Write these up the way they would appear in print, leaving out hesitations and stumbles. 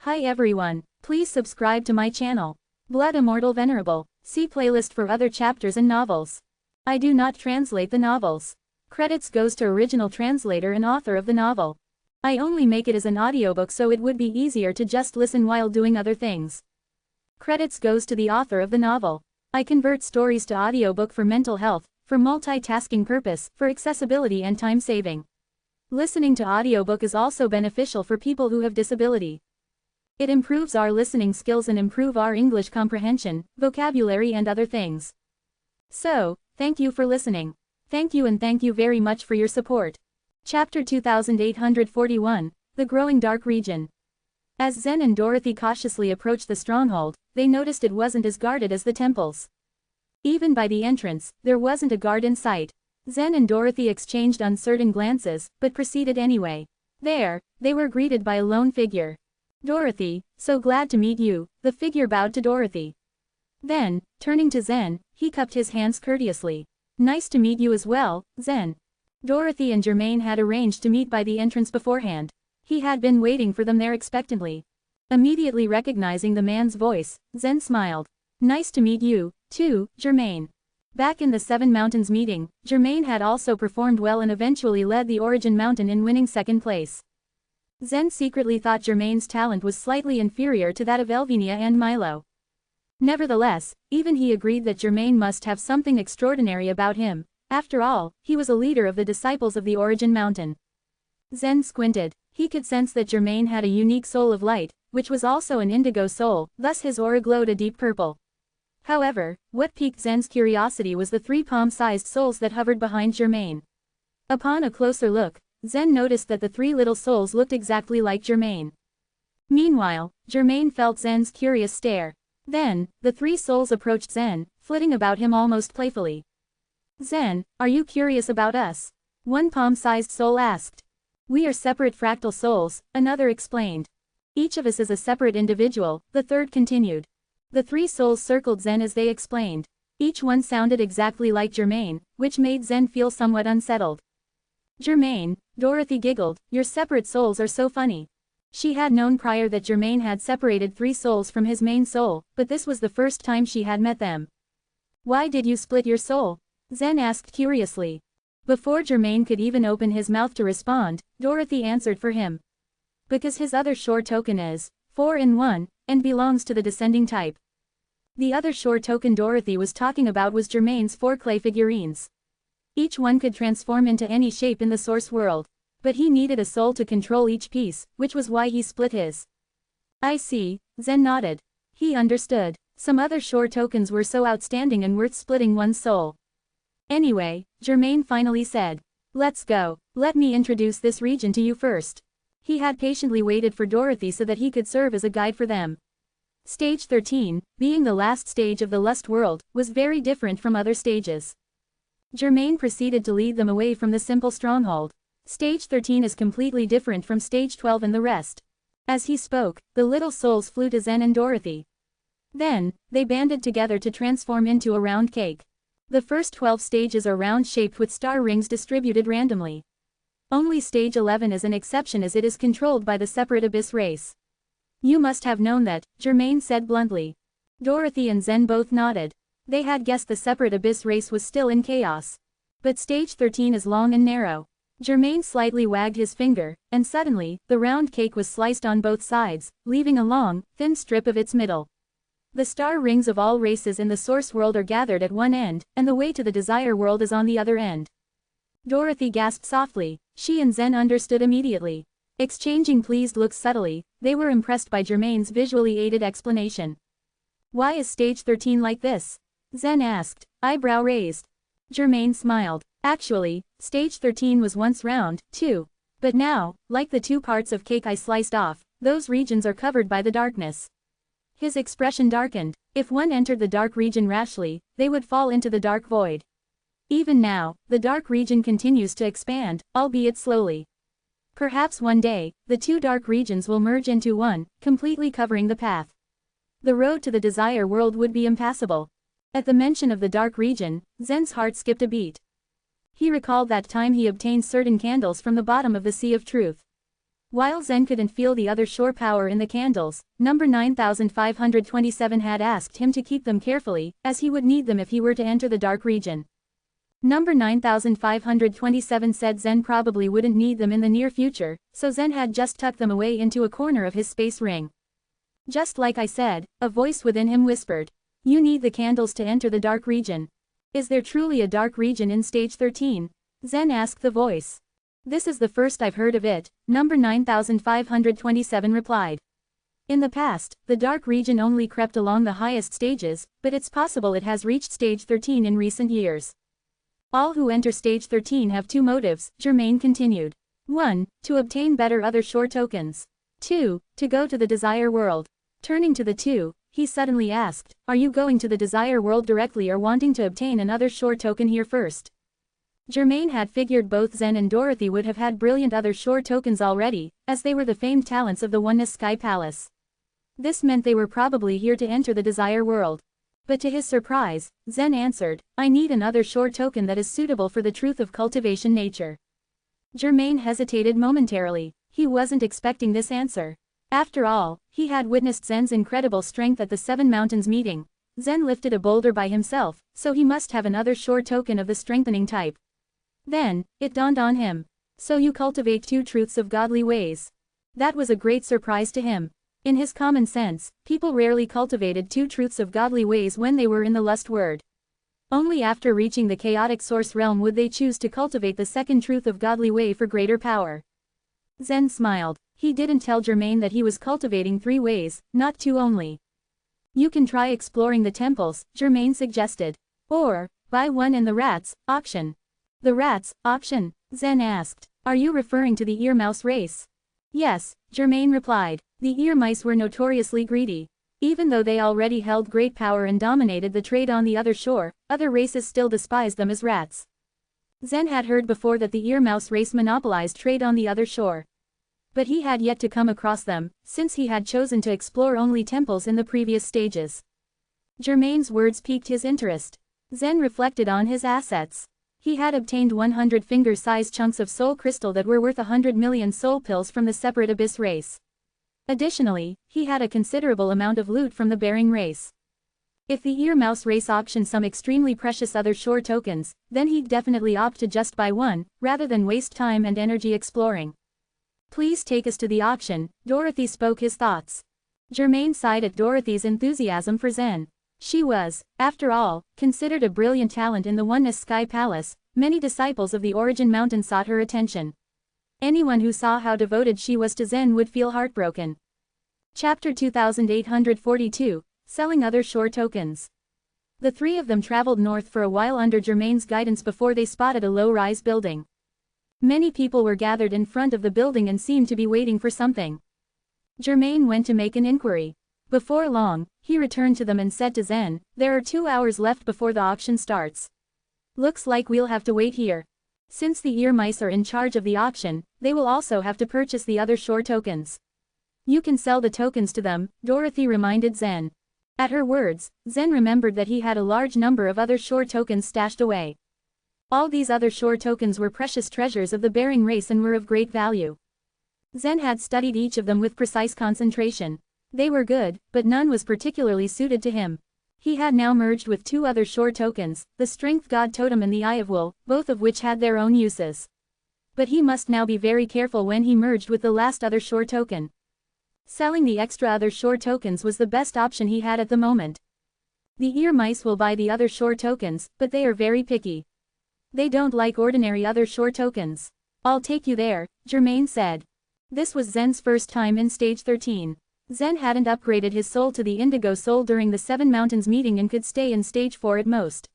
Hi everyone, please subscribe to my channel. Blood Immortal Venerable. See playlist for other chapters and novels. I do not translate the novels. Credits goes to original translator and author of the novel. I only make it as an audiobook so it would be easier to just listen while doing other things. Credits goes to the author of the novel. I convert stories to audiobook for mental health, for multitasking purpose, for accessibility and time saving. Listening to audiobook is also beneficial for people who have disability. It improves our listening skills and improve our English comprehension, vocabulary and other things. So, thank you for listening. Thank you and thank you very much for your support. Chapter 2841, The Growing Dark Region. As Zen and Dorothy cautiously approached the stronghold, they noticed it wasn't as guarded as the temples. Even by the entrance, there wasn't a guard in sight. Zen and Dorothy exchanged uncertain glances, but proceeded anyway. There, they were greeted by a lone figure. Dorothy, so glad to meet you, the figure bowed to Dorothy. Then, turning to Zen, he cupped his hands courteously. Nice to meet you as well, Zen. Dorothy and Germain had arranged to meet by the entrance beforehand. He had been waiting for them there expectantly. Immediately recognizing the man's voice, Zen smiled. Nice to meet you, too, Germain. Back in the Seven Mountains meeting, Germain had also performed well and eventually led the Origin Mountain in winning second place. Zen secretly thought Germain's talent was slightly inferior to that of Elvinia and Milo. Nevertheless, even he agreed that Germain must have something extraordinary about him. After all, he was a leader of the disciples of the Origin Mountain. Zen squinted. He could sense that Germain had a unique soul of light, which was also an indigo soul, thus his aura glowed a deep purple. However, what piqued Zen's curiosity was the three palm-sized souls that hovered behind Germain. Upon a closer look, Zen noticed that the three little souls looked exactly like Germain. Meanwhile, Germain felt Zen's curious stare. Then, the three souls approached Zen, flitting about him almost playfully. Zen, are you curious about us? One palm-sized soul asked. We are separate fractal souls, another explained. Each of us is a separate individual, the third continued. The three souls circled Zen as they explained. Each one sounded exactly like Germain, which made Zen feel somewhat unsettled. Germain, Dorothy giggled, your separate souls are so funny. She had known prior that Germain had separated three souls from his main soul, but this was the first time she had met them. Why did you split your soul? Zen asked curiously. Before Germain could even open his mouth to respond, Dorothy answered for him. Because his other shore token is 4 in 1, and belongs to the descending type. The other shore token Dorothy was talking about was Germain's 4 clay figurines. Each one could transform into any shape in the source world. But he needed a soul to control each piece, which was why he split his. I see, Zen nodded. He understood. Some other shore tokens were so outstanding and worth splitting one's soul. Anyway, Germain finally said. Let's go. Let me introduce this region to you first. He had patiently waited for Dorothy so that he could serve as a guide for them. Stage 13, being the last stage of the Lust World, was very different from other stages. Germain proceeded to lead them away from the simple stronghold. Stage 13 is completely different from Stage 12 and the rest. As he spoke, the little souls flew to Zen and Dorothy. Then, they banded together to transform into a round cake. The first 12 stages are round-shaped with star rings distributed randomly. Only Stage 11 is an exception as it is controlled by the separate Abyss race. You must have known that, Germain said bluntly. Dorothy and Zen both nodded. They had guessed the separate Abyss race was still in chaos. But Stage 13 is long and narrow. Germain slightly wagged his finger, and suddenly, the round cake was sliced on both sides, leaving a long, thin strip of its middle. The star rings of all races in the source world are gathered at one end, and the way to the desire world is on the other end. Dorothy gasped softly. She and Zen understood immediately. Exchanging pleased looks subtly, they were impressed by Germain's visually aided explanation. Why is Stage 13 like this? Zen asked, eyebrow raised. Germain smiled. Actually, Stage 13 was once round, too. But now, like the two parts of cake I sliced off, those regions are covered by the darkness. His expression darkened. If one entered the dark region rashly, they would fall into the dark void. Even now, the dark region continues to expand, albeit slowly. Perhaps one day, the two dark regions will merge into one, completely covering the path. The road to the desire world would be impassable. At the mention of the dark region, Zen's heart skipped a beat. He recalled that time he obtained certain candles from the bottom of the Sea of Truth. While Zen couldn't feel the other shore power in the candles, number 9527 had asked him to keep them carefully, as he would need them if he were to enter the dark region. Number 9527 said Zen probably wouldn't need them in the near future, so Zen had just tucked them away into a corner of his space ring. Just like I said, a voice within him whispered. You need the candles to enter the dark region. Is there truly a dark region in stage 13? Zen asked the voice. This is the first I've heard of it, number 9527 replied. In the past, the dark region only crept along the highest stages, but it's possible it has reached stage 13 in recent years. All who enter stage 13 have two motives, Germain continued. 1. To obtain better other shore tokens. 2. To go to the Desire World. Turning to the two, he suddenly asked, are you going to the Desire World directly or wanting to obtain another shore token here first? Germain had figured both Zen and Dorothy would have had brilliant other shore tokens already, as they were the famed talents of the Oneness Sky Palace. This meant they were probably here to enter the Desire World. But to his surprise, Zen answered, I need another shore token that is suitable for the truth of cultivation nature. Germain hesitated momentarily. He wasn't expecting this answer. After all, he had witnessed Zen's incredible strength at the Seven Mountains meeting. Zen lifted a boulder by himself, so he must have another shore token of the strengthening type. Then, it dawned on him. So you cultivate two truths of godly ways. That was a great surprise to him. In his common sense, people rarely cultivated two truths of godly ways when they were in the lust word. Only after reaching the chaotic source realm would they choose to cultivate the second truth of godly way for greater power. Zen smiled. He didn't tell Germain that he was cultivating three ways, not two only. You can try exploring the temples, Germain suggested. Or, buy one in the rats' auction. The rats' auction? Zen asked. Are you referring to the ear mouse race? Yes, Germain replied. The ear mice were notoriously greedy. Even though they already held great power and dominated the trade on the other shore, other races still despised them as rats. Zen had heard before that the ear mouse race monopolized trade on the other shore. But he had yet to come across them, since he had chosen to explore only temples in the previous stages. Germain's words piqued his interest. Zen reflected on his assets. He had obtained 100 finger-sized chunks of soul crystal that were worth 100 million soul pills from the separate abyss race. Additionally, he had a considerable amount of loot from the bearing race. If the ear mouse race auctioned some extremely precious other shore tokens, then he'd definitely opt to just buy one, rather than waste time and energy exploring. Please take us to the auction, Dorothy spoke his thoughts. Germain sighed at Dorothy's enthusiasm for Zen. She was, after all, considered a brilliant talent in the Oneness Sky Palace. Many disciples of the Origin Mountain sought her attention. Anyone who saw how devoted she was to Zen would feel heartbroken. Chapter 2842, Selling Other Shore Tokens. The three of them traveled north for a while under Germain's guidance before they spotted a low-rise building. Many people were gathered in front of the building and seemed to be waiting for something. Germain went to make an inquiry. Before long, he returned to them and said to Zen, there are 2 hours left before the auction starts. Looks like we'll have to wait here. Since the ear mice are in charge of the auction, they will also have to purchase the other shore tokens. You can sell the tokens to them, Dorothy reminded Zen. At her words, Zen remembered that he had a large number of other shore tokens stashed away. All these other shore tokens were precious treasures of the bearing race and were of great value. Zen had studied each of them with precise concentration. They were good, but none was particularly suited to him. He had now merged with 2 other shore tokens, the Strength God Totem and the Eye of Wool, both of which had their own uses. But he must now be very careful when he merged with the last other shore token. Selling the extra other shore tokens was the best option he had at the moment. The ear mice will buy the other shore tokens, but they are very picky. They don't like ordinary other shore tokens. I'll take you there, Germain said. This was Zen's first time in stage 13. Zen hadn't upgraded his soul to the Indigo Soul during the Seven Mountains meeting and could stay in stage 4 at most.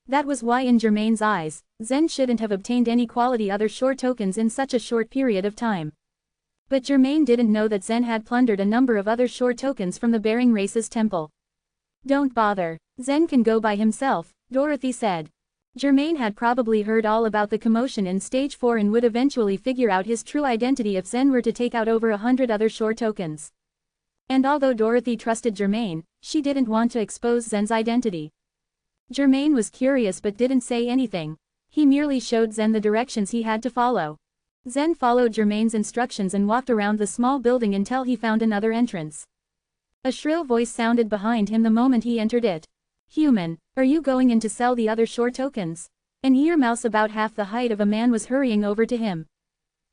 That was why in Germain's eyes, Zen shouldn't have obtained any quality other shore tokens in such a short period of time. But Germain didn't know that Zen had plundered a number of other shore tokens from the bearing race's temple. Don't bother. Zen can go by himself, Dorothy said. Germain had probably heard all about the commotion in stage 4 and would eventually figure out his true identity if Zen were to take out over 100 other shore tokens. And although Dorothy trusted Germain, she didn't want to expose Zen's identity. Germain was curious but didn't say anything. He merely showed Zen the directions he had to follow. Zen followed Germain's instructions and walked around the small building until he found another entrance. A shrill voice sounded behind him the moment he entered it. "Human, are you going in to sell the other shore tokens?" An ear mouse about half the height of a man was hurrying over to him.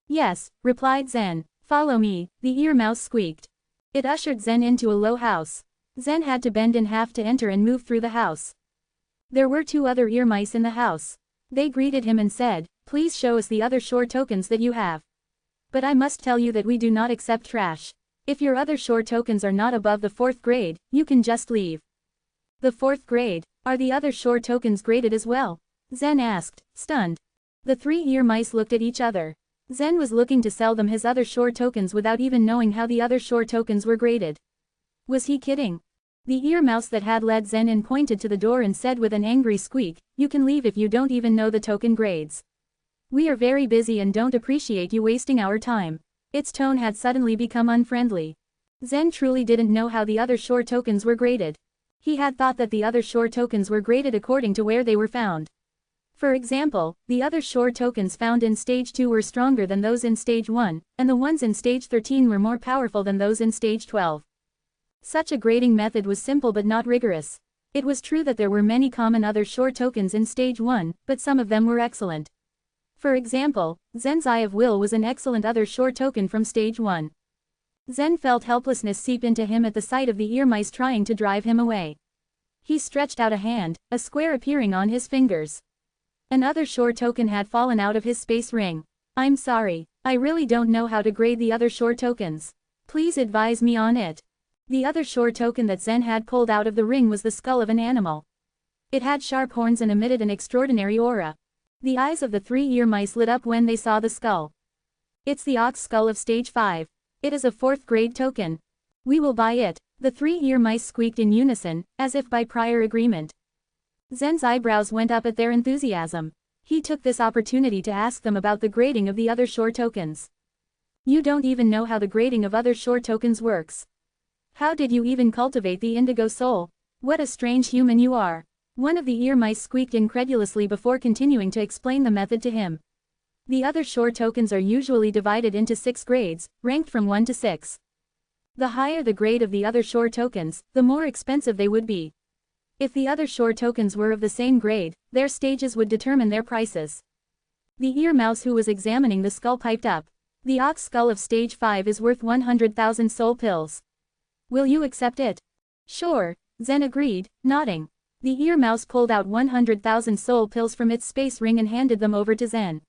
"Yes," replied Zen. "Follow me," the ear mouse squeaked. It ushered Zen into a low house. Zen had to bend in half to enter and move through the house. There were 2 other ear mice in the house. They greeted him and said, "Please show us the other shore tokens that you have. But I must tell you that we do not accept trash. If your other shore tokens are not above the 4th grade, you can just leave." "The 4th grade? Are the other shore tokens graded as well?" Zen asked, stunned. The 3 ear mice looked at each other. Zen was looking to sell them his other shore tokens without even knowing how the other shore tokens were graded. Was he kidding? The ear mouse that had led Zen in pointed to the door and said with an angry squeak, "You can leave if you don't even know the token grades. We are very busy and don't appreciate you wasting our time." Its tone had suddenly become unfriendly. Zen truly didn't know how the other shore tokens were graded. He had thought that the other shore tokens were graded according to where they were found. For example, the other shore tokens found in Stage 2 were stronger than those in Stage 1, and the ones in Stage 13 were more powerful than those in Stage 12. Such a grading method was simple but not rigorous. It was true that there were many common other shore tokens in Stage 1, but some of them were excellent. For example, Zen's Eye of Will was an excellent other shore token from Stage 1. Zen felt helplessness seep into him at the sight of the ear mice trying to drive him away. He stretched out a hand, a square appearing on his fingers. Another shore token had fallen out of his space ring. "I'm sorry, I really don't know how to grade the other shore tokens. Please advise me on it." The other shore token that Zen had pulled out of the ring was the skull of an animal. It had sharp horns and emitted an extraordinary aura. The eyes of the 3 ear mice lit up when they saw the skull. "It's the ox skull of Stage 5. It is a 4th grade token. We will buy it," the 3 ear mice squeaked in unison, as if by prior agreement. Zen's eyebrows went up at their enthusiasm. He took this opportunity to ask them about the grading of the other shore tokens. "You don't even know how the grading of other shore tokens works. How did you even cultivate the indigo soul? What a strange human you are." One of the ear mice squeaked incredulously before continuing to explain the method to him. The other shore tokens are usually divided into 6 grades, ranked from 1 to 6. The higher the grade of the other shore tokens, the more expensive they would be. If the other shore tokens were of the same grade, their stages would determine their prices. The ear mouse who was examining the skull piped up. "The ox skull of Stage 5 is worth 100,000 soul pills. Will you accept it?" "Sure," Zen agreed, nodding. The ear mouse pulled out 100,000 soul pills from its space ring and handed them over to Zen.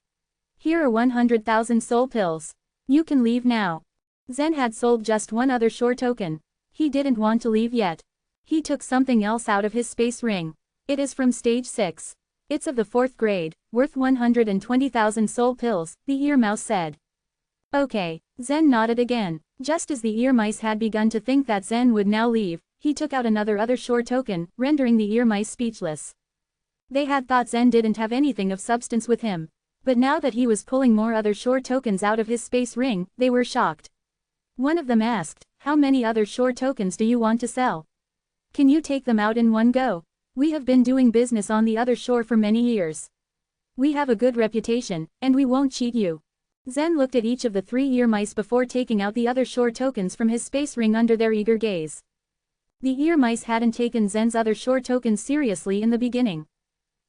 "Here are 100,000 soul pills. You can leave now." Zen had sold just one other shore token. He didn't want to leave yet. He took something else out of his space ring. "It is from Stage 6. It's of the 4th grade, worth 120,000 soul pills," the ear mouse said. "Okay," Zen nodded again. Just as the ear mice had begun to think that Zen would now leave, he took out another other shore token, rendering the ear mice speechless. They had thought Zen didn't have anything of substance with him. But now that he was pulling more other shore tokens out of his space ring, they were shocked. One of them asked, "How many other shore tokens do you want to sell? Can you take them out in one go? We have been doing business on the other shore for many years. We have a good reputation, and we won't cheat you." Zen looked at each of the 3 ear mice before taking out the other shore tokens from his space ring under their eager gaze. The ear mice hadn't taken Zen's other shore tokens seriously in the beginning.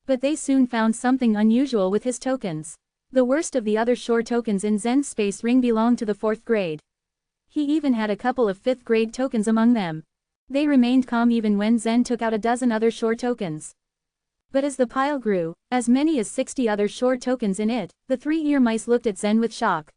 But they soon found something unusual with his tokens. The worst of the other shore tokens in Zen's space ring belonged to the 4th grade. He even had a couple of 5th grade tokens among them. They remained calm even when Zen took out a dozen other shore tokens. But as the pile grew, as many as 60 other shore tokens in it, the 3 ear mice looked at Zen with shock.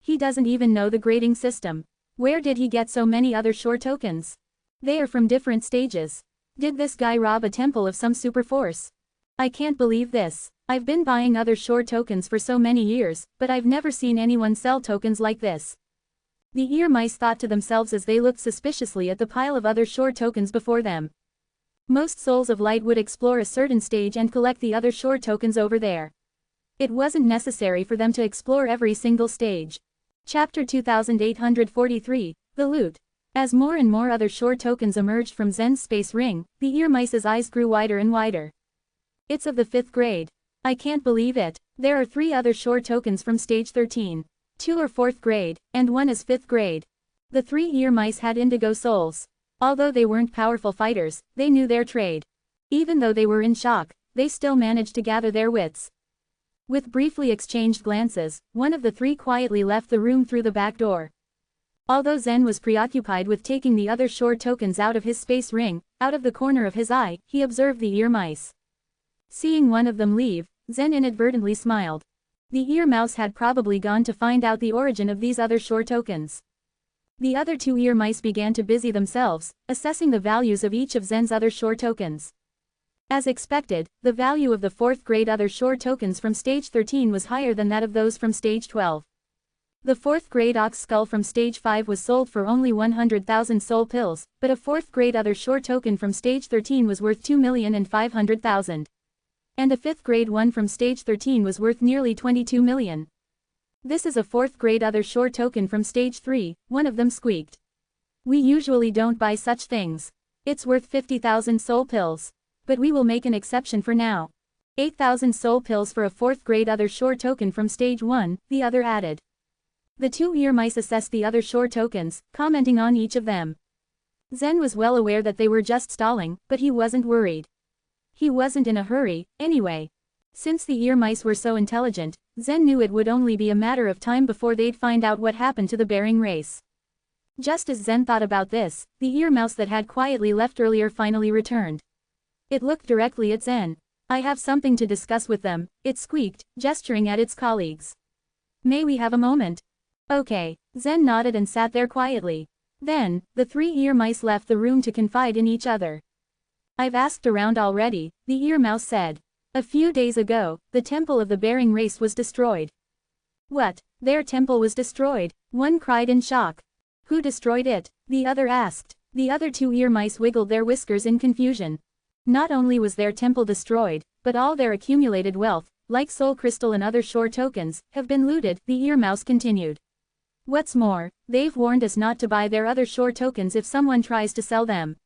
He doesn't even know the grading system. Where did he get so many other shore tokens? They are from different stages. Did this guy rob a temple of some super force? I can't believe this. I've been buying other shore tokens for so many years, but I've never seen anyone sell tokens like this. The ear mice thought to themselves as they looked suspiciously at the pile of other shore tokens before them. Most souls of light would explore a certain stage and collect the other shore tokens over there. It wasn't necessary for them to explore every single stage. Chapter 2843, The Loot. As more and more other shore tokens emerged from Zen's space ring, the ear mice's eyes grew wider and wider. "It's of the 5th grade. I can't believe it. There are 3 other shore tokens from stage 13. 2 are 4th grade, and 1 is 5th grade. The 3 ear mice had indigo souls. Although they weren't powerful fighters, they knew their trade. Even though they were in shock, they still managed to gather their wits. With briefly exchanged glances, one of the 3 quietly left the room through the back door. Although Zen was preoccupied with taking the other shore tokens out of his space ring, out of the corner of his eye, he observed the ear mice. Seeing one of them leave, Zen inadvertently smiled. The ear mouse had probably gone to find out the origin of these other shore tokens. The other 2 ear mice began to busy themselves, assessing the values of each of Zen's other shore tokens. As expected, the value of the 4th grade other shore tokens from stage 13 was higher than that of those from stage 12. The 4th grade ox skull from stage 5 was sold for only 100,000 soul pills, but a 4th grade other shore token from stage 13 was worth 2,500,000. And a 5th grade one from stage 13 was worth nearly 22 million. This is a 4th grade other shore token from stage 3, one of them squeaked. We usually don't buy such things. It's worth 50,000 soul pills. But we will make an exception for now. 8,000 soul pills for a 4th grade other shore token from stage 1, the other added. The 2 ear mice assessed the other shore tokens, commenting on each of them. Zen was well aware that they were just stalling, but he wasn't worried. He wasn't in a hurry, anyway. Since the ear mice were so intelligent, Zen knew it would only be a matter of time before they'd find out what happened to the bearing race. Just as Zen thought about this, the ear mouse that had quietly left earlier finally returned. It looked directly at Zen. I have something to discuss with them, it squeaked, gesturing at its colleagues. May we have a moment? Okay, Zen nodded and sat there quietly. Then, the 3 ear mice left the room to confide in each other. I've asked around already, the ear mouse said. A few days ago, the temple of the bearing race was destroyed. What? Their temple was destroyed? One cried in shock. Who destroyed it? The other asked. The other 2 ear mice wiggled their whiskers in confusion. Not only was their temple destroyed, but all their accumulated wealth, like soul crystal and other shore tokens, have been looted, the ear mouse continued. What's more, they've warned us not to buy their other shore tokens if someone tries to sell them.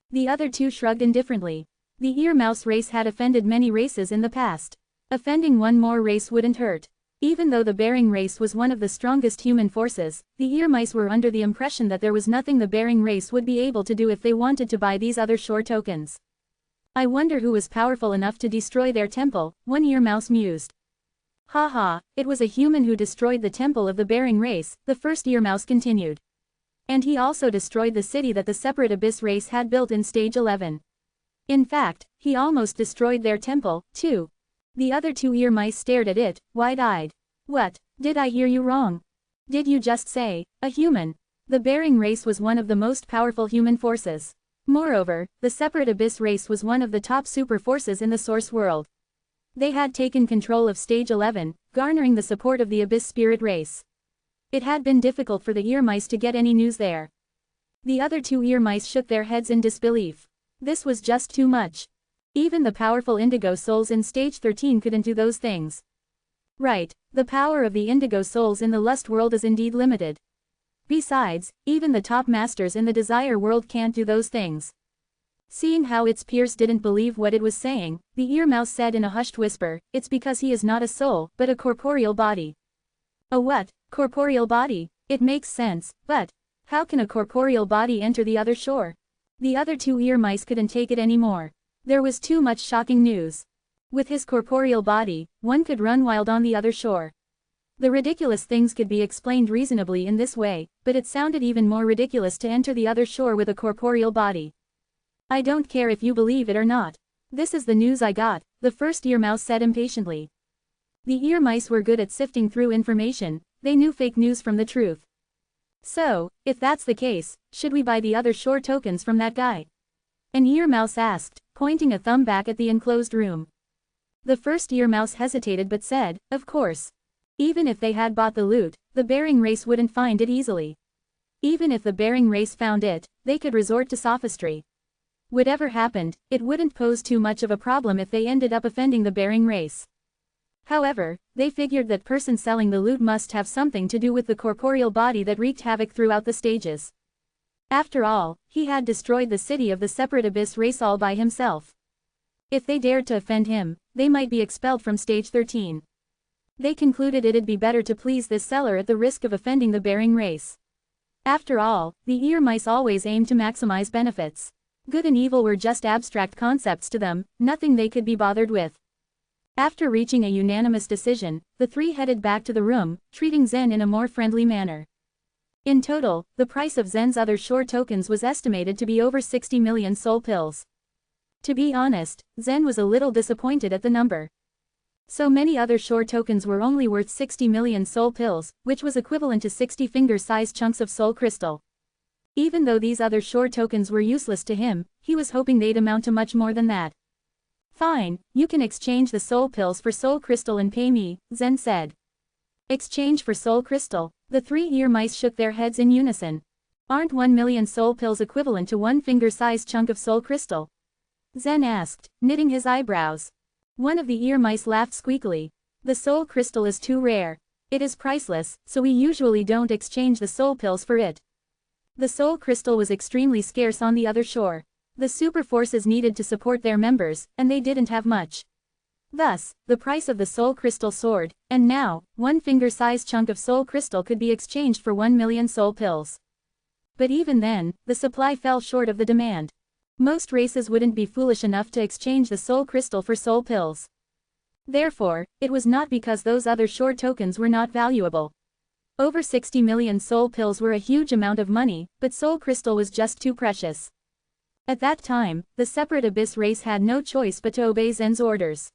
The other 2 shrugged indifferently. The ear mouse race had offended many races in the past. Offending one more race wouldn't hurt. Even though the bearing race was one of the strongest human forces, the ear mice were under the impression that there was nothing the bearing race would be able to do if they wanted to buy these other shore tokens. I wonder who was powerful enough to destroy their temple, one ear mouse mused. Ha ha, it was a human who destroyed the temple of the bearing race, the first ear mouse continued. And he also destroyed the city that the separate abyss race had built in stage 11. In fact, he almost destroyed their temple, too. The other 2 ear mice stared at it, wide-eyed. What? Did I hear you wrong? Did you just say, a human? The bearing race was one of the most powerful human forces. Moreover, the separate abyss race was one of the top super forces in the source world. They had taken control of stage 11, garnering the support of the abyss spirit race. It had been difficult for the ear mice to get any news there. The other 2 ear mice shook their heads in disbelief. This was just too much. Even the powerful indigo souls in stage 13 couldn't do those things. Right, the power of the indigo souls in the lust world is indeed limited. Besides, even the top masters in the desire world can't do those things. Seeing how its peers didn't believe what it was saying, the ear mouse said in a hushed whisper, it's because he is not a soul, but a corporeal body. A what? Corporeal body? It makes sense, but how can a corporeal body enter the other shore? The other 2 ear mice couldn't take it anymore. There was too much shocking news. With his corporeal body, one could run wild on the other shore. The ridiculous things could be explained reasonably in this way, but it sounded even more ridiculous to enter the other shore with a corporeal body. I don't care if you believe it or not. This is the news I got, the first ear mouse said impatiently. The ear mice were good at sifting through information, they knew fake news from the truth. So, if that's the case, should we buy the other shore tokens from that guy? An ear mouse asked, pointing a thumb back at the enclosed room. The first ear mouse hesitated but said, of course. Even if they had bought the loot, the bearing race wouldn't find it easily. Even if the bearing race found it, they could resort to sophistry. Whatever happened, it wouldn't pose too much of a problem if they ended up offending the bearing race. However, they figured that person selling the loot must have something to do with the corporeal body that wreaked havoc throughout the stages. After all, he had destroyed the city of the separate abyss race all by himself. If they dared to offend him, they might be expelled from stage 13. They concluded it'd be better to please this seller at the risk of offending the bearing race. After all, the ear mice always aim to maximize benefits. Good and evil were just abstract concepts to them, nothing they could be bothered with. After reaching a unanimous decision, the three headed back to the room, treating Zen in a more friendly manner. In total, the price of Zen's other shore tokens was estimated to be over 60 million soul pills. To be honest, Zen was a little disappointed at the number. So many other shore tokens were only worth 60 million soul pills, which was equivalent to 60 finger-sized chunks of soul crystal. Even though these other shore tokens were useless to him, he was hoping they'd amount to much more than that. Fine, you can exchange the soul pills for soul crystal and pay me, Zen said. Exchange for soul crystal. The three ear mice shook their heads in unison. Aren't 1 million soul pills equivalent to one finger-sized chunk of soul crystal? Zen asked, knitting his eyebrows. One of the ear mice laughed squeakily. The soul crystal is too rare. It is priceless, so we usually don't exchange the soul pills for it. The soul crystal was extremely scarce on the other shore. The super forces needed to support their members, and they didn't have much. Thus, the price of the soul crystal soared, and now, one finger-sized chunk of soul crystal could be exchanged for 1 million soul pills. But even then, the supply fell short of the demand. Most races wouldn't be foolish enough to exchange the soul crystal for soul pills. Therefore, it was not because those other shore tokens were not valuable. Over 60 million soul pills were a huge amount of money, but soul crystal was just too precious. At that time, the separate Abyss race had no choice but to obey Zen's orders.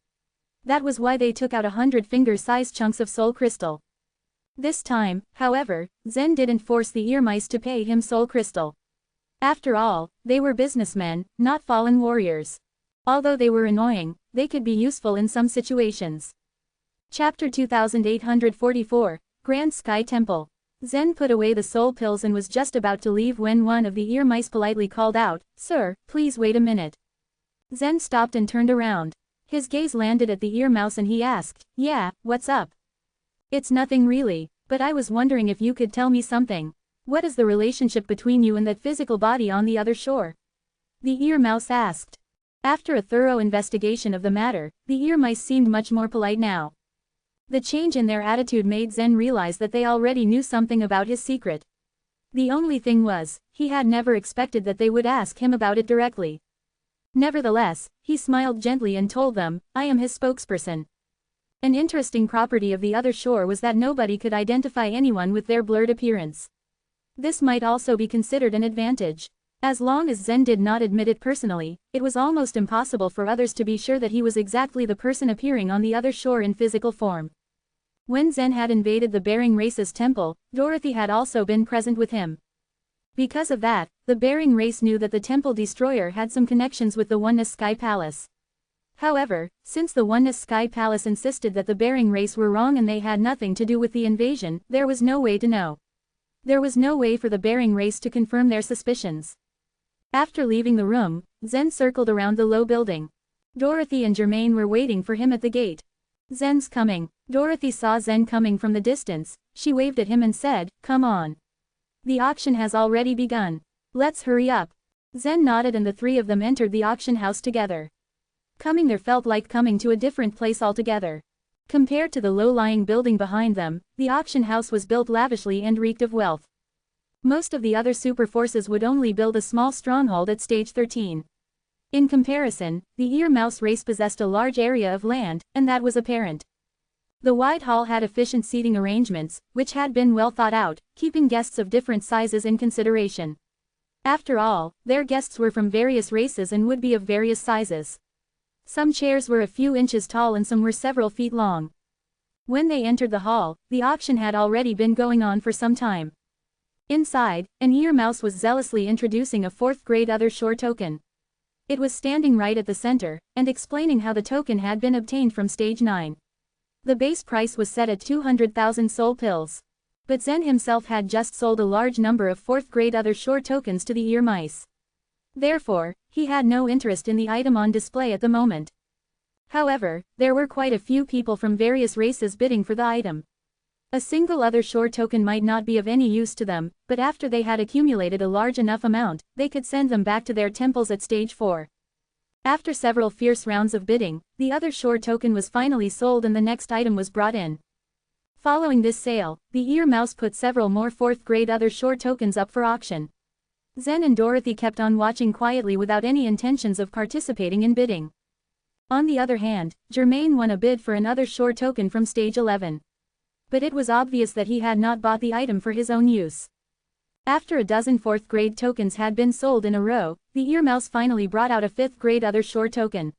That was why they took out 100 finger-sized chunks of soul crystal. This time, however, Zen didn't force the ear mice to pay him soul crystal. After all, they were businessmen, not fallen warriors. Although they were annoying, they could be useful in some situations. Chapter 2844, Grand Sky Temple. Zen put away the soul pills and was just about to leave when one of the ear mice politely called out, "Sir, please wait a minute." Zen stopped and turned around. His gaze landed at the ear mouse and he asked, "Yeah, what's up?" "It's nothing really, but I was wondering if you could tell me something. What is the relationship between you and that physical body on the other shore?" The ear mouse asked. After a thorough investigation of the matter, the ear mice seemed much more polite now. The change in their attitude made Zen realize that they already knew something about his secret. The only thing was, he had never expected that they would ask him about it directly. Nevertheless, he smiled gently and told them, "I am his spokesperson." An interesting property of the other shore was that nobody could identify anyone with their blurred appearance. This might also be considered an advantage. As long as Zen did not admit it personally, it was almost impossible for others to be sure that he was exactly the person appearing on the other shore in physical form. When Zen had invaded the Bering race's temple, Dorothy had also been present with him. Because of that, the Bering race knew that the temple destroyer had some connections with the Oneness Sky Palace. However, since the Oneness Sky Palace insisted that the Bering race were wrong and they had nothing to do with the invasion, there was no way to know. There was no way for the Bering race to confirm their suspicions. After leaving the room, Zen circled around the low building. Dorothy and Germaine were waiting for him at the gate. "Zen's coming." Dorothy saw Zen coming from the distance. She waved at him and said, "Come on. The auction has already begun. Let's hurry up." Zen nodded and the three of them entered the auction house together. Coming there felt like coming to a different place altogether. Compared to the low-lying building behind them, the auction house was built lavishly and reeked of wealth. Most of the other super forces would only build a small stronghold at stage 13. In comparison, the ear mouse race possessed a large area of land, and that was apparent. The wide hall had efficient seating arrangements, which had been well thought out, keeping guests of different sizes in consideration. After all, their guests were from various races and would be of various sizes. Some chairs were a few inches tall and some were several feet long. When they entered the hall, the auction had already been going on for some time. Inside, an ear mouse was zealously introducing a 4th-grade other shore token. It was standing right at the center, and explaining how the token had been obtained from stage 9. The base price was set at 200,000 soul pills. But Zen himself had just sold a large number of 4th-grade other shore tokens to the ear mice. Therefore, he had no interest in the item on display at the moment. However, there were quite a few people from various races bidding for the item. A single other shore token might not be of any use to them, but after they had accumulated a large enough amount, they could send them back to their temples at stage 4. After several fierce rounds of bidding, the other shore token was finally sold and the next item was brought in. Following this sale, the ear mouse put several more 4th grade other shore tokens up for auction. Zen and Dorothy kept on watching quietly without any intentions of participating in bidding. On the other hand, Germain won a bid for another shore token from stage 11. But it was obvious that he had not bought the item for his own use. After a dozen 4th grade tokens had been sold in a row, the ear mouse finally brought out a 5th grade other shore token.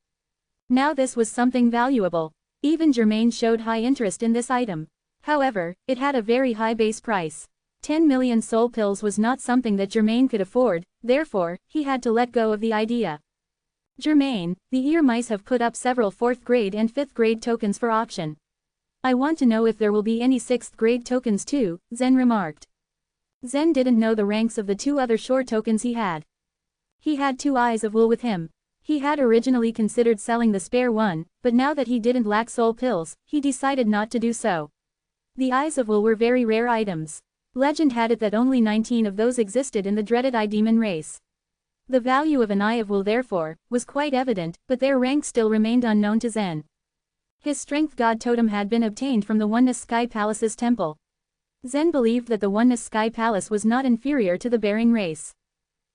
Now this was something valuable. Even Germain showed high interest in this item. However, it had a very high base price. 10 million soul pills was not something that Germain could afford, therefore, he had to let go of the idea. Germain, the ear mice have put up several 4th grade and 5th grade tokens for auction. I want to know if there will be any 6th grade tokens too, Zen remarked. Zen didn't know the ranks of the 2 other shore tokens he had. He had 2 eyes of wool with him. He had originally considered selling the spare one, but now that he didn't lack soul pills, he decided not to do so. The eyes of wool were very rare items. Legend had it that only 19 of those existed in the dreaded eye demon race. The value of an eye of wool therefore, was quite evident, but their rank still remained unknown to Zen. His strength god totem had been obtained from the Oneness Sky Palace's temple. Zen believed that the Oneness Sky Palace was not inferior to the Bearing race.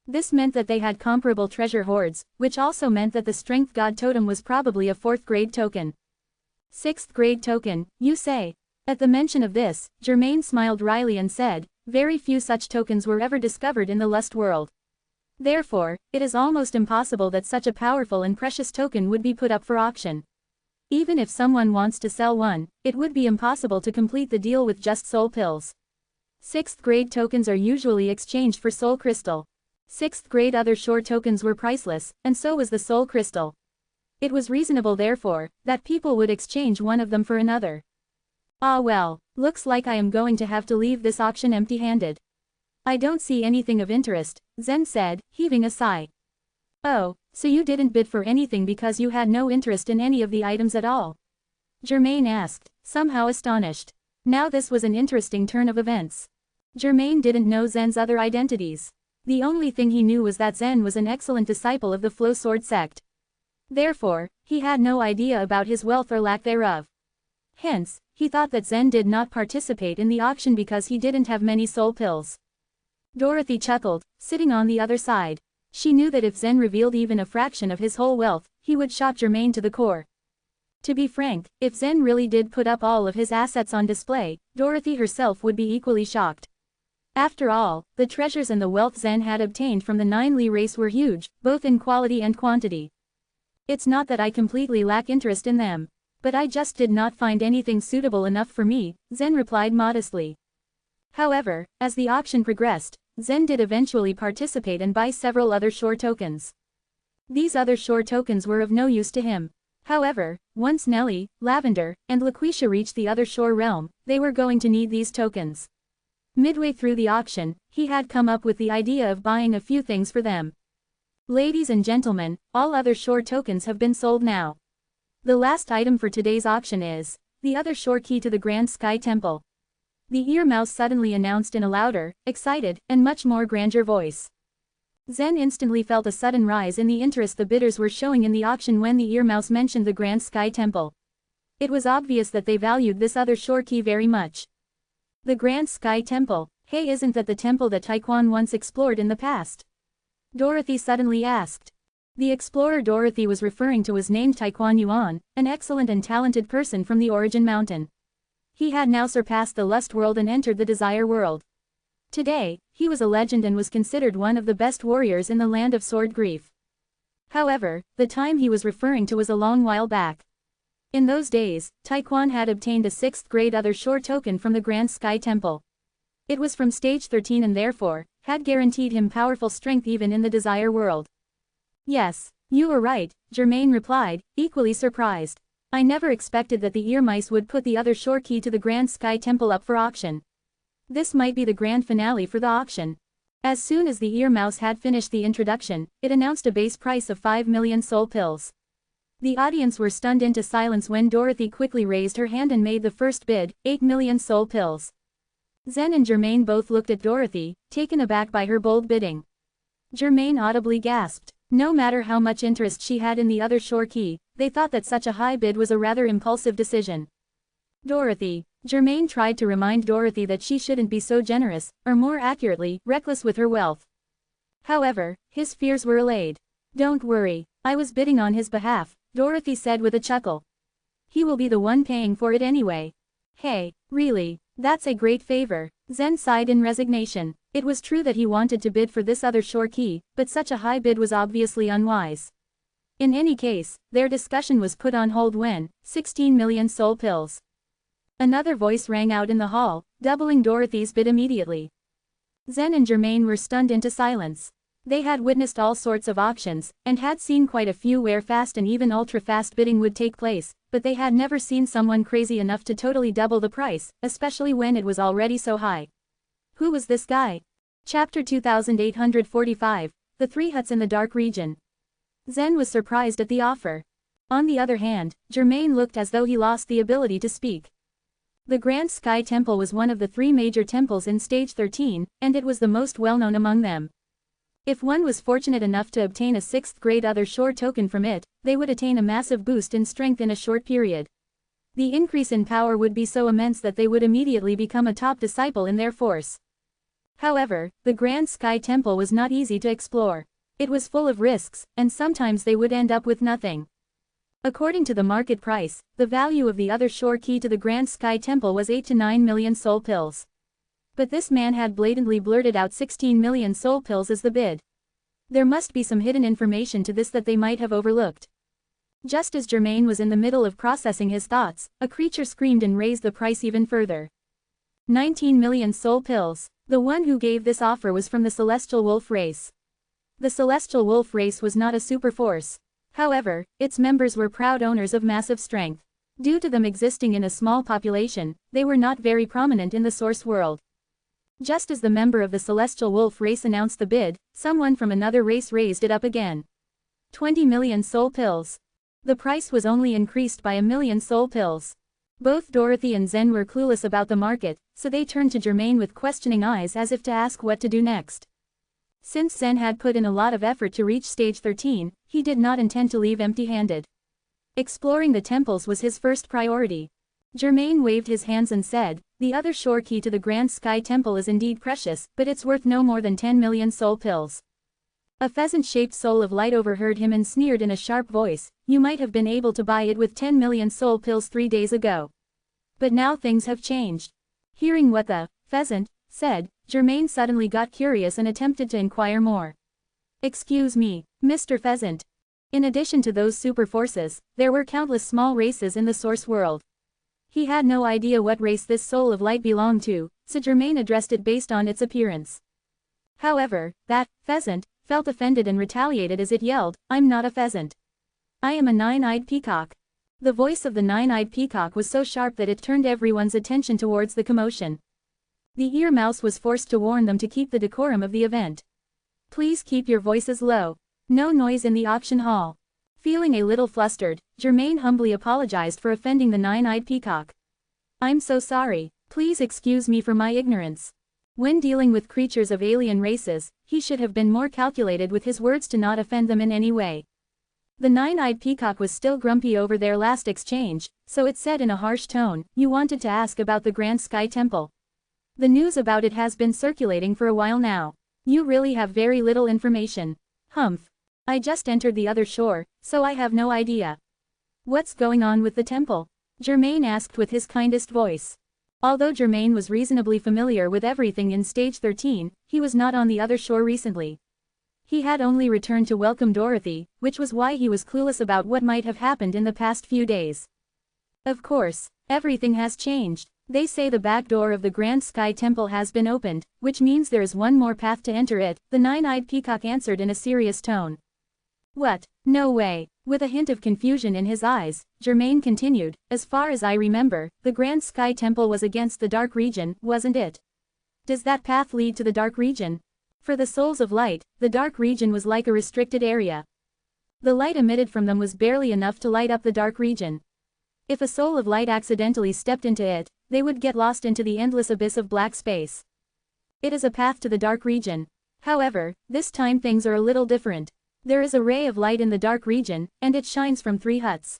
This meant that they had comparable treasure hoards, which also meant that the strength god totem was probably a 4th grade token. 6th grade token, you say? At the mention of this, Germain smiled wryly and said, very few such tokens were ever discovered in the Lust world. Therefore, it is almost impossible that such a powerful and precious token would be put up for auction. Even if someone wants to sell one, it would be impossible to complete the deal with just soul pills. 6th grade tokens are usually exchanged for soul crystal. 6th grade other shore tokens were priceless, and so was the soul crystal. It was reasonable therefore, that people would exchange one of them for another. Ah well, looks like I am going to have to leave this auction empty-handed. I don't see anything of interest, Zen said, heaving a sigh. Oh, so you didn't bid for anything because you had no interest in any of the items at all? Germain asked, somehow astonished. Now this was an interesting turn of events. Germain didn't know Zen's other identities. The only thing he knew was that Zen was an excellent disciple of the Flow Sword sect. Therefore, he had no idea about his wealth or lack thereof. Hence, he thought that Zen did not participate in the auction because he didn't have many soul pills. Dorothy chuckled, sitting on the other side. She knew that if Zen revealed even a fraction of his whole wealth, he would shock Germain to the core. To be frank, if Zen really did put up all of his assets on display, Dorothy herself would be equally shocked. After all, the treasures and the wealth Zen had obtained from the 9 Li race were huge, both in quality and quantity. It's not that I completely lack interest in them. But I just did not find anything suitable enough for me, Zen replied modestly. However, as the auction progressed, Zen did eventually participate and buy several other shore tokens. These other shore tokens were of no use to him. However, once Nellie, Lavender, and Laquisha reached the other shore realm, they were going to need these tokens. Midway through the auction, he had come up with the idea of buying a few things for them. Ladies and gentlemen, all other shore tokens have been sold now. The last item for today's auction is the other shore key to the Grand Sky Temple. The ear mouse suddenly announced in a louder, excited, and much more grandeur voice. Zen instantly felt a sudden rise in the interest the bidders were showing in the auction when the ear mouse mentioned the Grand Sky Temple. It was obvious that they valued this other shore key very much. The Grand Sky Temple, hey, isn't that the temple that Taekwon once explored in the past? Dorothy suddenly asked. The explorer Dorothy was referring to was named Taekwon Yuan, an excellent and talented person from the Origin Mountain. He had now surpassed the Lust world and entered the Desire world. Today, he was a legend and was considered one of the best warriors in the land of sword grief. However, the time he was referring to was a long while back. In those days, Taekwon had obtained a 6th grade other shore token from the Grand Sky Temple. It was from stage 13 and therefore, had guaranteed him powerful strength even in the Desire world. Yes, you were right, Germain replied, equally surprised. I never expected that the ear mice would put the other shore key to the Grand Sky Temple up for auction. This might be the grand finale for the auction. As soon as the ear mouse had finished the introduction, it announced a base price of 5 million soul pills. The audience were stunned into silence when Dorothy quickly raised her hand and made the first bid, 8 million soul pills. Zen and Germain both looked at Dorothy, taken aback by her bold bidding. Germain audibly gasped. No matter how much interest she had in the other shore key, they thought that such a high bid was a rather impulsive decision. Dorothy. Germain tried to remind Dorothy that she shouldn't be so generous, or more accurately, reckless with her wealth. However, his fears were allayed. Don't worry, I was bidding on his behalf, Dorothy said with a chuckle. He will be the one paying for it anyway. Hey, really, that's a great favor. Zen sighed in resignation. It was true that he wanted to bid for this other shore key, but such a high bid was obviously unwise. In any case, their discussion was put on hold when 16 million soul pills. Another voice rang out in the hall, doubling Dorothy's bid immediately. Zen and Germain were stunned into silence. They had witnessed all sorts of auctions, and had seen quite a few where fast and even ultra-fast bidding would take place, but they had never seen someone crazy enough to totally double the price, especially when it was already so high. Who was this guy? Chapter 2845, The Three Huts in the Dark Region. Zen was surprised at the offer. On the other hand, Germain looked as though he lost the ability to speak. The Grand Sky Temple was one of the three major temples in Stage 13, and it was the most well-known among them. If one was fortunate enough to obtain a 6th grade Other Shore token from it, they would attain a massive boost in strength in a short period. The increase in power would be so immense that they would immediately become a top disciple in their force. However, the Grand Sky Temple was not easy to explore. It was full of risks, and sometimes they would end up with nothing. According to the market price, the value of the Other Shore key to the Grand Sky Temple was 8 to 9 million soul pills. But this man had blatantly blurted out 16 million soul pills as the bid. There must be some hidden information to this that they might have overlooked. Just as Germain was in the middle of processing his thoughts, a creature screamed and raised the price even further. 19 million soul pills. The one who gave this offer was from the Celestial Wolf race. The Celestial Wolf race was not a super force. However, its members were proud owners of massive strength. Due to them existing in a small population, they were not very prominent in the source world. Just as the member of the Celestial Wolf race announced the bid, someone from another race raised it up again. 20 million soul pills. The price was only increased by 1 million soul pills. Both Dorothy and Zen were clueless about the market, so they turned to Germain with questioning eyes as if to ask what to do next. Since Zen had put in a lot of effort to reach Stage 13, he did not intend to leave empty-handed. Exploring the temples was his first priority. Germain waved his hands and said, "The Other Shore key to the Grand Sky Temple is indeed precious, but it's worth no more than 10 million soul pills." A pheasant-shaped soul of light overheard him and sneered in a sharp voice, "You might have been able to buy it with 10 million soul pills 3 days ago. But now things have changed." Hearing what the pheasant said, Germain suddenly got curious and attempted to inquire more. "Excuse me, Mr. Pheasant. In addition to those super forces, there were countless small races in the source world." He had no idea what race this soul of light belonged to, so Germain addressed it based on its appearance. However, that pheasant felt offended and retaliated as it yelled, "I'm not a pheasant. I am a nine-eyed peacock." The voice of the nine-eyed peacock was so sharp that it turned everyone's attention towards the commotion. The ear mouse was forced to warn them to keep the decorum of the event. "Please keep your voices low. No noise in the auction hall." Feeling a little flustered, Germain humbly apologized for offending the nine-eyed peacock. "I'm so sorry. Please excuse me for my ignorance." When dealing with creatures of alien races, he should have been more calculated with his words to not offend them in any way. The nine-eyed peacock was still grumpy over their last exchange, so it said in a harsh tone, "You wanted to ask about the Grand Sky Temple. The news about it has been circulating for a while now. You really have very little information." "Humph. I just entered the Other Shore, so I have no idea." "What's going on with the temple?" Germain asked with his kindest voice. Although Germain was reasonably familiar with everything in Stage 13, he was not on the Other Shore recently. He had only returned to welcome Dorothy, which was why he was clueless about what might have happened in the past few days. "Of course, everything has changed. They say the back door of the Grand Sky Temple has been opened, which means there is one more path to enter it," the nine-eyed peacock answered in a serious tone. "What? No way." With a hint of confusion in his eyes, Germain continued, "As far as I remember, the Grand Sky Temple was against the Dark Region, wasn't it? Does that path lead to the Dark Region?" For the souls of light, the Dark Region was like a restricted area. The light emitted from them was barely enough to light up the Dark Region. If a soul of light accidentally stepped into it, they would get lost into the endless abyss of black space. It is a path to the Dark Region. However, this time things are a little different. There is a ray of light in the dark region, and it shines from 3 huts.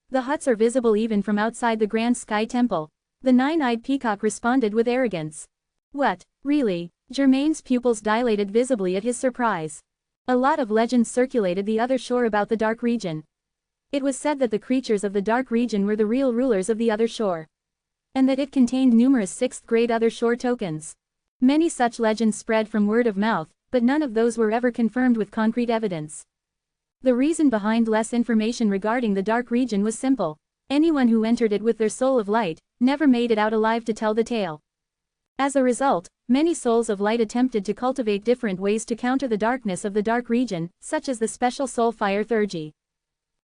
The huts are visible even from outside the Grand Sky Temple. The 9-eyed peacock responded with arrogance. What, really? Germain's pupils dilated visibly at his surprise. A lot of legends circulated the other shore about the dark region. It was said that the creatures of the dark region were the real rulers of the other shore, and that it contained numerous 6th-grade other shore tokens. Many such legends spread from word of mouth, but none of those were ever confirmed with concrete evidence. The reason behind less information regarding the dark region was simple. Anyone who entered it with their soul of light never made it out alive to tell the tale. As a result, many souls of light attempted to cultivate different ways to counter the darkness of the dark region, such as the special soul fire theurgy.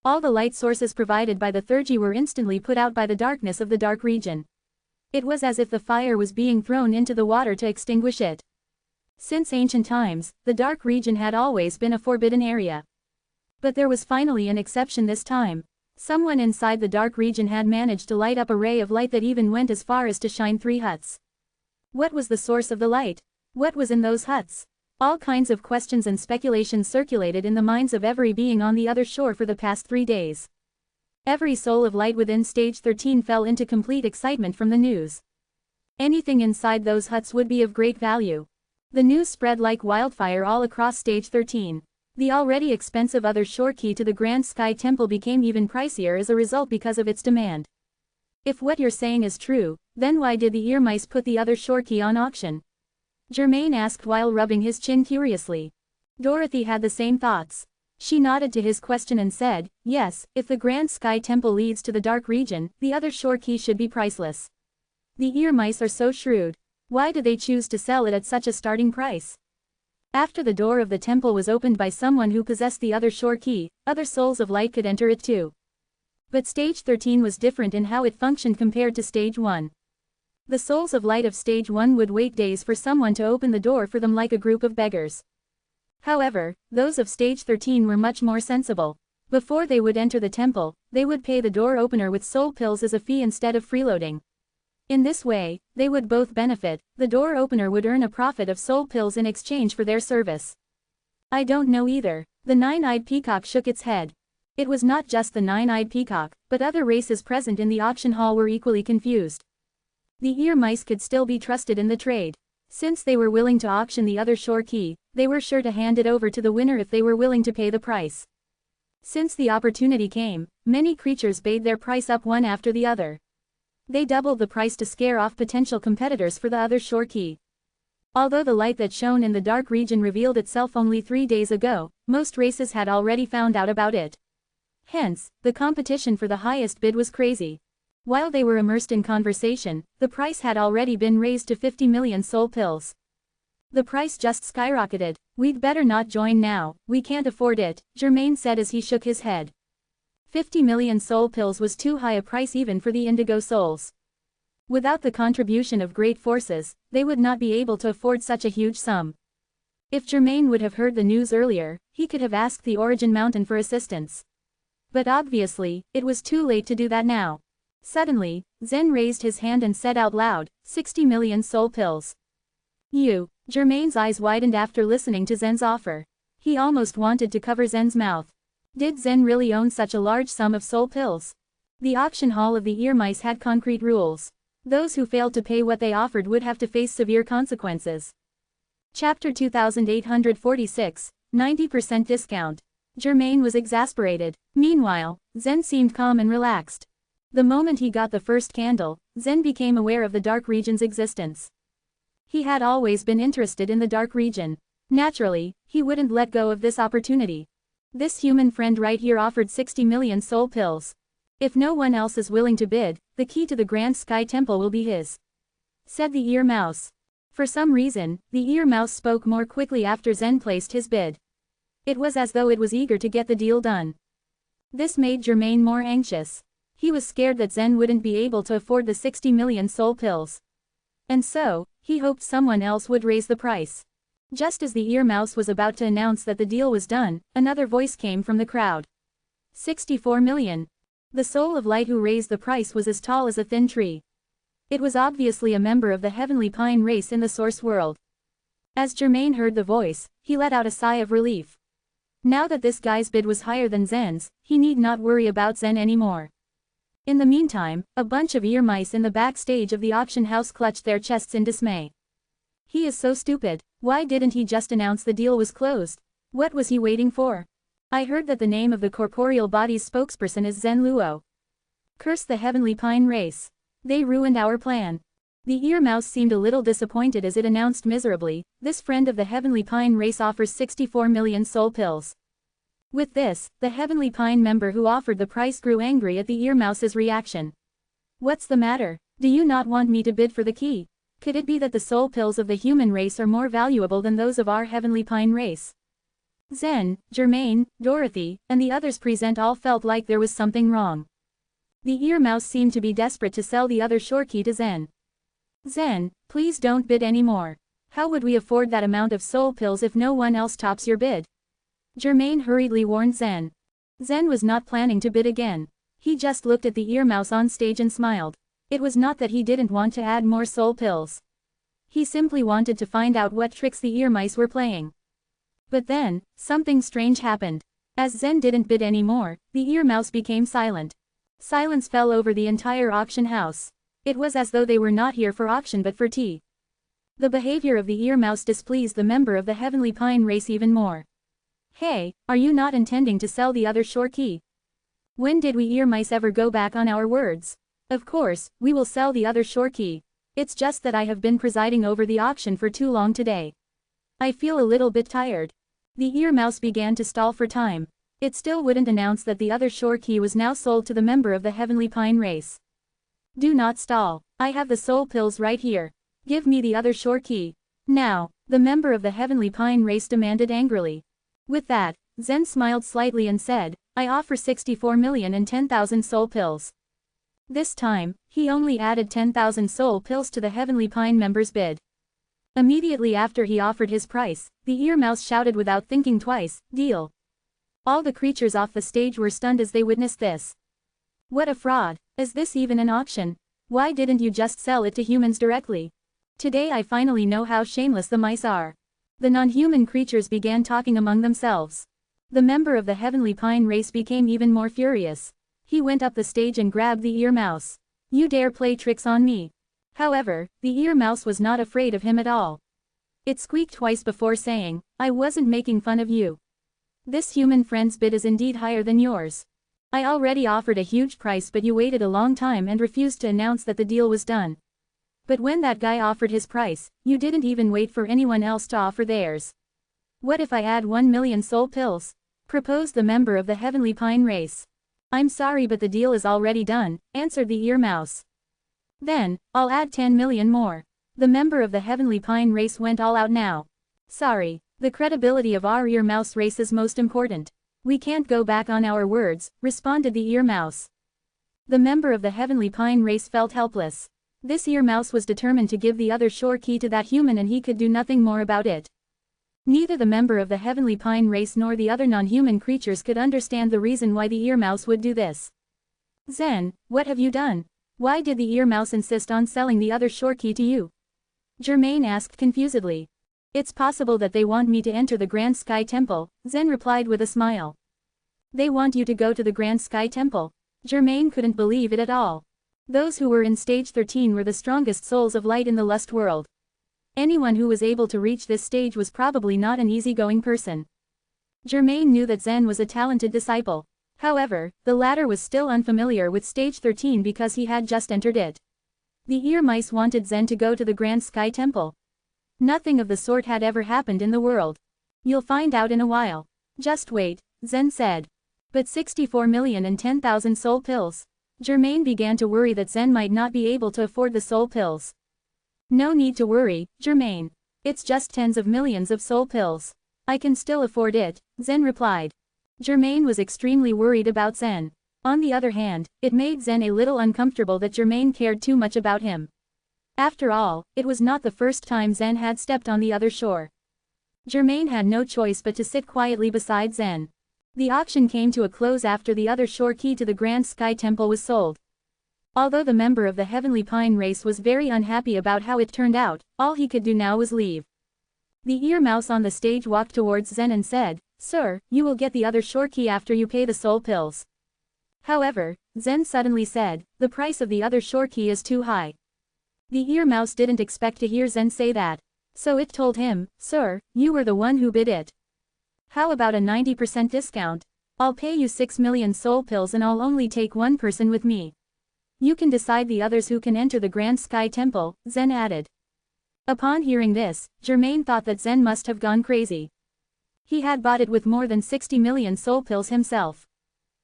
All the light sources provided by the theurgy were instantly put out by the darkness of the dark region. It was as if the fire was being thrown into the water to extinguish it. Since ancient times, the dark region had always been a forbidden area. But there was finally an exception this time. Someone inside the dark region had managed to light up a ray of light that even went as far as to shine 3 huts. What was the source of the light? What was in those huts? All kinds of questions and speculations circulated in the minds of every being on the other shore for the past 3 days. Every soul of light within stage 13 fell into complete excitement from the news. Anything inside those huts would be of great value. The news spread like wildfire all across stage 13. The already expensive other shore key to the Grand Sky Temple became even pricier as a result because of its demand. If what you're saying is true, then why did the ear mice put the other shore key on auction? Germain asked while rubbing his chin curiously. Dorothy had the same thoughts. She nodded to his question and said, yes, if the Grand Sky Temple leads to the dark region, the other shore key should be priceless. The ear mice are so shrewd. Why did they choose to sell it at such a starting price? After the door of the temple was opened by someone who possessed the other shore key, other souls of light could enter it too. But stage 13 was different in how it functioned compared to stage 1. The souls of light of stage 1 would wait days for someone to open the door for them like a group of beggars. However, those of stage 13 were much more sensible. Before they would enter the temple, they would pay the door opener with soul pills as a fee instead of freeloading. In this way, they would both benefit. The door opener would earn a profit of soul pills in exchange for their service. I don't know either. The 9-eyed peacock shook its head. It was not just the 9-eyed peacock, but other races present in the auction hall were equally confused. The ear mice could still be trusted in the trade. Since they were willing to auction the other shore key, they were sure to hand it over to the winner if they were willing to pay the price. Since the opportunity came, many creatures bade their price up one after the other. They doubled the price to scare off potential competitors for the other shore key. Although the light that shone in the dark region revealed itself only 3 days ago, most races had already found out about it. Hence, the competition for the highest bid was crazy. While they were immersed in conversation, the price had already been raised to 50 million soul pills. The price just skyrocketed. We'd better not join now, we can't afford it, Germain said as he shook his head. 50 million soul pills was too high a price even for the indigo souls. Without the contribution of great forces, they would not be able to afford such a huge sum. If Germain would have heard the news earlier, he could have asked the Origin Mountain for assistance. But obviously, it was too late to do that now. Suddenly, Zen raised his hand and said out loud, 60 million soul pills. Germain's eyes widened after listening to Zen's offer. He almost wanted to cover Zen's mouth. Did Zen really own such a large sum of soul pills? The auction hall of the ear mice had concrete rules. Those who failed to pay what they offered would have to face severe consequences. Chapter 2846, 90% discount. Germain was exasperated. Meanwhile, Zen seemed calm and relaxed. The moment he got the first candle, Zen became aware of the dark region's existence. He had always been interested in the dark region. Naturally, he wouldn't let go of this opportunity. This human friend right here offered 60 million soul pills. If no one else is willing to bid, the key to the Grand Sky Temple will be his, said the ear mouse. For some reason, the ear mouse spoke more quickly after Zen placed his bid. It was as though it was eager to get the deal done. This made Germain more anxious. He was scared that Zen wouldn't be able to afford the 60 million soul pills. And so, he hoped someone else would raise the price. Just as the ear mouse was about to announce that the deal was done, another voice came from the crowd. 64 million. The soul of light who raised the price was as tall as a thin tree. It was obviously a member of the heavenly pine race in the source world. As Germain heard the voice, he let out a sigh of relief. Now that this guy's bid was higher than Zen's, he need not worry about Zen anymore. In the meantime, a bunch of ear mice in the backstage of the auction house clutched their chests in dismay. He is so stupid. Why didn't he just announce the deal was closed? What was he waiting for? I heard that the name of the corporeal body's spokesperson is Zen Luo. Curse the heavenly pine race. They ruined our plan. The ear mouse seemed a little disappointed as it announced miserably, this friend of the heavenly pine race offers 64 million soul pills. With this, the heavenly pine member who offered the price grew angry at the ear mouse's reaction. What's the matter? Do you not want me to bid for the key? Could it be that the soul pills of the human race are more valuable than those of our heavenly pine race? Zen, Germain, Dorothy, and the others present all felt like there was something wrong. The ear mouse seemed to be desperate to sell the other shore key to Zen. Zen, please don't bid anymore. How would we afford that amount of soul pills if no one else tops your bid? Germain hurriedly warned Zen. Zen was not planning to bid again. He just looked at the ear mouse on stage and smiled. It was not that he didn't want to add more soul pills. He simply wanted to find out what tricks the ear mice were playing. But then, something strange happened. As Zen didn't bid anymore, the ear mouse became silent. Silence fell over the entire auction house. It was as though they were not here for auction but for tea. The behavior of the ear mouse displeased the member of the heavenly pine race even more. Hey, are you not intending to sell the other shore key? When did we ear mice ever go back on our words? Of course, we will sell the other shore key. It's just that I have been presiding over the auction for too long today. I feel a little bit tired. The ear mouse began to stall for time. It still wouldn't announce that the other shore key was now sold to the member of the heavenly pine race. Do not stall. I have the soul pills right here. Give me the other shore key. Now, the member of the heavenly pine race demanded angrily. With that, Zen smiled slightly and said, I offer 64,010,000 soul pills. This time, he only added 10,000 soul pills to the heavenly pine member's bid. Immediately after he offered his price, the ear mouse shouted without thinking twice, deal. All the creatures off the stage were stunned as they witnessed this. What a fraud. Is this even an auction? Why didn't you just sell it to humans directly? Today I finally know how shameless the mice are. The non-human creatures began talking among themselves. The member of the heavenly pine race became even more furious. He went up the stage and grabbed the ear mouse. You dare play tricks on me. However, the ear mouse was not afraid of him at all. It squeaked twice before saying, I wasn't making fun of you. This human friend's bid is indeed higher than yours. I already offered a huge price but you waited a long time and refused to announce that the deal was done. But when that guy offered his price, you didn't even wait for anyone else to offer theirs. What if I add 1 million soul pills? Proposed the member of the heavenly pine race. I'm sorry but the deal is already done, answered the ear mouse. Then, I'll add 10 million more. The member of the heavenly pine race went all out now. Sorry, the credibility of our ear mouse race is most important. We can't go back on our words, responded the ear mouse. The member of the heavenly pine race felt helpless. This ear mouse was determined to give the other shore key to that human and he could do nothing more about it. Neither the member of the heavenly pine race nor the other non-human creatures could understand the reason why the ear mouse would do this. Zen, what have you done? Why did the ear mouse insist on selling the other shore key to you? Germain asked confusedly. It's possible that they want me to enter the Grand Sky Temple, Zen replied with a smile. They want you to go to the Grand Sky Temple. Germain couldn't believe it at all. Those who were in stage 13 were the strongest souls of light in the lust world. Anyone who was able to reach this stage was probably not an easygoing person. Germain knew that Zen was a talented disciple. However, the latter was still unfamiliar with stage 13 because he had just entered it. The ear mice wanted Zen to go to the Grand Sky Temple. Nothing of the sort had ever happened in the world. You'll find out in a while. Just wait, Zen said. But 64,010,000 soul pills. Germain began to worry that Zen might not be able to afford the soul pills. No need to worry, Germain. It's just tens of millions of soul pills. I can still afford it, Zen replied. Germain was extremely worried about Zen. On the other hand, it made Zen a little uncomfortable that Germain cared too much about him. After all, it was not the first time Zen had stepped on the other shore. Germain had no choice but to sit quietly beside Zen. The auction came to a close after the other shore key to the Grand Sky Temple was sold. Although the member of the Heavenly Pine race was very unhappy about how it turned out, all he could do now was leave. The ear mouse on the stage walked towards Zen and said, Sir, you will get the other shore key after you pay the soul pills. However, Zen suddenly said, the price of the other shore key is too high. The ear mouse didn't expect to hear Zen say that. So it told him, Sir, you were the one who bid it. How about a 90% discount? I'll pay you 6 million soul pills and I'll only take one person with me. You can decide the others who can enter the Grand Sky Temple, Zen added. Upon hearing this, Germain thought that Zen must have gone crazy. He had bought it with more than 60 million soul pills himself.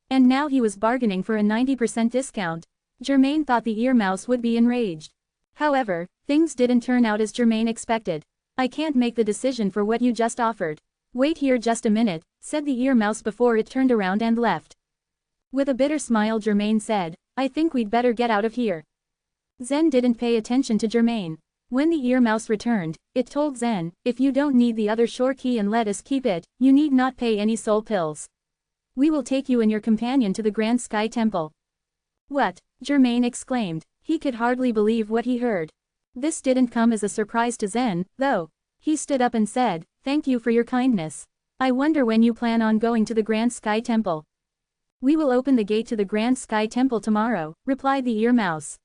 And now he was bargaining for a 90% discount. Germain thought the ear mouse would be enraged. However, things didn't turn out as Germain expected. I can't make the decision for what you just offered. Wait here just a minute, said the ear mouse before it turned around and left. With a bitter smile Germain said, I think we'd better get out of here. Zen didn't pay attention to Germain. When the ear mouse returned, it told Zen, if you don't need the other shore key and let us keep it, you need not pay any soul pills. We will take you and your companion to the Grand Sky Temple. What? Germain exclaimed. He could hardly believe what he heard. This didn't come as a surprise to Zen, though. He stood up and said, thank you for your kindness. I wonder when you plan on going to the Grand Sky Temple. We will open the gate to the Grand Sky Temple tomorrow, replied the ear mouse.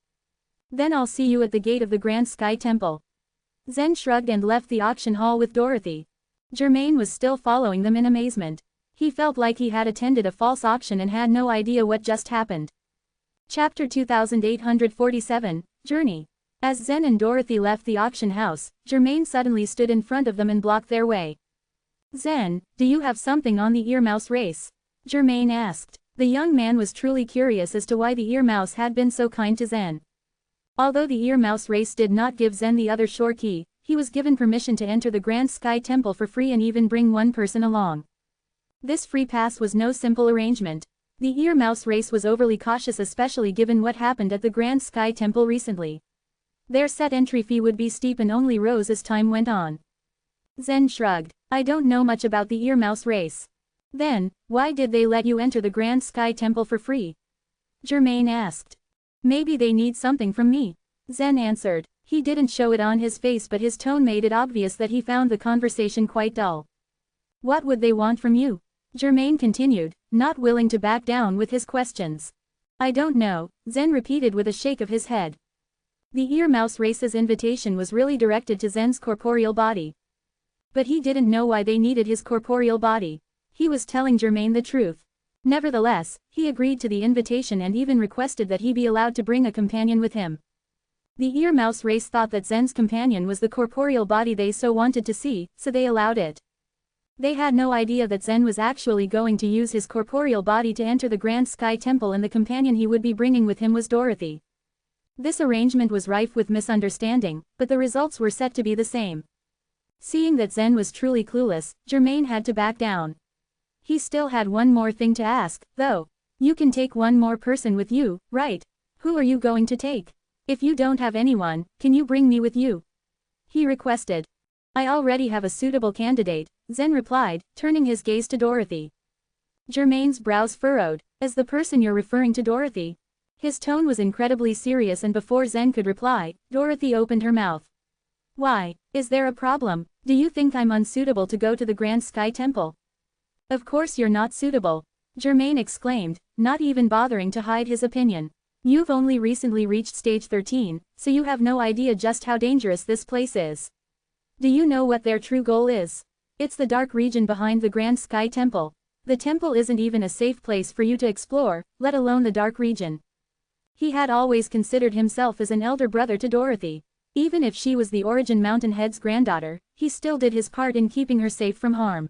Then I'll see you at the gate of the Grand Sky Temple. Zen shrugged and left the auction hall with Dorothy. Germain was still following them in amazement. He felt like he had attended a false auction and had no idea what just happened. Chapter 2847, Journey. As Zen and Dorothy left the auction house, Germain suddenly stood in front of them and blocked their way. Zen, do you have something on the ear mouse race? Germain asked. The young man was truly curious as to why the ear mouse had been so kind to Zen. Although the ear mouse race did not give Zen the other shore key, he was given permission to enter the Grand Sky Temple for free and even bring one person along. This free pass was no simple arrangement. The ear mouse race was overly cautious, especially given what happened at the Grand Sky Temple recently. Their set entry fee would be steep and only rose as time went on. Zen shrugged. I don't know much about the ear mouse race. Then, why did they let you enter the Grand Sky Temple for free? Germain asked. Maybe they need something from me. Zen answered. He didn't show it on his face, but his tone made it obvious that he found the conversation quite dull. What would they want from you? Germain continued, not willing to back down with his questions. I don't know, Zen repeated with a shake of his head. The ear mouse race's invitation was really directed to Zen's corporeal body. But he didn't know why they needed his corporeal body. He was telling Germain the truth. Nevertheless, he agreed to the invitation and even requested that he be allowed to bring a companion with him. The ear mouse race thought that Zen's companion was the corporeal body they so wanted to see, so they allowed it. They had no idea that Zen was actually going to use his corporeal body to enter the Grand Sky Temple, and the companion he would be bringing with him was Dorothy. This arrangement was rife with misunderstanding, but the results were set to be the same. Seeing that Zen was truly clueless, Germain had to back down. He still had one more thing to ask, though. You can take one more person with you, right? Who are you going to take? If you don't have anyone, can you bring me with you? He requested. I already have a suitable candidate, Zen replied, turning his gaze to Dorothy. Germain's brows furrowed. As the person you're referring to Dorothy? His tone was incredibly serious, and before Zen could reply, Dorothy opened her mouth. Why, is there a problem? Do you think I'm unsuitable to go to the Grand Sky Temple? Of course you're not suitable, Germain exclaimed, not even bothering to hide his opinion. You've only recently reached stage 13, so you have no idea just how dangerous this place is. Do you know what their true goal is? It's the dark region behind the Grand Sky Temple. The temple isn't even a safe place for you to explore, let alone the dark region. He had always considered himself as an elder brother to Dorothy. Even if she was the Origin Mountain Head's granddaughter, he still did his part in keeping her safe from harm.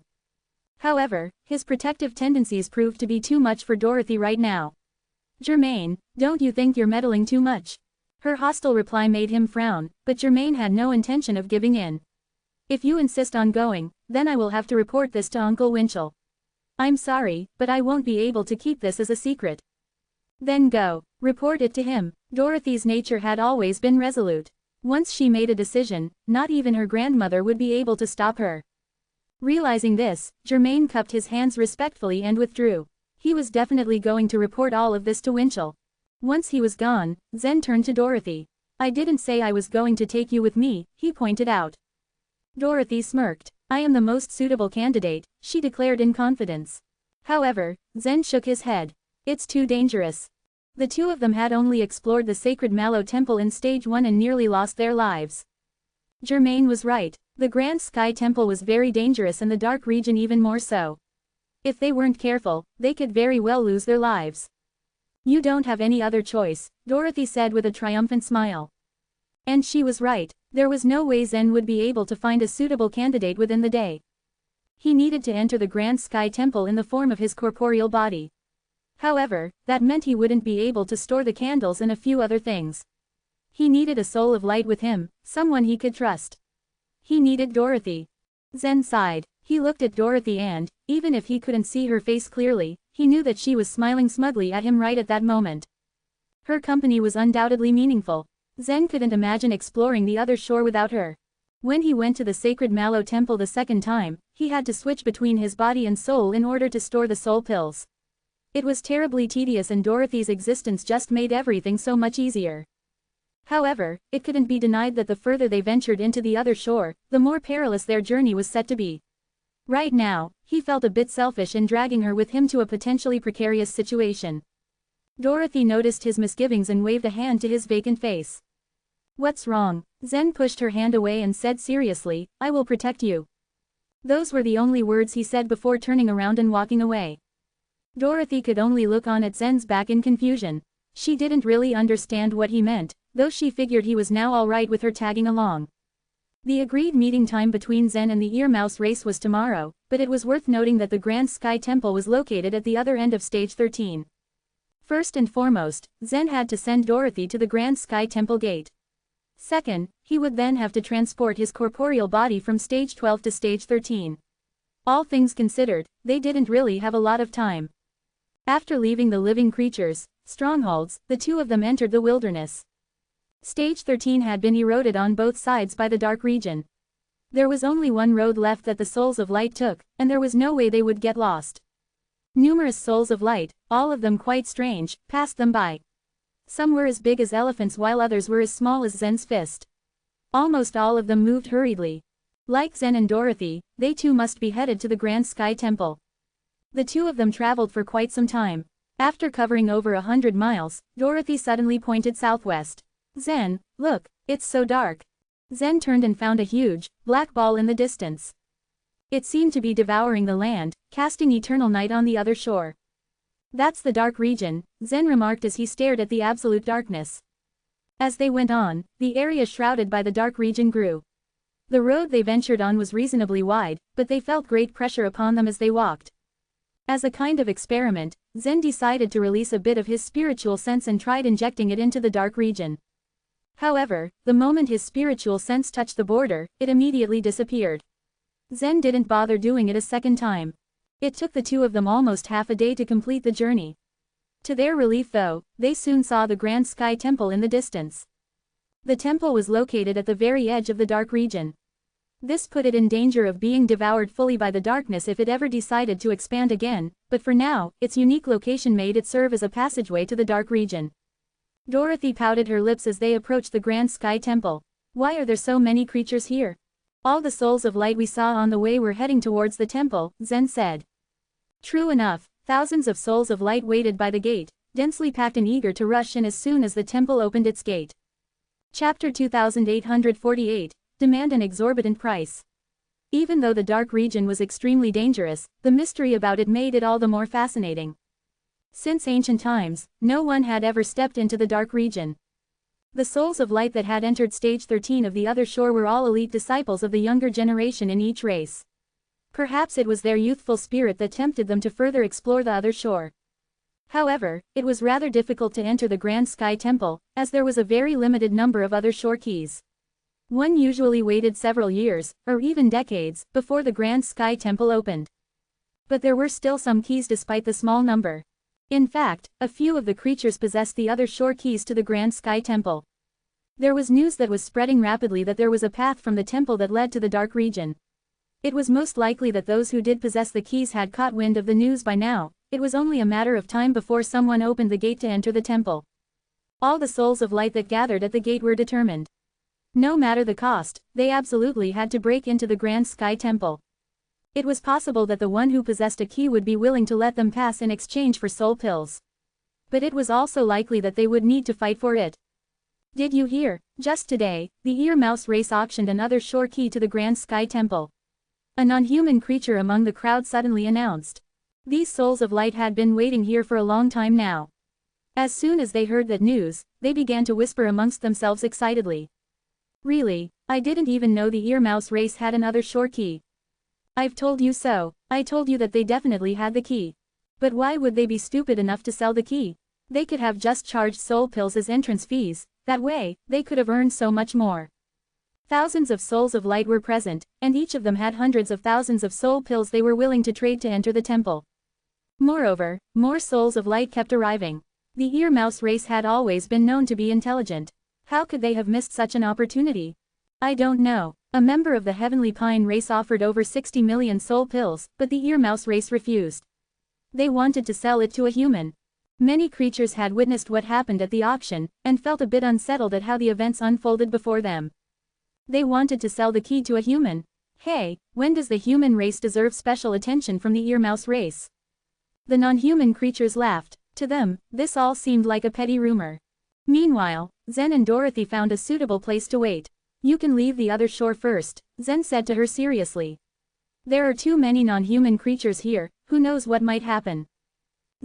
However, his protective tendencies proved to be too much for Dorothy right now. Germain, don't you think you're meddling too much? Her hostile reply made him frown, but Germain had no intention of giving in. If you insist on going, then I will have to report this to Uncle Winchell. I'm sorry, but I won't be able to keep this as a secret. Then go, report it to him. Dorothy's nature had always been resolute. Once she made a decision, not even her grandmother would be able to stop her. Realizing this, Germain cupped his hands respectfully and withdrew. He was definitely going to report all of this to Winchell. Once he was gone, Zen turned to Dorothy. I didn't say I was going to take you with me, he pointed out. Dorothy smirked. I am the most suitable candidate, she declared in confidence. However, Zen shook his head. It's too dangerous. The two of them had only explored the sacred Mallow Temple in Stage 1 and nearly lost their lives. Germain was right. The Grand Sky Temple was very dangerous and the dark region even more so. If they weren't careful, they could very well lose their lives. You don't have any other choice, Dorothy said with a triumphant smile. And she was right. There was no way Zen would be able to find a suitable candidate within the day. He needed to enter the Grand Sky Temple in the form of his corporeal body. However, that meant he wouldn't be able to store the candles and a few other things. He needed a soul of light with him, someone he could trust. He needed Dorothy. Zen sighed. He looked at Dorothy and, even if he couldn't see her face clearly, he knew that she was smiling smugly at him right at that moment. Her company was undoubtedly meaningful. Zen couldn't imagine exploring the other shore without her. When he went to the sacred Mallow Temple the second time, he had to switch between his body and soul in order to store the soul pills. It was terribly tedious and Dorothy's existence just made everything so much easier. However, it couldn't be denied that the further they ventured into the other shore, the more perilous their journey was set to be. Right now, he felt a bit selfish in dragging her with him to a potentially precarious situation. Dorothy noticed his misgivings and waved a hand to his vacant face. What's wrong? Zen pushed her hand away and said seriously, I will protect you. Those were the only words he said before turning around and walking away. Dorothy could only look on at Zen's back in confusion. She didn't really understand what he meant, though she figured he was now alright with her tagging along. The agreed meeting time between Zen and the Earmouse race was tomorrow, but it was worth noting that the Grand Sky Temple was located at the other end of Stage 13. First and foremost, Zen had to send Dorothy to the Grand Sky Temple gate. Second, he would then have to transport his corporeal body from Stage 12 to Stage 13. All things considered, they didn't really have a lot of time. After leaving the living creatures' strongholds, the two of them entered the wilderness. Stage 13 had been eroded on both sides by the dark region. There was only one road left that the souls of light took, and there was no way they would get lost. Numerous souls of light, all of them quite strange, passed them by. Some were as big as elephants while others were as small as Zen's fist. Almost all of them moved hurriedly. Like Zen and Dorothy, they too must be headed to the Grand Sky Temple. The two of them traveled for quite some time. After covering over 100 miles, Dorothy suddenly pointed southwest. Zen, look, it's so dark. Zen turned and found a huge, black ball in the distance. It seemed to be devouring the land, casting eternal night on the other shore. That's the dark region, Zen remarked as he stared at the absolute darkness. As they went on, the area shrouded by the dark region grew. The road they ventured on was reasonably wide, but they felt great pressure upon them as they walked. As a kind of experiment, Zen decided to release a bit of his spiritual sense and tried injecting it into the dark region. However, the moment his spiritual sense touched the border, it immediately disappeared. Zen didn't bother doing it a second time. It took the two of them almost half a day to complete the journey. To their relief though, they soon saw the Grand Sky Temple in the distance. The temple was located at the very edge of the dark region. This put it in danger of being devoured fully by the darkness if it ever decided to expand again, but for now, its unique location made it serve as a passageway to the dark region. Dorothy pouted her lips as they approached the Grand Sky Temple. Why are there so many creatures here? All the souls of light we saw on the way were heading towards the temple, Zen said. True enough, thousands of souls of light waited by the gate, densely packed and eager to rush in as soon as the temple opened its gate. Chapter 2848, Demand an exorbitant price. Even though the dark region was extremely dangerous, the mystery about it made it all the more fascinating. Since ancient times, no one had ever stepped into the dark region. The souls of light that had entered Stage 13 of the other shore were all elite disciples of the younger generation in each race. Perhaps it was their youthful spirit that tempted them to further explore the other shore. However, it was rather difficult to enter the Grand Sky Temple, as there was a very limited number of other shore keys. One usually waited several years, or even decades, before the Grand Sky Temple opened. But there were still some keys despite the small number. In fact, a few of the creatures possessed the other shore keys to the Grand Sky Temple. There was news that was spreading rapidly that there was a path from the temple that led to the dark region. It was most likely that those who did possess the keys had caught wind of the news by now. It was only a matter of time before someone opened the gate to enter the temple. All the souls of light that gathered at the gate were determined. No matter the cost, they absolutely had to break into the Grand Sky Temple. It was possible that the one who possessed a key would be willing to let them pass in exchange for soul pills. But it was also likely that they would need to fight for it. Did you hear? Just today, the Ear Mouse race auctioned another shore key to the Grand Sky Temple. A non-human creature among the crowd suddenly announced. These souls of light had been waiting here for a long time now. As soon as they heard that news, they began to whisper amongst themselves excitedly. Really, I didn't even know the Ear Mouse race had another shore key. I've told you so. I told you that they definitely had the key. But why would they be stupid enough to sell the key? They could have just charged soul pills as entrance fees. That way, they could have earned so much more. Thousands of souls of light were present, and each of them had hundreds of thousands of soul pills they were willing to trade to enter the temple. Moreover, more souls of light kept arriving. The Ear Mouse race had always been known to be intelligent. How could they have missed such an opportunity? I don't know. A member of the Heavenly Pine race offered over 60 million soul pills, but the Ear Mouse race refused. They wanted to sell it to a human. Many creatures had witnessed what happened at the auction, and felt a bit unsettled at how the events unfolded before them. They wanted to sell the key to a human. Hey, when does the human race deserve special attention from the Ear Mouse race? The non-human creatures laughed. To them, this all seemed like a petty rumor. Meanwhile, Zen and Dorothy found a suitable place to wait. You can leave the other shore first, Zen said to her seriously. There are too many non-human creatures here, who knows what might happen.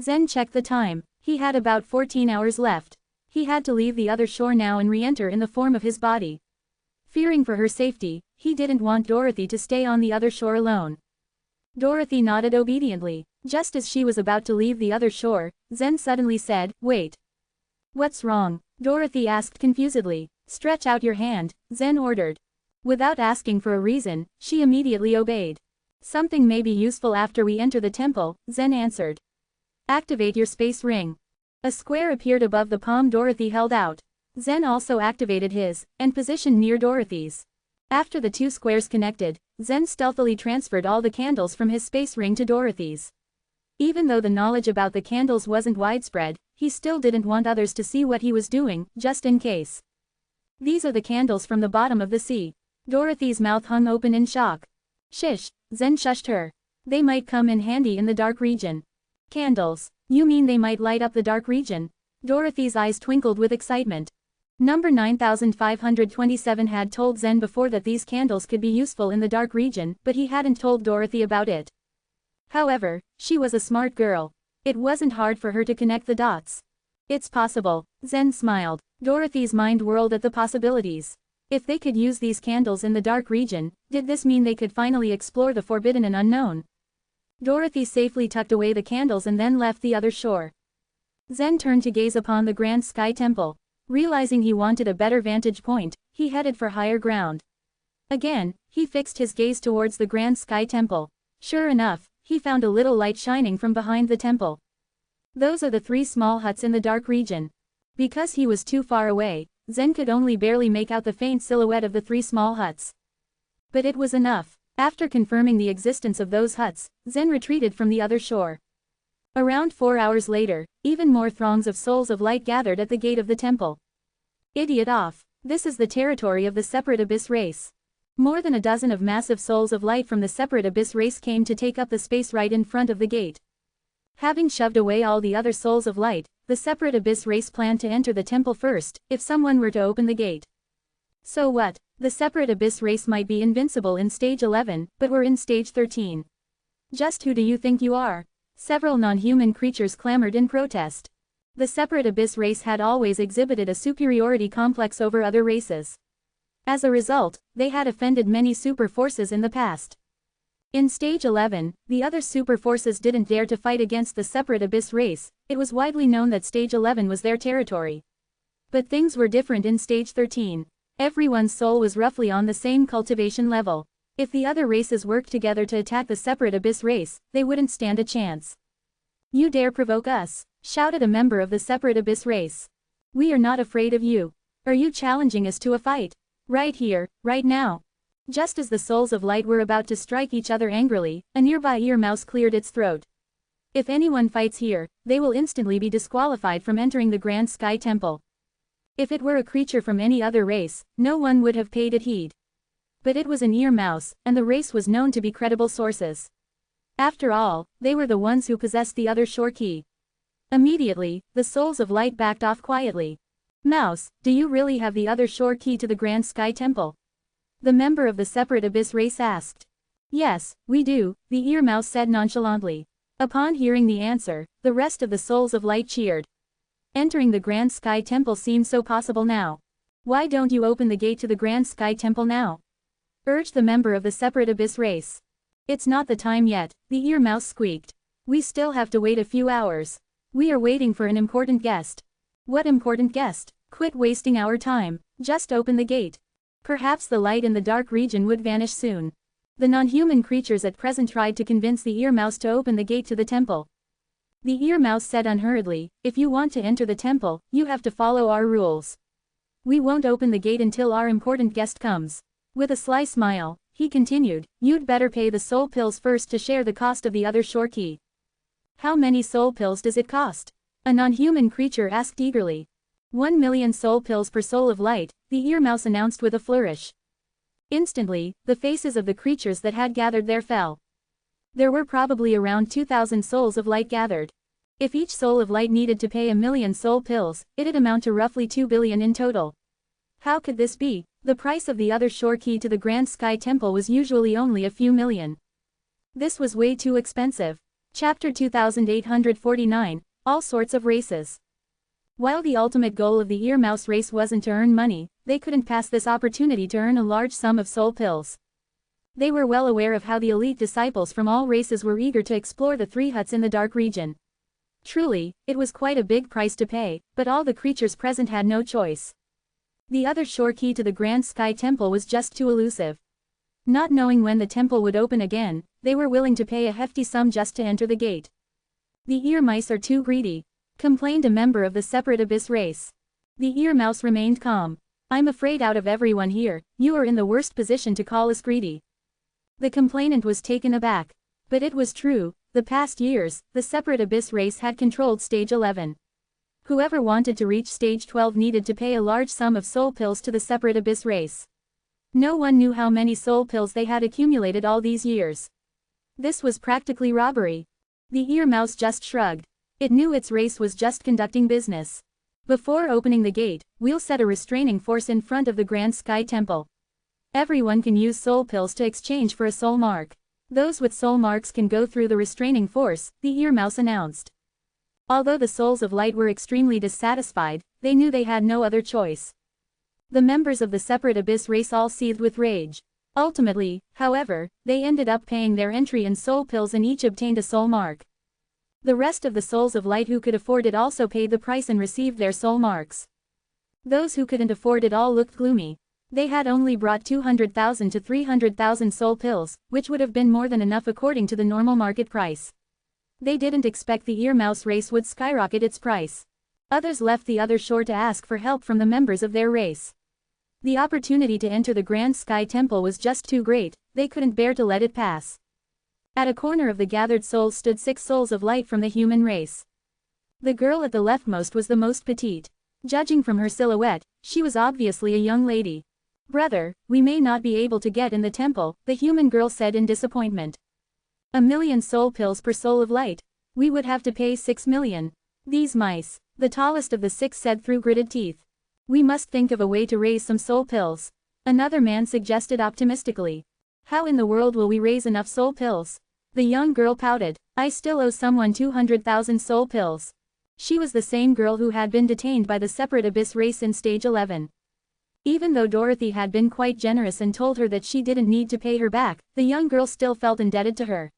Zen checked the time. He had about 14 hours left. He had to leave the other shore now and re-enter in the form of his body. Fearing for her safety, he didn't want Dorothy to stay on the other shore alone. Dorothy nodded obediently. Just as she was about to leave the other shore, Zen suddenly said, "Wait." "What's wrong?" Dorothy asked confusedly. "Stretch out your hand," Zen ordered. Without asking for a reason, she immediately obeyed. "Something may be useful after we enter the temple," Zen answered. "Activate your space ring." A square appeared above the palm Dorothy held out. Zen also activated his, and positioned near Dorothy's. After the two squares connected, Zen stealthily transferred all the candles from his space ring to Dorothy's. Even though the knowledge about the candles wasn't widespread, he still didn't want others to see what he was doing, just in case. "These are the candles from the bottom of the sea." Dorothy's mouth hung open in shock. "Shish," Zen shushed her. "They might come in handy in the dark region." "Candles? You mean they might light up the dark region?" Dorothy's eyes twinkled with excitement. Number 9527 had told Zen before that these candles could be useful in the dark region, but he hadn't told Dorothy about it. However, she was a smart girl. It wasn't hard for her to connect the dots. "It's possible," Zen smiled. Dorothy's mind whirled at the possibilities. If they could use these candles in the dark region, did this mean they could finally explore the forbidden and unknown? Dorothy safely tucked away the candles and then left the other shore. Zen turned to gaze upon the Grand Sky Temple. Realizing he wanted a better vantage point, he headed for higher ground. Again, he fixed his gaze towards the Grand Sky Temple. Sure enough, he found a little light shining from behind the temple. "Those are the 3 small huts in the dark region." Because he was too far away, Zen could only barely make out the faint silhouette of the 3 small huts. But it was enough. After confirming the existence of those huts, Zen retreated from the other shore. Around 4 hours later, even more throngs of souls of light gathered at the gate of the temple. Idiot off. This is the territory of the Separate Abyss race. More than a dozen of massive souls of light from the Separate Abyss race came to take up the space right in front of the gate. Having shoved away all the other souls of light, the Separate Abyss race planned to enter the temple first, if someone were to open the gate. So what? The Separate Abyss race might be invincible in stage 11, but we're in stage 13. Just who do you think you are? Several non-human creatures clamored in protest. The Separate Abyss race had always exhibited a superiority complex over other races. As a result, they had offended many super forces in the past. In stage 11, the other super forces didn't dare to fight against the Separate Abyss race. It was widely known that stage 11 was their territory. But things were different in stage 13. Everyone's soul was roughly on the same cultivation level. If the other races worked together to attack the Separate Abyss race, they wouldn't stand a chance. "You dare provoke us?" shouted a member of the Separate Abyss race. "We are not afraid of you. Are you challenging us to a fight? Right here, right now." Just as the souls of light were about to strike each other angrily, a nearby ear mouse cleared its throat. "If anyone fights here, they will instantly be disqualified from entering the Grand Sky Temple." If it were a creature from any other race, no one would have paid it heed. But it was an ear mouse, and the race was known to be credible sources. After all, they were the ones who possessed the other shore key. Immediately, the souls of light backed off quietly. Mouse, do you really have the other shore key to the Grand Sky Temple? The member of the separate abyss race asked. Yes, we do, the ear mouse said nonchalantly. Upon hearing the answer, the rest of the souls of light cheered. Entering the Grand Sky Temple seemed so possible now. Why don't you open the gate to the Grand Sky Temple now? Urged the member of the separate abyss race. It's not the time yet, the ear mouse squeaked. We still have to wait a few hours. We are waiting for an important guest. What important guest? Quit wasting our time, just open the gate. Perhaps the light in the dark region would vanish soon. The non-human creatures at present tried to convince the ear mouse to open the gate to the temple. The ear mouse said unhurriedly, if you want to enter the temple, you have to follow our rules. We won't open the gate until our important guest comes. With a sly smile, he continued, you'd better pay the soul pills first to share the cost of the other shore key. How many soul pills does it cost? A non-human creature asked eagerly. 1 million soul pills per soul of light, the ear mouse announced with a flourish. Instantly, the faces of the creatures that had gathered there fell. There were probably around 2,000 souls of light gathered. If each soul of light needed to pay 1 million soul pills, it'd amount to roughly 2 billion in total. How could this be? The price of the other shore key to the Grand Sky Temple was usually only a few million. This was way too expensive. Chapter 2849, All Sorts of Races. While the ultimate goal of the ear mouse race wasn't to earn money, they couldn't pass this opportunity to earn a large sum of soul pills. They were well aware of how the elite disciples from all races were eager to explore the 3 huts in the dark region. Truly, it was quite a big price to pay, but all the creatures present had no choice. The other shore key to the Grand Sky Temple was just too elusive. Not knowing when the temple would open again, they were willing to pay a hefty sum just to enter the gate. The ear mice are too greedy, complained a member of the separate abyss race. The ear mouse remained calm. I'm afraid out of everyone here, you are in the worst position to call us greedy. The complainant was taken aback. But it was true, the past years, the separate abyss race had controlled stage 11. Whoever wanted to reach stage 12 needed to pay a large sum of soul pills to the separate abyss race. No one knew how many soul pills they had accumulated all these years. This was practically robbery. The ear mouse just shrugged. It knew its race was just conducting business. Before opening the gate, we'll set a restraining force in front of the Grand Sky Temple. Everyone can use soul pills to exchange for a soul mark. Those with soul marks can go through the restraining force, the ear mouse announced. Although the souls of light were extremely dissatisfied, they knew they had no other choice. The members of the separate abyss race all seethed with rage. Ultimately, however, they ended up paying their entry in soul pills and each obtained a soul mark. The rest of the souls of light who could afford it also paid the price and received their soul marks. Those who couldn't afford it all looked gloomy. They had only brought 200,000 to 300,000 soul pills, which would have been more than enough according to the normal market price. They didn't expect the ear mouse race would skyrocket its price. Others left the other shore to ask for help from the members of their race. The opportunity to enter the Grand Sky Temple was just too great, they couldn't bear to let it pass. At a corner of the gathered souls stood 6 souls of light from the human race. The girl at the leftmost was the most petite. Judging from her silhouette, she was obviously a young lady. Brother, we may not be able to get in the temple, the human girl said in disappointment. 1 million soul pills per soul of light. We would have to pay 6 million. These mice, the tallest of the 6 said through gritted teeth. We must think of a way to raise some soul pills. Another man suggested optimistically. How in the world will we raise enough soul pills? The young girl pouted. I still owe someone 200,000 soul pills. She was the same girl who had been detained by the separate abyss race in stage 11. Even though Dorothy had been quite generous and told her that she didn't need to pay her back, the young girl still felt indebted to her.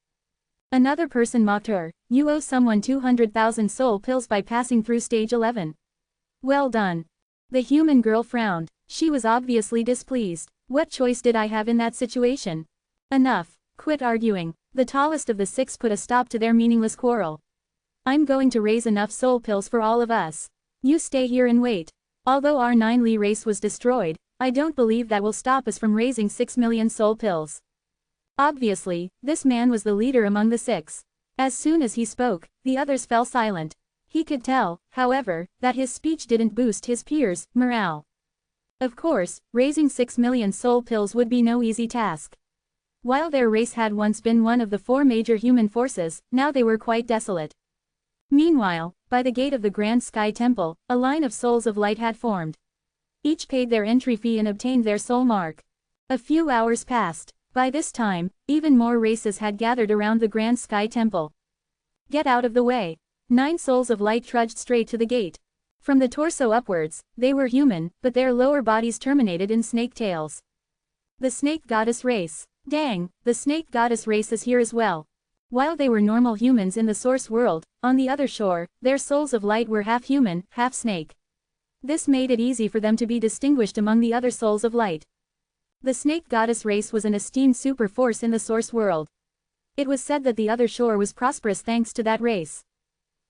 Another person mocked her. You owe someone 200,000 soul pills by passing through stage 11. Well done. The human girl frowned. She was obviously displeased. What choice did I have in that situation? Enough. Quit arguing. The tallest of the 6 put a stop to their meaningless quarrel. I'm going to raise enough soul pills for all of us. You stay here and wait. Although our 9 race was destroyed, I don't believe that will stop us from raising 6 million soul pills. Obviously, this man was the leader among the 6. As soon as he spoke, the others fell silent. He could tell, however, that his speech didn't boost his peers' morale. Of course, raising 6 million soul pills would be no easy task. While their race had once been one of the 4 major human forces, now they were quite desolate. Meanwhile, by the gate of the Grand Sky Temple, a line of souls of light had formed. Each paid their entry fee and obtained their soul mark. A few hours passed. By this time, even more races had gathered around the Grand Sky Temple. Get out of the way. 9 souls of light trudged straight to the gate. From the torso upwards, they were human, but their lower bodies terminated in snake tails. The snake goddess race. Dang, the snake goddess race is here as well. While they were normal humans in the source world, on the other shore, their souls of light were half human, half snake. This made it easy for them to be distinguished among the other souls of light. The snake goddess race was an esteemed super force in the source world. It was said that the other shore was prosperous thanks to that race.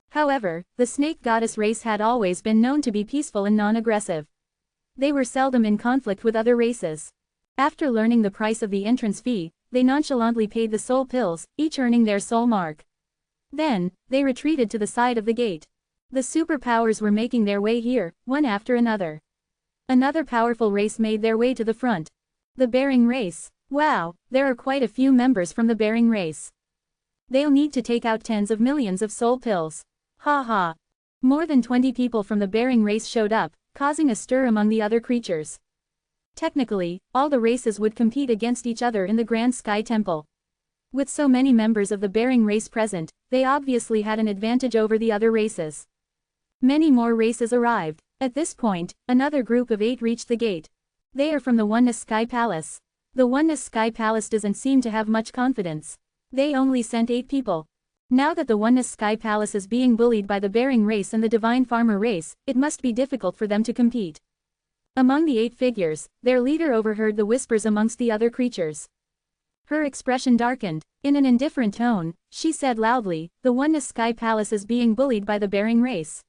However, the snake goddess race had always been known to be peaceful and non-aggressive. They were seldom in conflict with other races. After learning the price of the entrance fee, they nonchalantly paid the soul pills, each earning their soul mark. Then, they retreated to the side of the gate. The superpowers were making their way here, one after another. Another powerful race made their way to the front. The Bearing race. Wow, there are quite a few members from the Bearing race. They'll need to take out tens of millions of soul pills. Ha ha. More than 20 people from the Bearing race showed up, causing a stir among the other creatures. Technically, all the races would compete against each other in the Grand Sky Temple. With so many members of the Bearing race present, they obviously had an advantage over the other races. Many more races arrived. At this point, another group of 8 reached the gate. They are from the Oneness Sky Palace. The Oneness Sky Palace doesn't seem to have much confidence. They only sent 8 people. Now that the Oneness Sky Palace is being bullied by the Bearing race and the Divine Farmer race, it must be difficult for them to compete. Among the 8 figures, their leader overheard the whispers amongst the other creatures. Her expression darkened. In an indifferent tone, she said loudly, "The Oneness Sky Palace is being bullied by the Bearing race.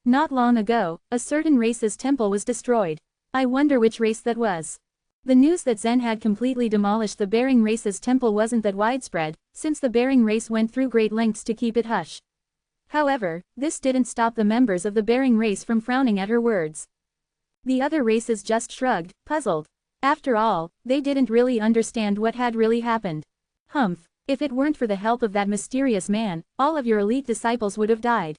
Not long ago, a certain race's temple was destroyed. I wonder which race that was." The news that Zen had completely demolished the Bearing race's temple wasn't that widespread, since the Bearing race went through great lengths to keep it hush. However, this didn't stop the members of the Bearing race from frowning at her words. The other races just shrugged, puzzled. After all, they didn't really understand what had really happened. Humph, if it weren't for the help of that mysterious man, all of your elite disciples would have died.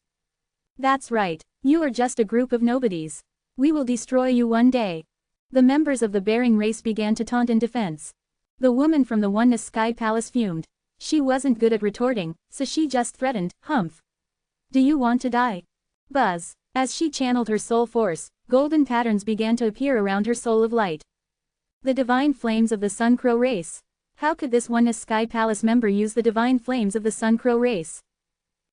That's right, you are just a group of nobodies. We will destroy you one day. The members of the Bearing race began to taunt in defense. The woman from the Oneness Sky Palace fumed. She wasn't good at retorting, so she just threatened, "Humph. Do you want to die?" Buzz. As she channeled her soul force, golden patterns began to appear around her soul of light. The divine flames of the Sun Crow race. How could this Oneness Sky Palace member use the divine flames of the Sun Crow race?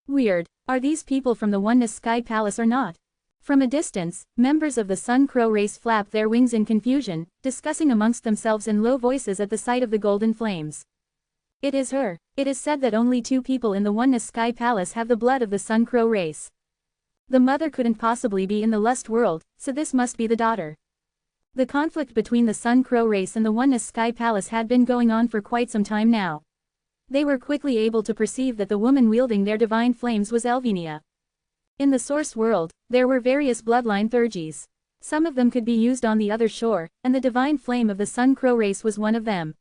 Weird. Are these people from the Oneness Sky Palace or not? From a distance, members of the Sun Crow race flapped their wings in confusion, discussing amongst themselves in low voices at the sight of the golden flames. It is her. It is said that only 2 people in the Oneness Sky Palace have the blood of the Sun Crow race. The mother couldn't possibly be in the Lust world, so this must be the daughter. The conflict between the Sun Crow race and the Oneness Sky Palace had been going on for quite some time now. They were quickly able to perceive that the woman wielding their divine flames was Elvenia. In the source world, there were various bloodline Thurgies. Some of them could be used on the other shore, and the divine flame of the Sun Crow race was one of them.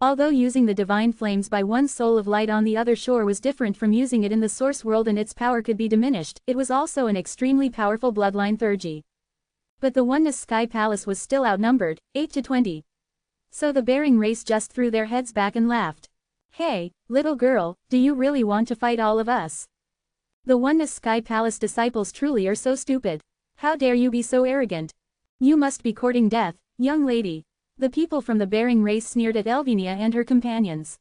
Although using the divine flames by one soul of light on the other shore was different from using it in the source world and its power could be diminished, it was also an extremely powerful bloodline Thurgy. But the Oneness Sky Palace was still outnumbered, 8 to 20. So the Bearing race just threw their heads back and laughed. "Hey, little girl, do you really want to fight all of us? The Oneness Sky Palace disciples truly are so stupid. How dare you be so arrogant? You must be courting death, young lady." The people from the Bearing race sneered at Elvenia and her companions.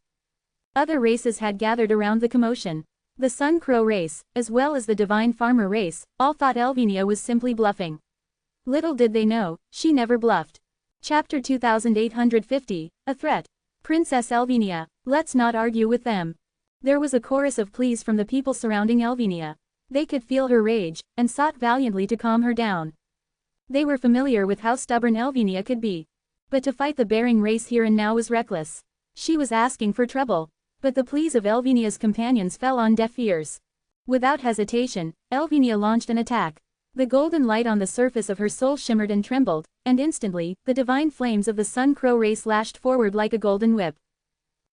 Other races had gathered around the commotion. The Sun Crow race, as well as the Divine Farmer race, all thought Elvenia was simply bluffing. Little did they know, she never bluffed. Chapter 2850, A Threat. Princess Elvenia, let's not argue with them. There was a chorus of pleas from the people surrounding Elvenia. They could feel her rage, and sought valiantly to calm her down. They were familiar with how stubborn Elvenia could be. But to fight the Bearing race here and now was reckless. She was asking for trouble. But the pleas of Elvenia's companions fell on deaf ears. Without hesitation, Elvenia launched an attack. The golden light on the surface of her soul shimmered and trembled, and instantly, the divine flames of the Sun Crow race lashed forward like a golden whip.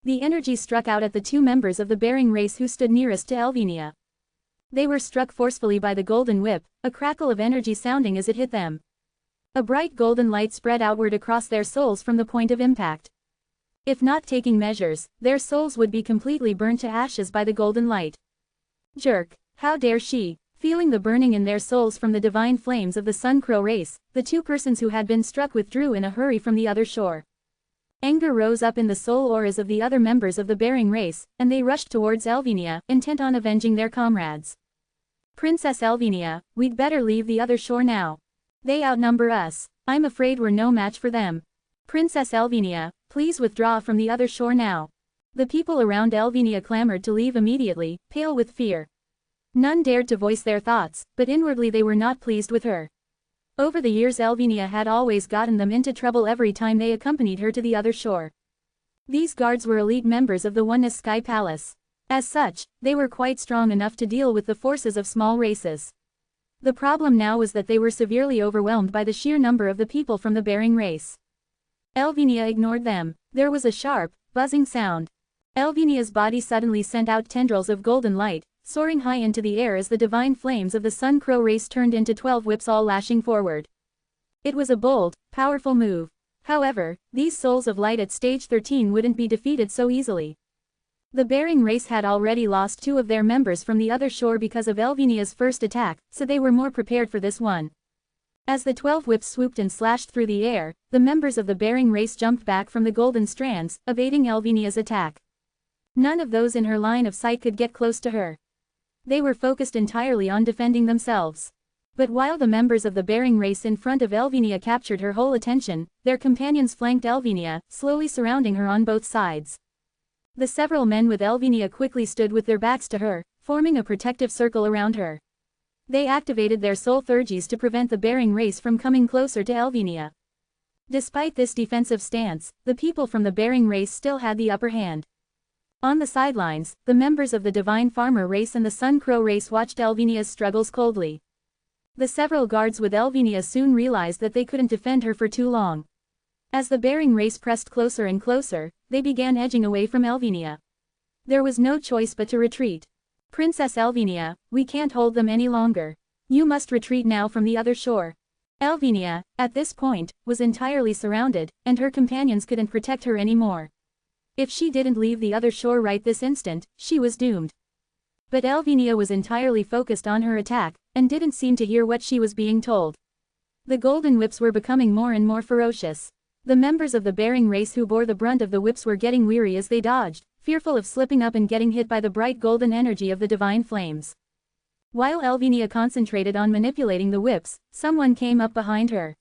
The energy struck out at the two members of the bearing race who stood nearest to Elvenia. They were struck forcefully by the golden whip, a crackle of energy sounding as it hit them. A bright golden light spread outward across their souls from the point of impact. If not taking measures, their souls would be completely burned to ashes by the golden light. Jerk! How dare she! Feeling the burning in their souls from the divine flames of the Sun Crow race, the two persons who had been struck withdrew in a hurry from the other shore. Anger rose up in the soul auras of the other members of the bearing race, and they rushed towards Elvenia, intent on avenging their comrades. Princess Elvenia, we'd better leave the other shore now. They outnumber us. I'm afraid we're no match for them. Princess Elvenia, please withdraw from the other shore now. The people around Elvenia clamored to leave immediately, pale with fear. None dared to voice their thoughts, but inwardly they were not pleased with her. Over the years Elvenia had always gotten them into trouble every time they accompanied her to the other shore. These guards were elite members of the Oneness Sky Palace. As such, they were quite strong enough to deal with the forces of small races. The problem now was that they were severely overwhelmed by the sheer number of the people from the bearing race. Elvenia ignored them. There was a sharp, buzzing sound. Elvenia's body suddenly sent out tendrils of golden light, soaring high into the air as the divine flames of the Sun Crow race turned into 12 whips all lashing forward. It was a bold, powerful move. However, these souls of light at stage 13 wouldn't be defeated so easily. The bearing race had already lost 2 of their members from the other shore because of Elvenia's first attack, so they were more prepared for this one. As the 12 whips swooped and slashed through the air, the members of the bearing race jumped back from the golden strands, evading Elvenia's attack. None of those in her line of sight could get close to her. They were focused entirely on defending themselves. But while the members of the bearing race in front of Elvenia captured her whole attention, their companions flanked Elvenia, slowly surrounding her on both sides. The several men with Elvenia quickly stood with their backs to her, forming a protective circle around her. They activated their soul thurgies to prevent the bearing race from coming closer to Elvenia. Despite this defensive stance, the people from the bearing race still had the upper hand. On the sidelines, the members of the Divine Farmer race and the Sun Crow race watched Elvenia's struggles coldly. The several guards with Elvenia soon realized that they couldn't defend her for too long. As the bearing race pressed closer and closer, they began edging away from Elvenia. There was no choice but to retreat. Princess Elvenia, we can't hold them any longer. You must retreat now from the other shore. Elvenia, at this point, was entirely surrounded, and her companions couldn't protect her anymore. If she didn't leave the other shore right this instant, she was doomed. But Elvenia was entirely focused on her attack, and didn't seem to hear what she was being told. The golden whips were becoming more and more ferocious. The members of the bearing race who bore the brunt of the whips were getting weary as they dodged, fearful of slipping up and getting hit by the bright golden energy of the divine flames. While Elvenia concentrated on manipulating the whips, someone came up behind her.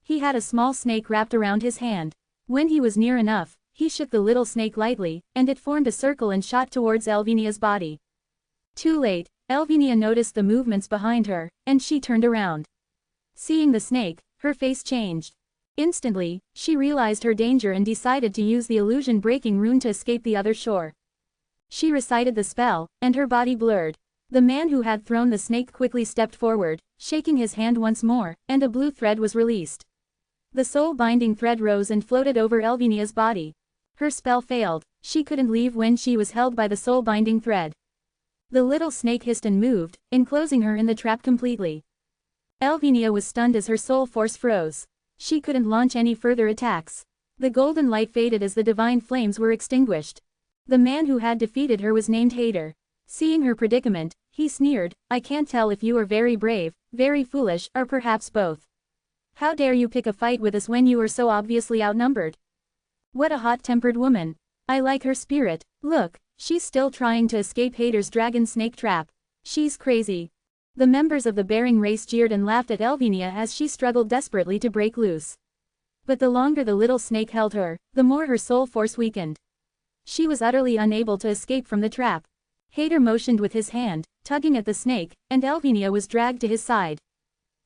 He had a small snake wrapped around his hand. When he was near enough, he shook the little snake lightly, and it formed a circle and shot towards Elvenia's body. Too late, Elvenia noticed the movements behind her, and she turned around. Seeing the snake, her face changed. Instantly, she realized her danger and decided to use the illusion-breaking rune to escape the other shore. She recited the spell, and her body blurred. The man who had thrown the snake quickly stepped forward, shaking his hand once more, and a blue thread was released. The soul-binding thread rose and floated over Elvenia's body. Her spell failed. She couldn't leave when she was held by the soul-binding thread. The little snake hissed and moved, enclosing her in the trap completely. Elvenia was stunned as her soul force froze. She couldn't launch any further attacks. The golden light faded as the divine flames were extinguished. The man who had defeated her was named Hater. Seeing her predicament, he sneered, "I can't tell if you are very brave, very foolish, or perhaps both. How dare you pick a fight with us when you are so obviously outnumbered? What a hot-tempered woman. I like her spirit. Look, she's still trying to escape Hater's dragon snake trap. She's crazy." The members of the bearing race jeered and laughed at Elvenia as she struggled desperately to break loose. But the longer the little snake held her, the more her soul force weakened. She was utterly unable to escape from the trap. Hater motioned with his hand, tugging at the snake, and Elvenia was dragged to his side.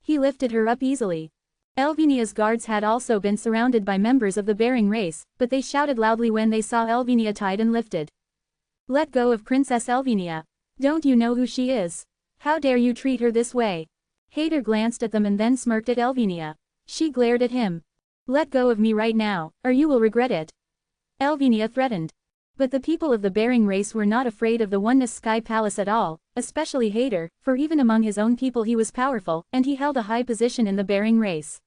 He lifted her up easily. Elvenia's guards had also been surrounded by members of the bearing race, but they shouted loudly when they saw Elvenia tied and lifted. "Let go of Princess Elvenia. Don't you know who she is? How dare you treat her this way? Hader glanced at them and then smirked at Elvenia. She glared at him. Let go of me right now, or you will regret it. Elvenia threatened. But the people of the Bering race were not afraid of the Oneness Sky Palace at all, especially Hader, for even among his own people he was powerful, and he held a high position in the Bering race.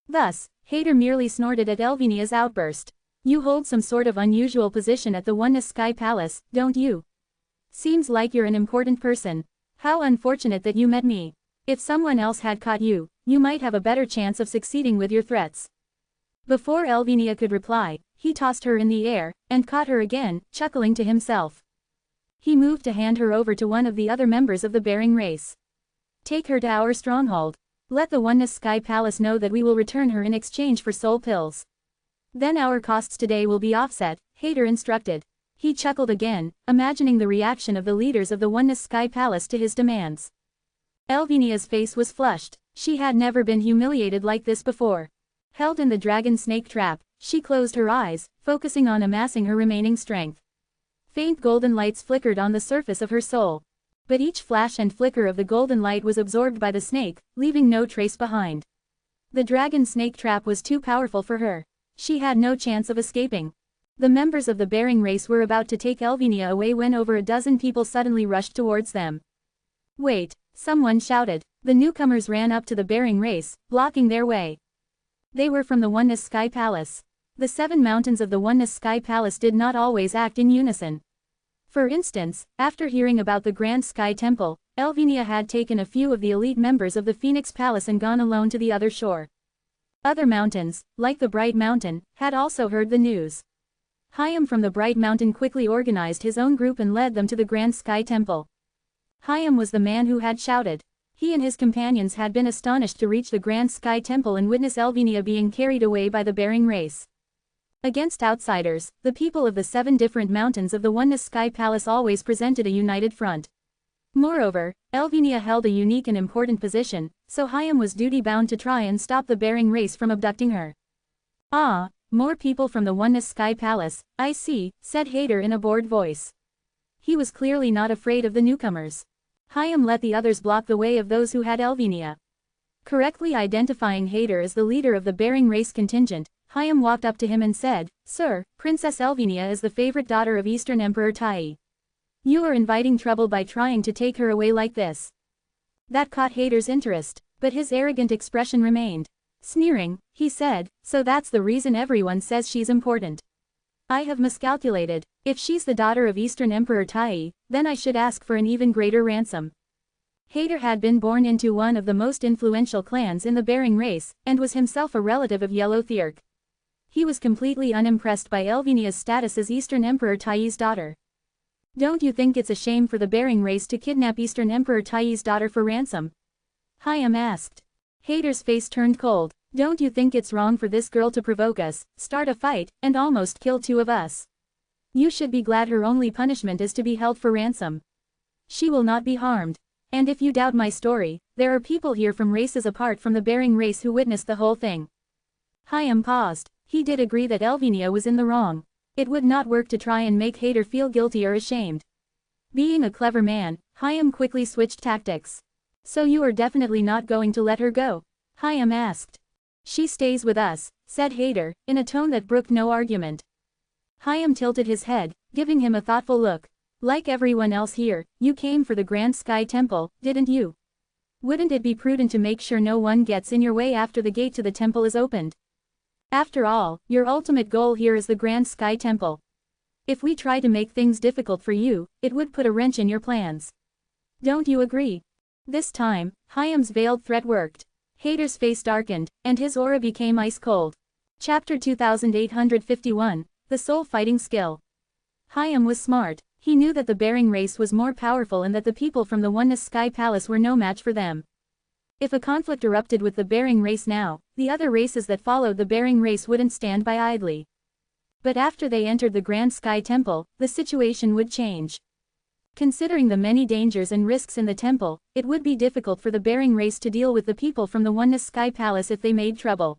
Thus, Hader merely snorted at Elvenia's outburst. You hold some sort of unusual position at the Oneness Sky Palace, don't you? Seems like you're an important person. How unfortunate that you met me. If someone else had caught you, you might have a better chance of succeeding with your threats. Before Elvenia could reply, he tossed her in the air, and caught her again, chuckling to himself. He moved to hand her over to one of the other members of the Bering race. Take her to our stronghold. Let the Oneness Sky Palace know that we will return her in exchange for soul pills. Then our costs today will be offset, Hader instructed. He chuckled again, imagining the reaction of the leaders of the Oneness Sky Palace to his demands. Elvenia's face was flushed. She had never been humiliated like this before. Held in the dragon snake trap, she closed her eyes, focusing on amassing her remaining strength. Faint golden lights flickered on the surface of her soul. But each flash and flicker of the golden light was absorbed by the snake, leaving no trace behind. The dragon snake trap was too powerful for her. She had no chance of escaping. The members of the Bering race were about to take Elvenia away when over a dozen people suddenly rushed towards them. Wait, someone shouted. The newcomers ran up to the Bering race, blocking their way. They were from the Oneness Sky Palace. The 7 mountains of the Oneness Sky Palace did not always act in unison. For instance, after hearing about the Grand Sky Temple, Elvenia had taken a few of the elite members of the Phoenix Palace and gone alone to the other shore. Other mountains, like the Bright Mountain, had also heard the news. Hyam from the Bright Mountain quickly organized his own group and led them to the Grand Sky Temple. Hyam was the man who had shouted. He and his companions had been astonished to reach the Grand Sky Temple and witness Elvenia being carried away by the Bering race. Against outsiders, the people of the 7 different mountains of the Oneness Sky Palace always presented a united front. Moreover, Elvenia held a unique and important position, so Hyam was duty-bound to try and stop the Bering race from abducting her. Ah, more people from the Oneness Sky Palace, I see, said Hader in a bored voice. He was clearly not afraid of the newcomers. Hyam let the others block the way of those who had Elvenia. Correctly identifying Hader as the leader of the Bering race contingent, Hyam walked up to him and said, Sir, Princess Elvenia is the favorite daughter of Eastern Emperor Tai. You are inviting trouble by trying to take her away like this. That caught Hader's interest, but his arrogant expression remained. Sneering, he said, so that's the reason everyone says she's important. I have miscalculated. If she's the daughter of Eastern Emperor Tai, then I should ask for an even greater ransom. Hader had been born into one of the most influential clans in the Bering race, and was himself a relative of Yellow Thierk. He was completely unimpressed by Elvenia's status as Eastern Emperor Tai's daughter. Don't you think it's a shame for the Bering race to kidnap Eastern Emperor Tai's daughter for ransom? Hyam asked. Hader's face turned cold. Don't you think it's wrong for this girl to provoke us, start a fight, and almost kill 2 of us? You should be glad her only punishment is to be held for ransom. She will not be harmed. And if you doubt my story, there are people here from races apart from the Bering race who witnessed the whole thing. Hyam paused. He did agree that Elvenia was in the wrong. It would not work to try and make Hader feel guilty or ashamed. Being a clever man, Hyam quickly switched tactics. So you are definitely not going to let her go? Hyam asked. She stays with us, said Hader, in a tone that brooked no argument. Hyam tilted his head, giving him a thoughtful look. Like everyone else here, you came for the Grand Sky Temple, didn't you? Wouldn't it be prudent to make sure no one gets in your way after the gate to the temple is opened? After all, your ultimate goal here is the Grand Sky Temple. If we try to make things difficult for you, it would put a wrench in your plans. Don't you agree? This time, Hyam's veiled threat worked. Hader's face darkened, and his aura became ice cold. Chapter 2851, The Soul Fighting Skill. Hyam was smart. He knew that the Bering race was more powerful and that the people from the Oneness Sky Palace were no match for them. If a conflict erupted with the Bering race now, the other races that followed the Bering race wouldn't stand by idly. But after they entered the Grand Sky Temple, the situation would change. Considering the many dangers and risks in the temple, it would be difficult for the Bering race to deal with the people from the Oneness Sky Palace if they made trouble.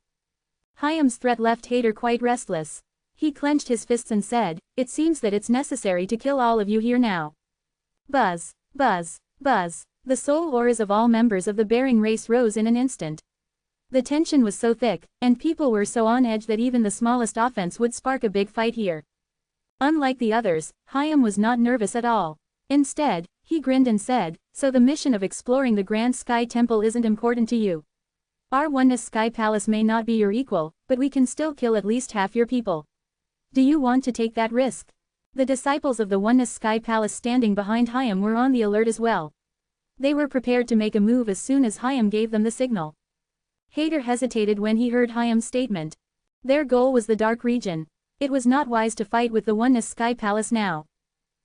Hyam's threat left Hader quite restless. He clenched his fists and said, It seems that it's necessary to kill all of you here now. Buzz. Buzz, buzz. The soul auras of all members of the bearing race rose in an instant. The tension was so thick, and people were so on edge that even the smallest offense would spark a big fight here. Unlike the others, Hyam was not nervous at all. Instead, he grinned and said, "So the mission of exploring the Grand Sky Temple isn't important to you. Our Oneness Sky Palace may not be your equal, but we can still kill at least half your people. Do you want to take that risk?" The disciples of the Oneness Sky Palace standing behind Hyam were on the alert as well. They were prepared to make a move as soon as Hyam gave them the signal. Hader hesitated when he heard Hyam's statement. Their goal was the Dark Region. It was not wise to fight with the Oneness Sky Palace now.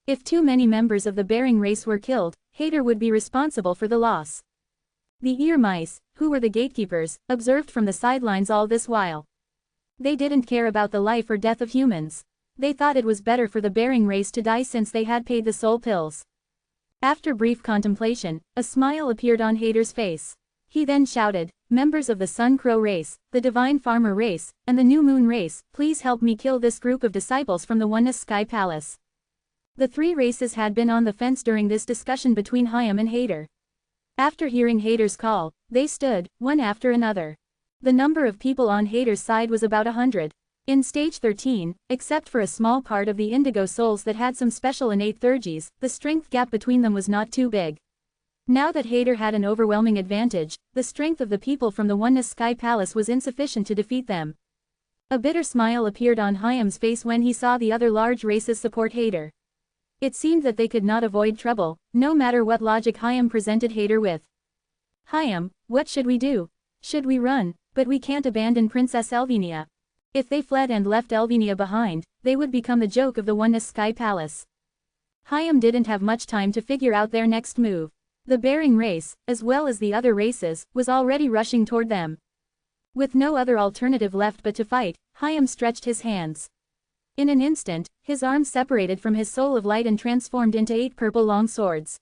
If too many members of the bearing race were killed, Hader would be responsible for the loss. The ear mice, who were the gatekeepers, observed from the sidelines all this while. They didn't care about the life or death of humans. They thought it was better for the bearing race to die since they had paid the soul pills. After brief contemplation, a smile appeared on Hader's face. He then shouted, "Members of the Sun Crow race, the Divine Farmer race, and the New Moon race, please help me kill this group of disciples from the Oneness Sky Palace." The three races had been on the fence during this discussion between Hyam and Hader. After hearing Hader's call, they stood, one after another. The number of people on Hader's side was about 100. In Stage 13, except for a small part of the indigo souls that had some special innate theurgies, the strength gap between them was not too big. Now that Hader had an overwhelming advantage, the strength of the people from the Oneness Sky Palace was insufficient to defeat them. A bitter smile appeared on Hyam's face when he saw the other large races support Hader. It seemed that they could not avoid trouble, no matter what logic Hyam presented Hader with. "Hyam, what should we do? Should we run? But we can't abandon Princess Elvenia. If they fled and left Elvenia behind, they would become the joke of the Oneness Sky Palace." Hyam didn't have much time to figure out their next move. The bearing race, as well as the other races, was already rushing toward them. With no other alternative left but to fight, Hyam stretched his hands. In an instant, his arms separated from his soul of light and transformed into 8 purple long swords.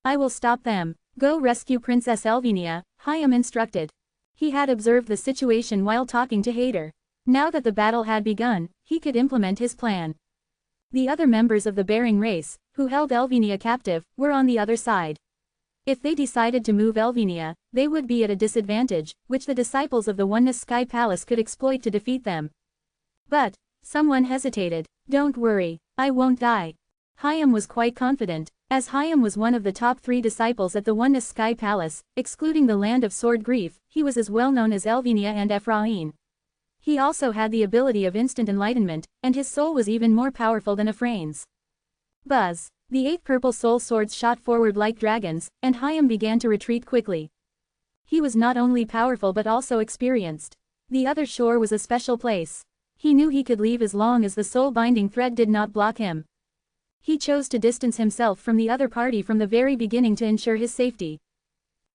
"I will stop them. Go rescue Princess Elvenia," Hyam instructed. He had observed the situation while talking to Hader. Now that the battle had begun, he could implement his plan. The other members of the bearing race, who held Elvenia captive, were on the other side. If they decided to move Elvenia, they would be at a disadvantage, which the disciples of the Oneness Sky Palace could exploit to defeat them. But, someone hesitated. "Don't worry, I won't die." Hyam was quite confident. As Hyam was one of the top 3 disciples at the Oneness Sky Palace, excluding the Land of Sword Grief, he was as well known as Elvenia and Ephraim. He also had the ability of instant enlightenment, and his soul was even more powerful than Ephraim's. Buzz. The 8 purple soul swords shot forward like dragons, and Hyam began to retreat quickly. He was not only powerful but also experienced. The other shore was a special place. He knew he could leave as long as the soul-binding thread did not block him. He chose to distance himself from the other party from the very beginning to ensure his safety.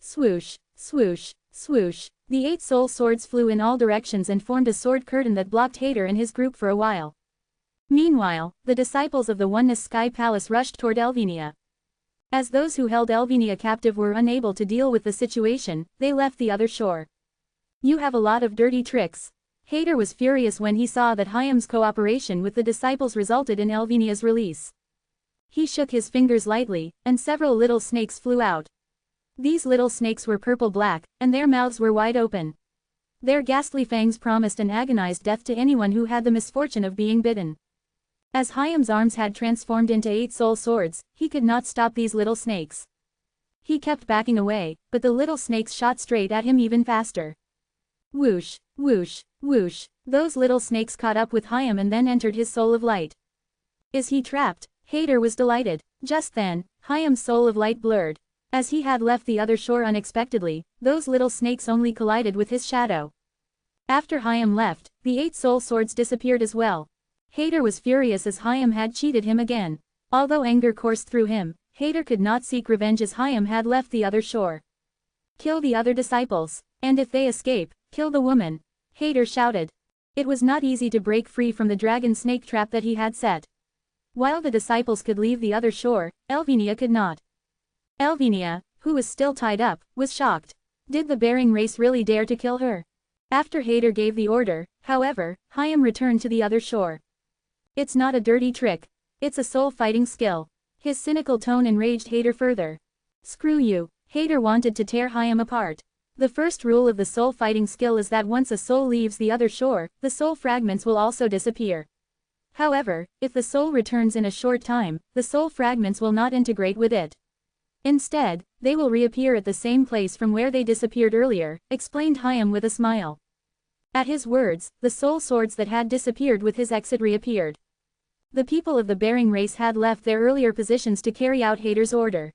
Swoosh, swoosh, swoosh. The 8 soul swords flew in all directions and formed a sword curtain that blocked Hader and his group for a while. Meanwhile, the disciples of the Oneness Sky Palace rushed toward Elvenia. As those who held Elvenia captive were unable to deal with the situation, they left the other shore. "You have a lot of dirty tricks." Hader was furious when he saw that Hyam's cooperation with the disciples resulted in Elvenia's release. He shook his fingers lightly, and several little snakes flew out. These little snakes were purple-black, and their mouths were wide open. Their ghastly fangs promised an agonized death to anyone who had the misfortune of being bitten. As Hyam's arms had transformed into 8 soul swords, he could not stop these little snakes. He kept backing away, but the little snakes shot straight at him even faster. Whoosh, whoosh, whoosh. Those little snakes caught up with Hyam and then entered his soul of light. Is he trapped? Hader was delighted. Just then, Hyam's soul of light blurred. As he had left the other shore unexpectedly, those little snakes only collided with his shadow. After Hyam left, the 8 soul swords disappeared as well. Hader was furious as Hyam had cheated him again. Although anger coursed through him, Hader could not seek revenge as Hyam had left the other shore. "Kill the other disciples, and if they escape, kill the woman," Hader shouted. It was not easy to break free from the dragon snake trap that he had set. While the disciples could leave the other shore, Elvenia could not. Elvenia, who was still tied up, was shocked. Did the bearing race really dare to kill her? After Hader gave the order, however, Hyam returned to the other shore. "It's not a dirty trick. It's a soul-fighting skill." His cynical tone enraged Hader further. Screw you. Hader wanted to tear Hayam apart. The first rule of the soul fighting skill is that once a soul leaves the other shore, the soul fragments will also disappear. However, if the soul returns in a short time, the soul fragments will not integrate with it. Instead, they will reappear at the same place from where they disappeared earlier, explained Hayam with a smile. At his words, the soul swords that had disappeared with his exit reappeared. The people of the Bering race had left their earlier positions to carry out Hader's order.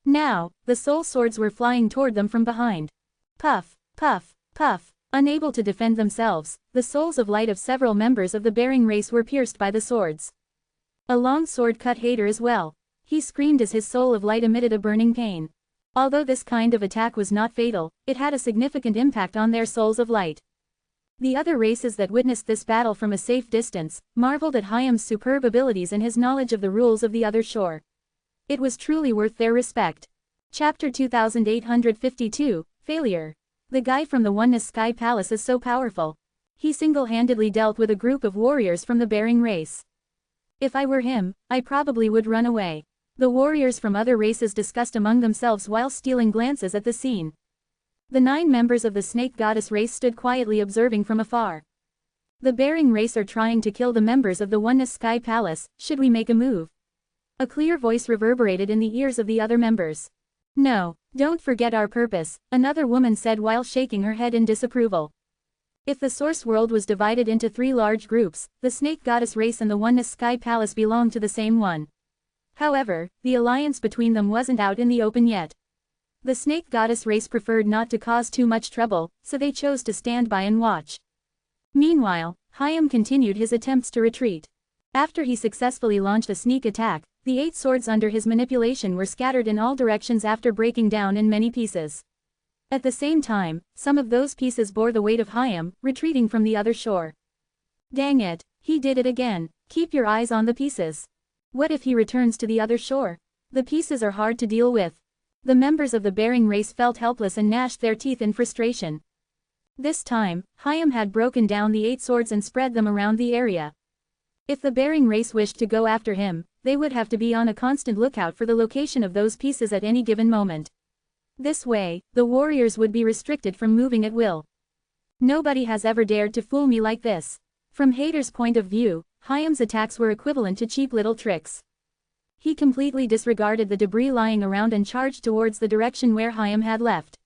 Now, the soul swords were flying toward them from behind. Puff, puff, puff. Unable to defend themselves, the souls of light of several members of the Bering race were pierced by the swords. A long sword cut Hader as well. He screamed as his soul of light emitted a burning pain. Although this kind of attack was not fatal, it had a significant impact on their souls of light. The other races that witnessed this battle from a safe distance marveled at Hayam's superb abilities and his knowledge of the rules of the other shore. It was truly worth their respect. Chapter 2852, Failure. The guy from the Oneness Sky Palace is so powerful. He single-handedly dealt with a group of warriors from the Bering race. If I were him, I probably would run away. The warriors from other races discussed among themselves while stealing glances at the scene. The 9 members of the Snake Goddess race stood quietly observing from afar. The Bering race are trying to kill the members of the Oneness Sky Palace. Should we make a move? A clear voice reverberated in the ears of the other members. No, don't forget our purpose, another woman said while shaking her head in disapproval. If the source world was divided into 3 large groups, the Snake Goddess race and the Oneness Sky Palace belonged to the same one. However, the alliance between them wasn't out in the open yet. The Snake Goddess race preferred not to cause too much trouble, so they chose to stand by and watch. Meanwhile, Hayam continued his attempts to retreat. After he successfully launched a sneak attack, the 8 swords under his manipulation were scattered in all directions after breaking down in many pieces. At the same time, some of those pieces bore the weight of Hayam, retreating from the other shore. Dang it, he did it again. Keep your eyes on the pieces. What if he returns to the other shore? The pieces are hard to deal with. The members of the Bering race felt helpless and gnashed their teeth in frustration. This time, Hayam had broken down the 8 swords and spread them around the area. If the Bering race wished to go after him, they would have to be on a constant lookout for the location of those pieces at any given moment. This way, the warriors would be restricted from moving at will. Nobody has ever dared to fool me like this. From Hader's point of view, Hayam's attacks were equivalent to cheap little tricks. He completely disregarded the debris lying around and charged towards the direction where Hayam had left.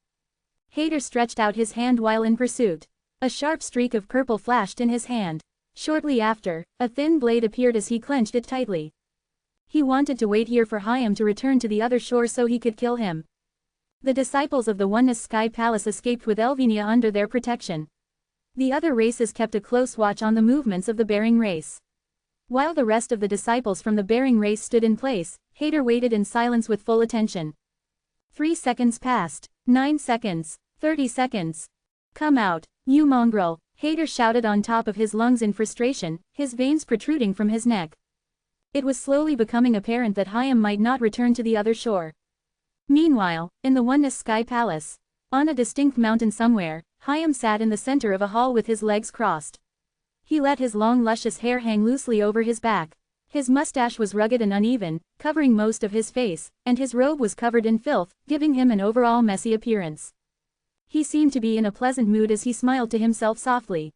Hader stretched out his hand while in pursuit. A sharp streak of purple flashed in his hand. Shortly after, a thin blade appeared as he clenched it tightly. He wanted to wait here for Hayam to return to the other shore so he could kill him. The disciples of the Oneness Sky Palace escaped with Elvenia under their protection. The other races kept a close watch on the movements of the Bering race. While the rest of the disciples from the Bering race stood in place, Hader waited in silence with full attention. 3 seconds passed. 9 seconds. 30 seconds. Come out, you mongrel, Hader shouted on top of his lungs in frustration, his veins protruding from his neck. It was slowly becoming apparent that Hayam might not return to the other shore. Meanwhile, in the Oneness Sky Palace, on a distinct mountain somewhere, Hayam sat in the center of a hall with his legs crossed. He let his long luscious hair hang loosely over his back. His mustache was rugged and uneven, covering most of his face, and his robe was covered in filth, giving him an overall messy appearance. He seemed to be in a pleasant mood as he smiled to himself softly.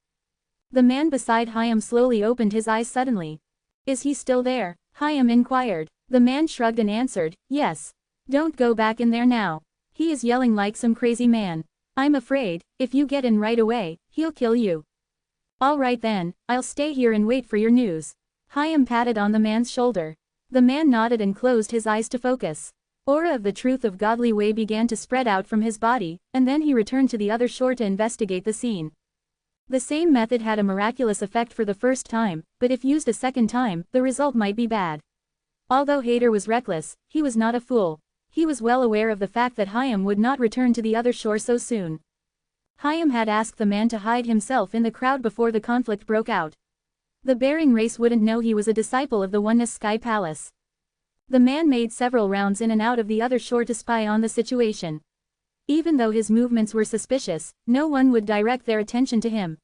The man beside Hayam slowly opened his eyes suddenly. Is he still there? Hayam inquired. The man shrugged and answered, yes. Don't go back in there now. He is yelling like some crazy man. I'm afraid, if you get in right away, he'll kill you. All right then, I'll stay here and wait for your news. Hayam patted on the man's shoulder. The man nodded and closed his eyes to focus. Aura of the truth of godly way began to spread out from his body, and then he returned to the other shore to investigate the scene. The same method had a miraculous effect for the first time, but if used a second time, the result might be bad. Although Hader was reckless, he was not a fool. He was well aware of the fact that Hayam would not return to the other shore so soon. Hayam had asked the man to hide himself in the crowd before the conflict broke out. The Bering race wouldn't know he was a disciple of the Oneness Sky Palace. The man made several rounds in and out of the other shore to spy on the situation. Even though his movements were suspicious, no one would direct their attention to him.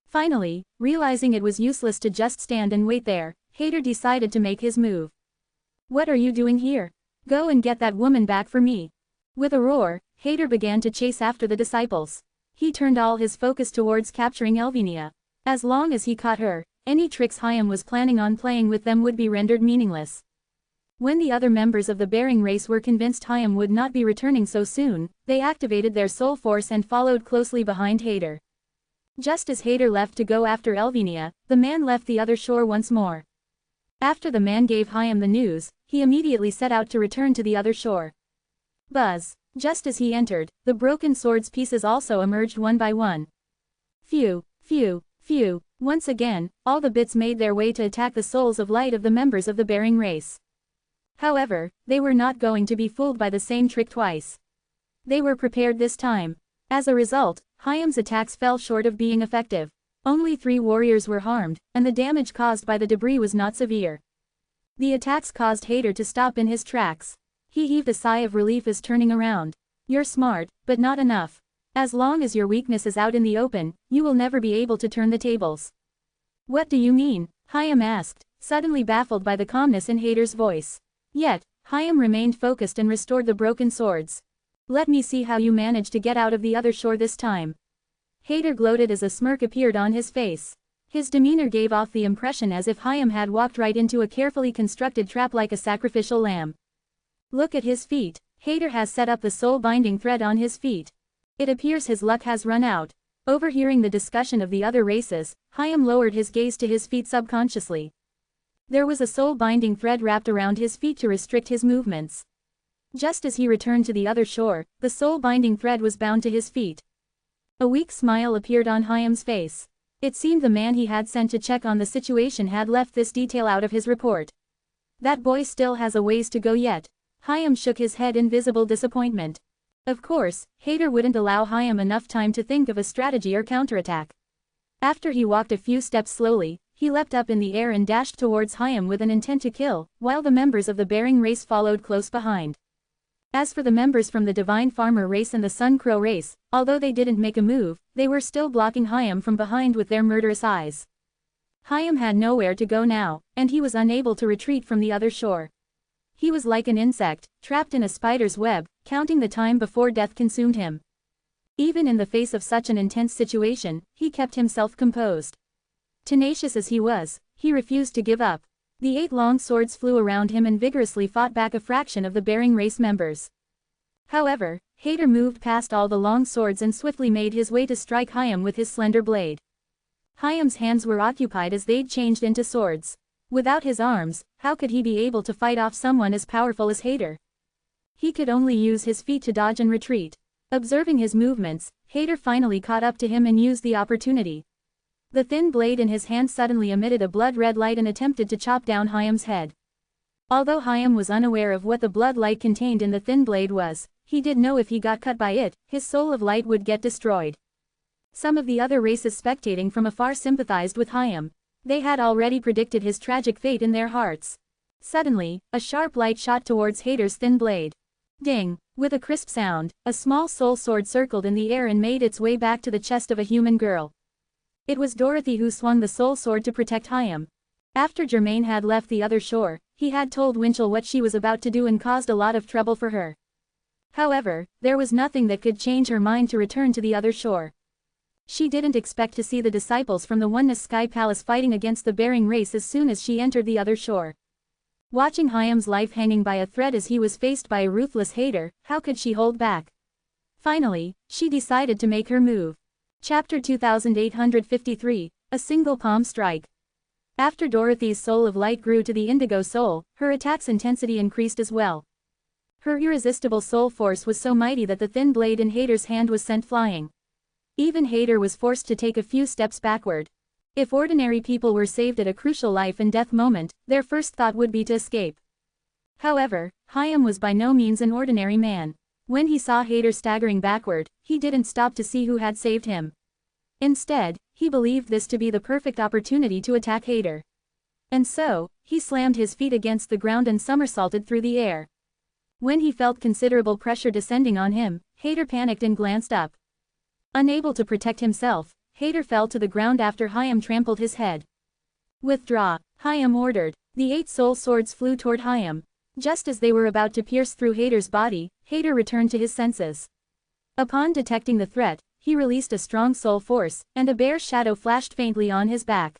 Finally, realizing it was useless to just stand and wait there, Hader decided to make his move. What are you doing here? Go and get that woman back for me. With a roar, Hader began to chase after the disciples. He turned all his focus towards capturing Elvenia. As long as he caught her, any tricks Hayam was planning on playing with them would be rendered meaningless. When the other members of the Bering race were convinced Hayam would not be returning so soon, they activated their soul force and followed closely behind Hader. Just as Hader left to go after Elvenia, the man left the other shore once more. After the man gave Hayam the news, he immediately set out to return to the other shore. Buzz! Just as he entered, the broken sword's pieces also emerged one by one. Phew, phew, phew. Once again, all the bits made their way to attack the souls of light of the members of the Bering race. However, they were not going to be fooled by the same trick twice. They were prepared this time. As a result, Hayam's attacks fell short of being effective. Only 3 warriors were harmed, and the damage caused by the debris was not severe. The attacks caused Hader to stop in his tracks. He heaved a sigh of relief as turning around. You're smart, but not enough. As long as your weakness is out in the open, you will never be able to turn the tables. What do you mean? Hayam asked, suddenly baffled by the calmness in Hader's voice. Yet, Hayam remained focused and restored the broken swords. Let me see how you manage to get out of the other shore this time. Hader gloated as a smirk appeared on his face. His demeanor gave off the impression as if Hayam had walked right into a carefully constructed trap like a sacrificial lamb. Look at his feet. Hader has set up the soul-binding thread on his feet. It appears his luck has run out. Overhearing the discussion of the other races, Hayam lowered his gaze to his feet subconsciously. There was a soul-binding thread wrapped around his feet to restrict his movements. Just as he returned to the other shore, the soul-binding thread was bound to his feet. A weak smile appeared on Hayam's face. It seemed the man he had sent to check on the situation had left this detail out of his report. That boy still has a ways to go yet. Hayam shook his head in visible disappointment. Of course, Hader wouldn't allow Hayam enough time to think of a strategy or counterattack. After he walked a few steps slowly, he leapt up in the air and dashed towards Hayam with an intent to kill, while the members of the Bering race followed close behind. As for the members from the Divine Farmer race and the Sun Crow race, although they didn't make a move, they were still blocking Hayam from behind with their murderous eyes. Hayam had nowhere to go now, and he was unable to retreat from the other shore. He was like an insect, trapped in a spider's web, counting the time before death consumed him. Even in the face of such an intense situation, he kept himself composed. Tenacious as he was, he refused to give up. The 8 long swords flew around him and vigorously fought back a fraction of the Bering race members. However, Hader moved past all the long swords and swiftly made his way to strike Hayam with his slender blade. Hayam's hands were occupied as they'd changed into swords. Without his arms, how could he be able to fight off someone as powerful as Hader? He could only use his feet to dodge and retreat. Observing his movements, Hader finally caught up to him and used the opportunity. The thin blade in his hand suddenly emitted a blood-red light and attempted to chop down Hayam's head. Although Hayam was unaware of what the blood light contained in the thin blade was, he did know if he got cut by it, his soul of light would get destroyed. Some of the other races spectating from afar sympathized with Hayam. They had already predicted his tragic fate in their hearts. Suddenly, a sharp light shot towards Hader's thin blade. Ding! With a crisp sound, a small soul sword circled in the air and made its way back to the chest of a human girl. It was Dorothy who swung the soul sword to protect Hayam. After Germain had left the other shore, he had told Winchell what she was about to do and caused a lot of trouble for her. However, there was nothing that could change her mind to return to the other shore. She didn't expect to see the disciples from the Oneness Sky Palace fighting against the Bering race as soon as she entered the other shore. Watching Hayam's life hanging by a thread as he was faced by a ruthless Hader, how could she hold back? Finally, she decided to make her move. Chapter 2853, A Single Palm Strike. After Dorothy's soul of light grew to the indigo soul, her attack's intensity increased as well. Her irresistible soul force was so mighty that the thin blade in Hader's hand was sent flying. Even Hader was forced to take a few steps backward. If ordinary people were saved at a crucial life and death moment, their first thought would be to escape. However, Hayam was by no means an ordinary man. When he saw Hader staggering backward, he didn't stop to see who had saved him. Instead, he believed this to be the perfect opportunity to attack Hader. And so, he slammed his feet against the ground and somersaulted through the air. When he felt considerable pressure descending on him, Hader panicked and glanced up. Unable to protect himself, Hader fell to the ground after Hayam trampled his head. Withdraw, Hayam ordered. The 8 soul swords flew toward Hayam. Just as they were about to pierce through Hader's body, Hader returned to his senses. Upon detecting the threat, he released a strong soul force, and a bear's shadow flashed faintly on his back.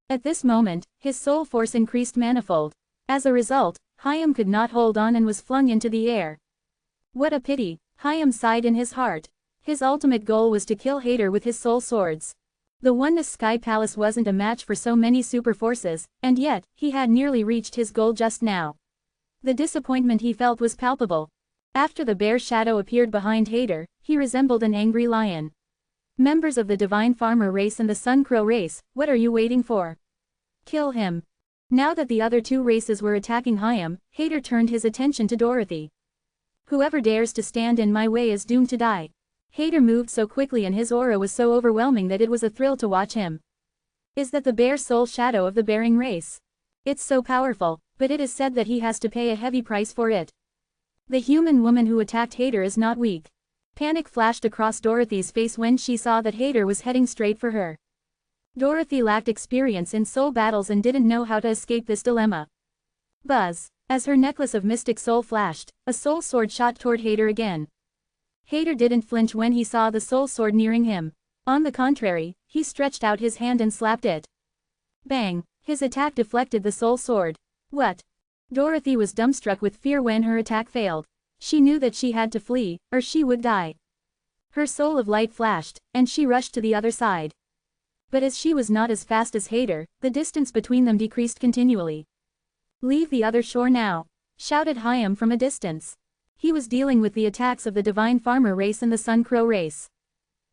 At this moment, his soul force increased manifold. As a result, Hayam could not hold on and was flung into the air. What a pity, Hayam sighed in his heart. His ultimate goal was to kill Hader with his soul swords. The Oneness Sky Palace wasn't a match for so many super forces, and yet, he had nearly reached his goal just now. The disappointment he felt was palpable. After the bear's shadow appeared behind Hader, he resembled an angry lion. Members of the Divine Farmer race and the Sun Crow race, what are you waiting for? Kill him. Now that the other two races were attacking Hayam, Hader turned his attention to Dorothy. Whoever dares to stand in my way is doomed to die. Hader moved so quickly and his aura was so overwhelming that it was a thrill to watch him. Is that the bear soul shadow of the bearing race? It's so powerful, but it is said that he has to pay a heavy price for it. The human woman who attacked Hader is not weak. Panic flashed across Dorothy's face when she saw that Hader was heading straight for her. Dorothy lacked experience in soul battles and didn't know how to escape this dilemma. Buzz. As her necklace of mystic soul flashed, a soul sword shot toward Hader again. Hader didn't flinch when he saw the soul sword nearing him. On the contrary, he stretched out his hand and slapped it. Bang! His attack deflected the soul sword. What? Dorothy was dumbstruck with fear when her attack failed. She knew that she had to flee, or she would die. Her soul of light flashed, and she rushed to the other side. But as she was not as fast as Hader, the distance between them decreased continually. Leave the other shore now, shouted Hayam from a distance. He was dealing with the attacks of the Divine Farmer race and the Sun Crow race.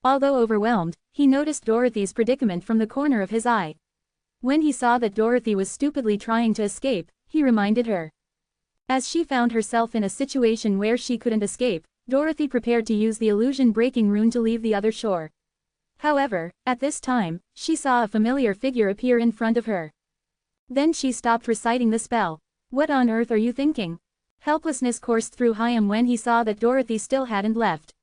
Although overwhelmed, he noticed Dorothy's predicament from the corner of his eye. When he saw that Dorothy was stupidly trying to escape, he reminded her. As she found herself in a situation where she couldn't escape, Dorothy prepared to use the illusion-breaking rune to leave the other shore. However, at this time, she saw a familiar figure appear in front of her. Then she stopped reciting the spell. What on earth are you thinking? Helplessness coursed through Hayam when he saw that Dorothy still hadn't left.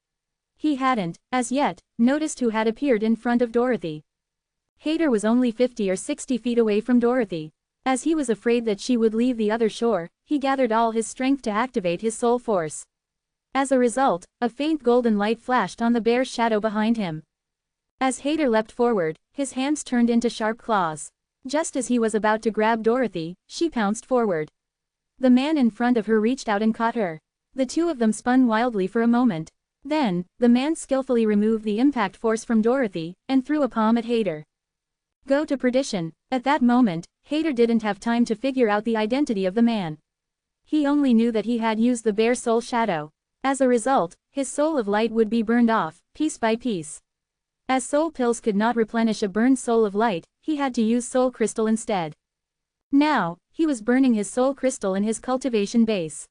He hadn't, as yet, noticed who had appeared in front of Dorothy. Hader was only 50 or 60 feet away from Dorothy. As he was afraid that she would leave the other shore, he gathered all his strength to activate his soul force. As a result, a faint golden light flashed on the bear's shadow behind him. As Hader leapt forward, his hands turned into sharp claws. Just as he was about to grab Dorothy, she pounced forward. The man in front of her reached out and caught her. The two of them spun wildly for a moment. Then, the man skillfully removed the impact force from Dorothy, and threw a palm at Hader. Go to perdition. At that moment, Hader didn't have time to figure out the identity of the man. He only knew that he had used the bear soul shadow. As a result, his soul of light would be burned off, piece by piece. As soul pills could not replenish a burned soul of light, he had to use soul crystal instead. Now, he was burning his soul crystal in his cultivation base.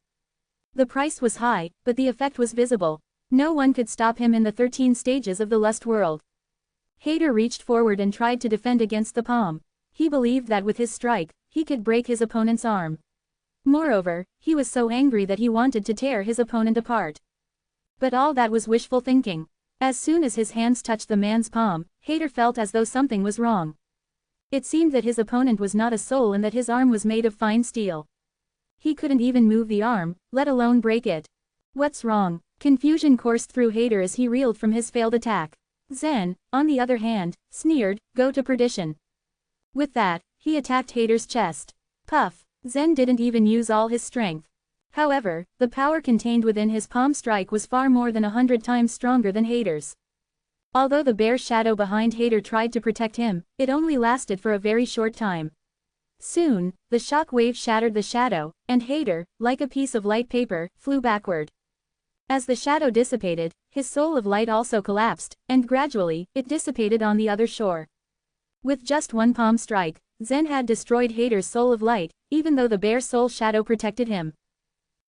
The price was high, but the effect was visible. No one could stop him in the 13 stages of the lust world. Hader reached forward and tried to defend against the palm. He believed that with his strike, he could break his opponent's arm. Moreover, he was so angry that he wanted to tear his opponent apart. But all that was wishful thinking. As soon as his hands touched the man's palm, Hader felt as though something was wrong. It seemed that his opponent was not a soul and that his arm was made of fine steel. He couldn't even move the arm, let alone break it. What's wrong? Confusion coursed through Hader as he reeled from his failed attack. Zen, on the other hand, sneered, go to perdition. With that, he attacked Hader's chest. Puff. Zen didn't even use all his strength. However, the power contained within his palm strike was far more than 100 times stronger than Hader's. Although the bear shadow behind Hader tried to protect him, it only lasted for a very short time. Soon, the shock wave shattered the shadow, and Hader, like a piece of light paper, flew backward. As the shadow dissipated, his soul of light also collapsed, and gradually, it dissipated on the other shore. With just one palm strike, Zen had destroyed Hader's soul of light, even though the bear soul shadow protected him.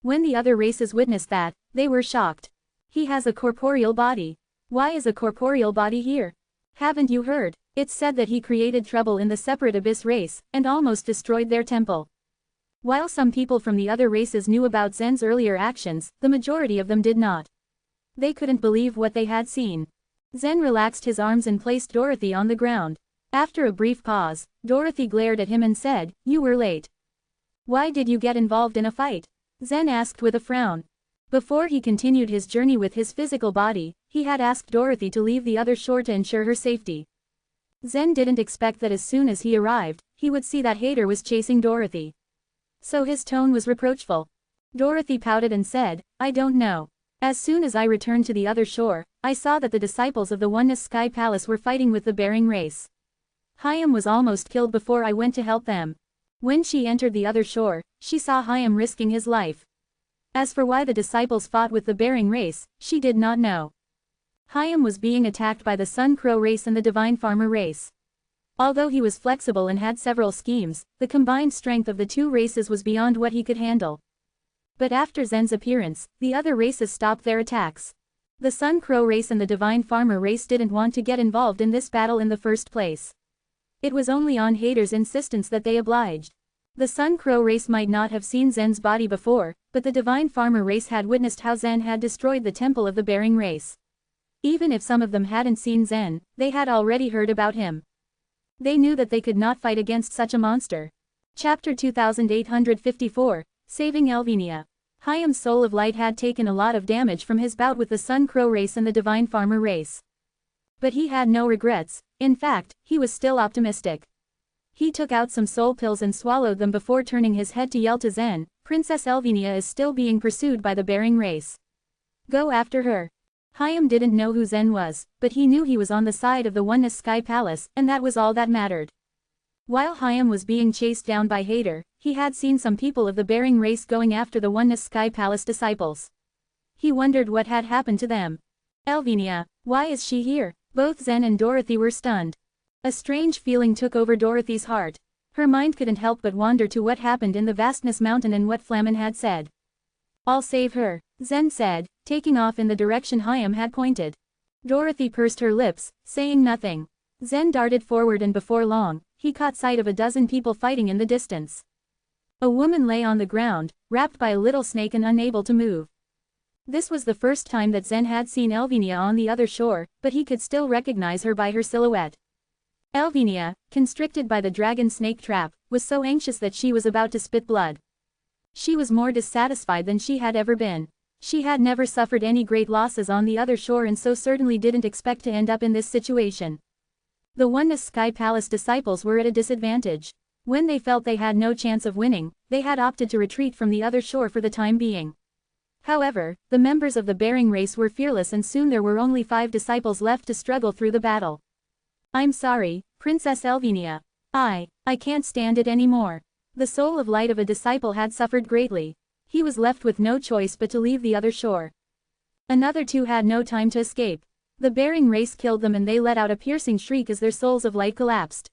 When the other races witnessed that, they were shocked. He has a corporeal body. Why is a corporeal body here? Haven't you heard? It's said that he created trouble in the separate Abyss race, and almost destroyed their temple. While some people from the other races knew about Zen's earlier actions, the majority of them did not. They couldn't believe what they had seen. Zen relaxed his arms and placed Dorothy on the ground. After a brief pause, Dorothy glared at him and said, "You were late." Why did you get involved in a fight? Zen asked with a frown. Before he continued his journey with his physical body, he had asked Dorothy to leave the other shore to ensure her safety. Zen didn't expect that as soon as he arrived, he would see that Hater was chasing Dorothy. So his tone was reproachful. Dorothy pouted and said, I don't know. As soon as I returned to the other shore, I saw that the disciples of the Oneness Sky Palace were fighting with the Bering race. Hyam was almost killed before I went to help them. When she entered the other shore, she saw Hyam risking his life. As for why the disciples fought with the Bering race, she did not know. Hyam was being attacked by the Sun Crow race and the Divine Farmer race. Although he was flexible and had several schemes, the combined strength of the two races was beyond what he could handle. But after Zen's appearance, the other races stopped their attacks. The Sun Crow race and the Divine Farmer race didn't want to get involved in this battle in the first place. It was only on Hater's insistence that they obliged. The Sun Crow race might not have seen Zen's body before, but the Divine Farmer race had witnessed how Zen had destroyed the temple of the Bering race. Even if some of them hadn't seen Zen, they had already heard about him. They knew that they could not fight against such a monster. Chapter 2854, Saving Elvenia. Hyam's Soul of Light had taken a lot of damage from his bout with the Sun Crow race and the Divine Farmer race. But he had no regrets. In fact, he was still optimistic. He took out some soul pills and swallowed them before turning his head to yell to Zen, Princess Elvenia is still being pursued by the Bering race. Go after her. Hyam didn't know who Zen was, but he knew he was on the side of the Oneness Sky Palace, and that was all that mattered. While Hyam was being chased down by Hater, he had seen some people of the Bering race going after the Oneness Sky Palace disciples. He wondered what had happened to them. Elvenia, why is she here? Both Zen and Dorothy were stunned. A strange feeling took over Dorothy's heart. Her mind couldn't help but wander to what happened in the Vastness Mountain and what Flamen had said. I'll save her, Zen said, taking off in the direction Hyam had pointed. Dorothy pursed her lips, saying nothing. Zen darted forward and before long, he caught sight of a dozen people fighting in the distance. A woman lay on the ground, wrapped by a little snake and unable to move. This was the first time that Zen had seen Elvenia on the other shore, but he could still recognize her by her silhouette. Elvenia, constricted by the dragon snake trap, was so anxious that she was about to spit blood. She was more dissatisfied than she had ever been. She had never suffered any great losses on the other shore and so certainly didn't expect to end up in this situation. The Oneness Sky Palace disciples were at a disadvantage. When they felt they had no chance of winning, they had opted to retreat from the other shore for the time being. However, the members of the Bering race were fearless and soon there were only 5 disciples left to struggle through the battle. I'm sorry, Princess Elvenia. I can't stand it anymore. The soul of light of a disciple had suffered greatly. He was left with no choice but to leave the other shore. Another 2 had no time to escape. The Bering race killed them and they let out a piercing shriek as their souls of light collapsed.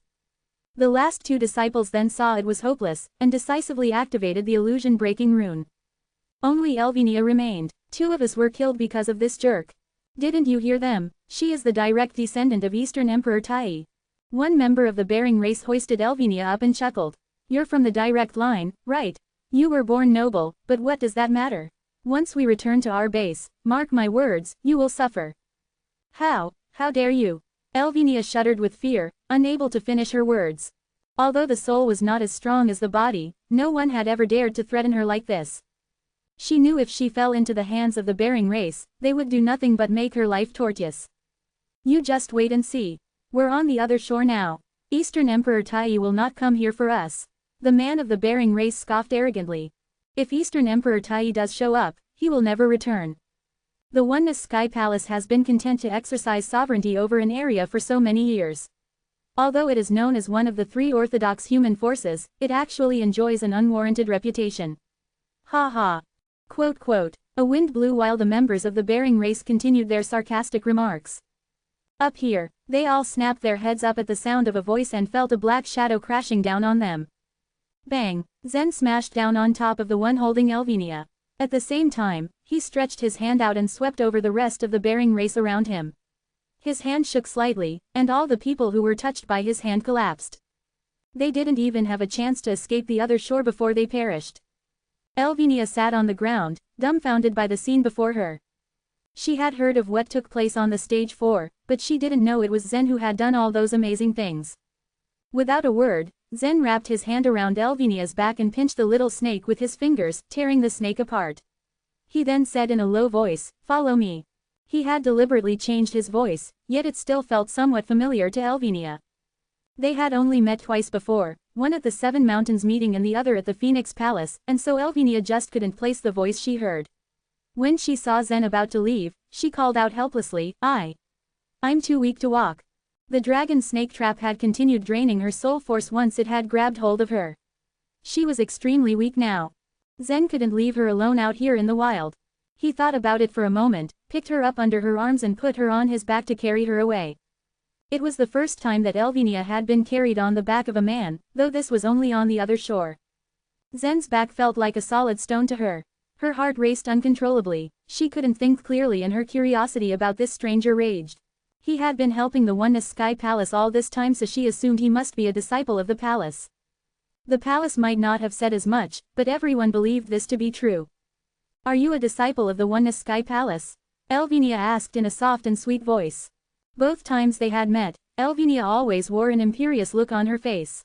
The last 2 disciples then saw it was hopeless, and decisively activated the illusion-breaking rune. Only Elvenia remained. 2 of us were killed because of this jerk. Didn't you hear them? She is the direct descendant of Eastern Emperor Tai. One member of the Bering race hoisted Elvenia up and chuckled. You're from the direct line, right? You were born noble, but what does that matter? Once we return to our base, mark my words, you will suffer. How dare you? Elvenia shuddered with fear, unable to finish her words. Although the soul was not as strong as the body, no one had ever dared to threaten her like this. She knew if she fell into the hands of the Bering race, they would do nothing but make her life tortuous. You just wait and see. We're on the other shore now. Eastern Emperor Tai will not come here for us. The man of the Bering race scoffed arrogantly. If Eastern Emperor Tai does show up, he will never return. The Oneness Sky Palace has been content to exercise sovereignty over an area for so many years. Although it is known as one of the 3 orthodox human forces, it actually enjoys an unwarranted reputation. Ha ha. Quote, a wind blew while the members of the Bering race continued their sarcastic remarks. Up here, they all snapped their heads up at the sound of a voice and felt a black shadow crashing down on them. Bang! Zen smashed down on top of the one holding Elvenia. At the same time, he stretched his hand out and swept over the rest of the Bering race around him. His hand shook slightly, and all the people who were touched by his hand collapsed. They didn't even have a chance to escape the other shore before they perished. Elvenia sat on the ground, dumbfounded by the scene before her. She had heard of what took place on the stage 4, but she didn't know it was Zen who had done all those amazing things. Without a word, Zen wrapped his hand around Elvinia's back and pinched the little snake with his fingers, tearing the snake apart. He then said in a low voice, "Follow me." He had deliberately changed his voice, yet it still felt somewhat familiar to Elvinia. They had only met twice before, one at the Seven Mountains meeting and the other at the Phoenix Palace, and so Elvinia just couldn't place the voice she heard. When she saw Zen about to leave, she called out helplessly, I'm too weak to walk." The dragon snake trap had continued draining her soul force once it had grabbed hold of her. She was extremely weak now. Zen couldn't leave her alone out here in the wild. He thought about it for a moment, picked her up under her arms and put her on his back to carry her away. It was the first time that Elvinia had been carried on the back of a man, though this was only on the other shore. Zen's back felt like a solid stone to her. Her heart raced uncontrollably, she couldn't think clearly and her curiosity about this stranger raged. He had been helping the Oneness Sky Palace all this time, so she assumed he must be a disciple of the palace. The palace might not have said as much, but everyone believed this to be true. "Are you a disciple of the Oneness Sky Palace?" Elvinia asked in a soft and sweet voice. Both times they had met, Elvinia always wore an imperious look on her face.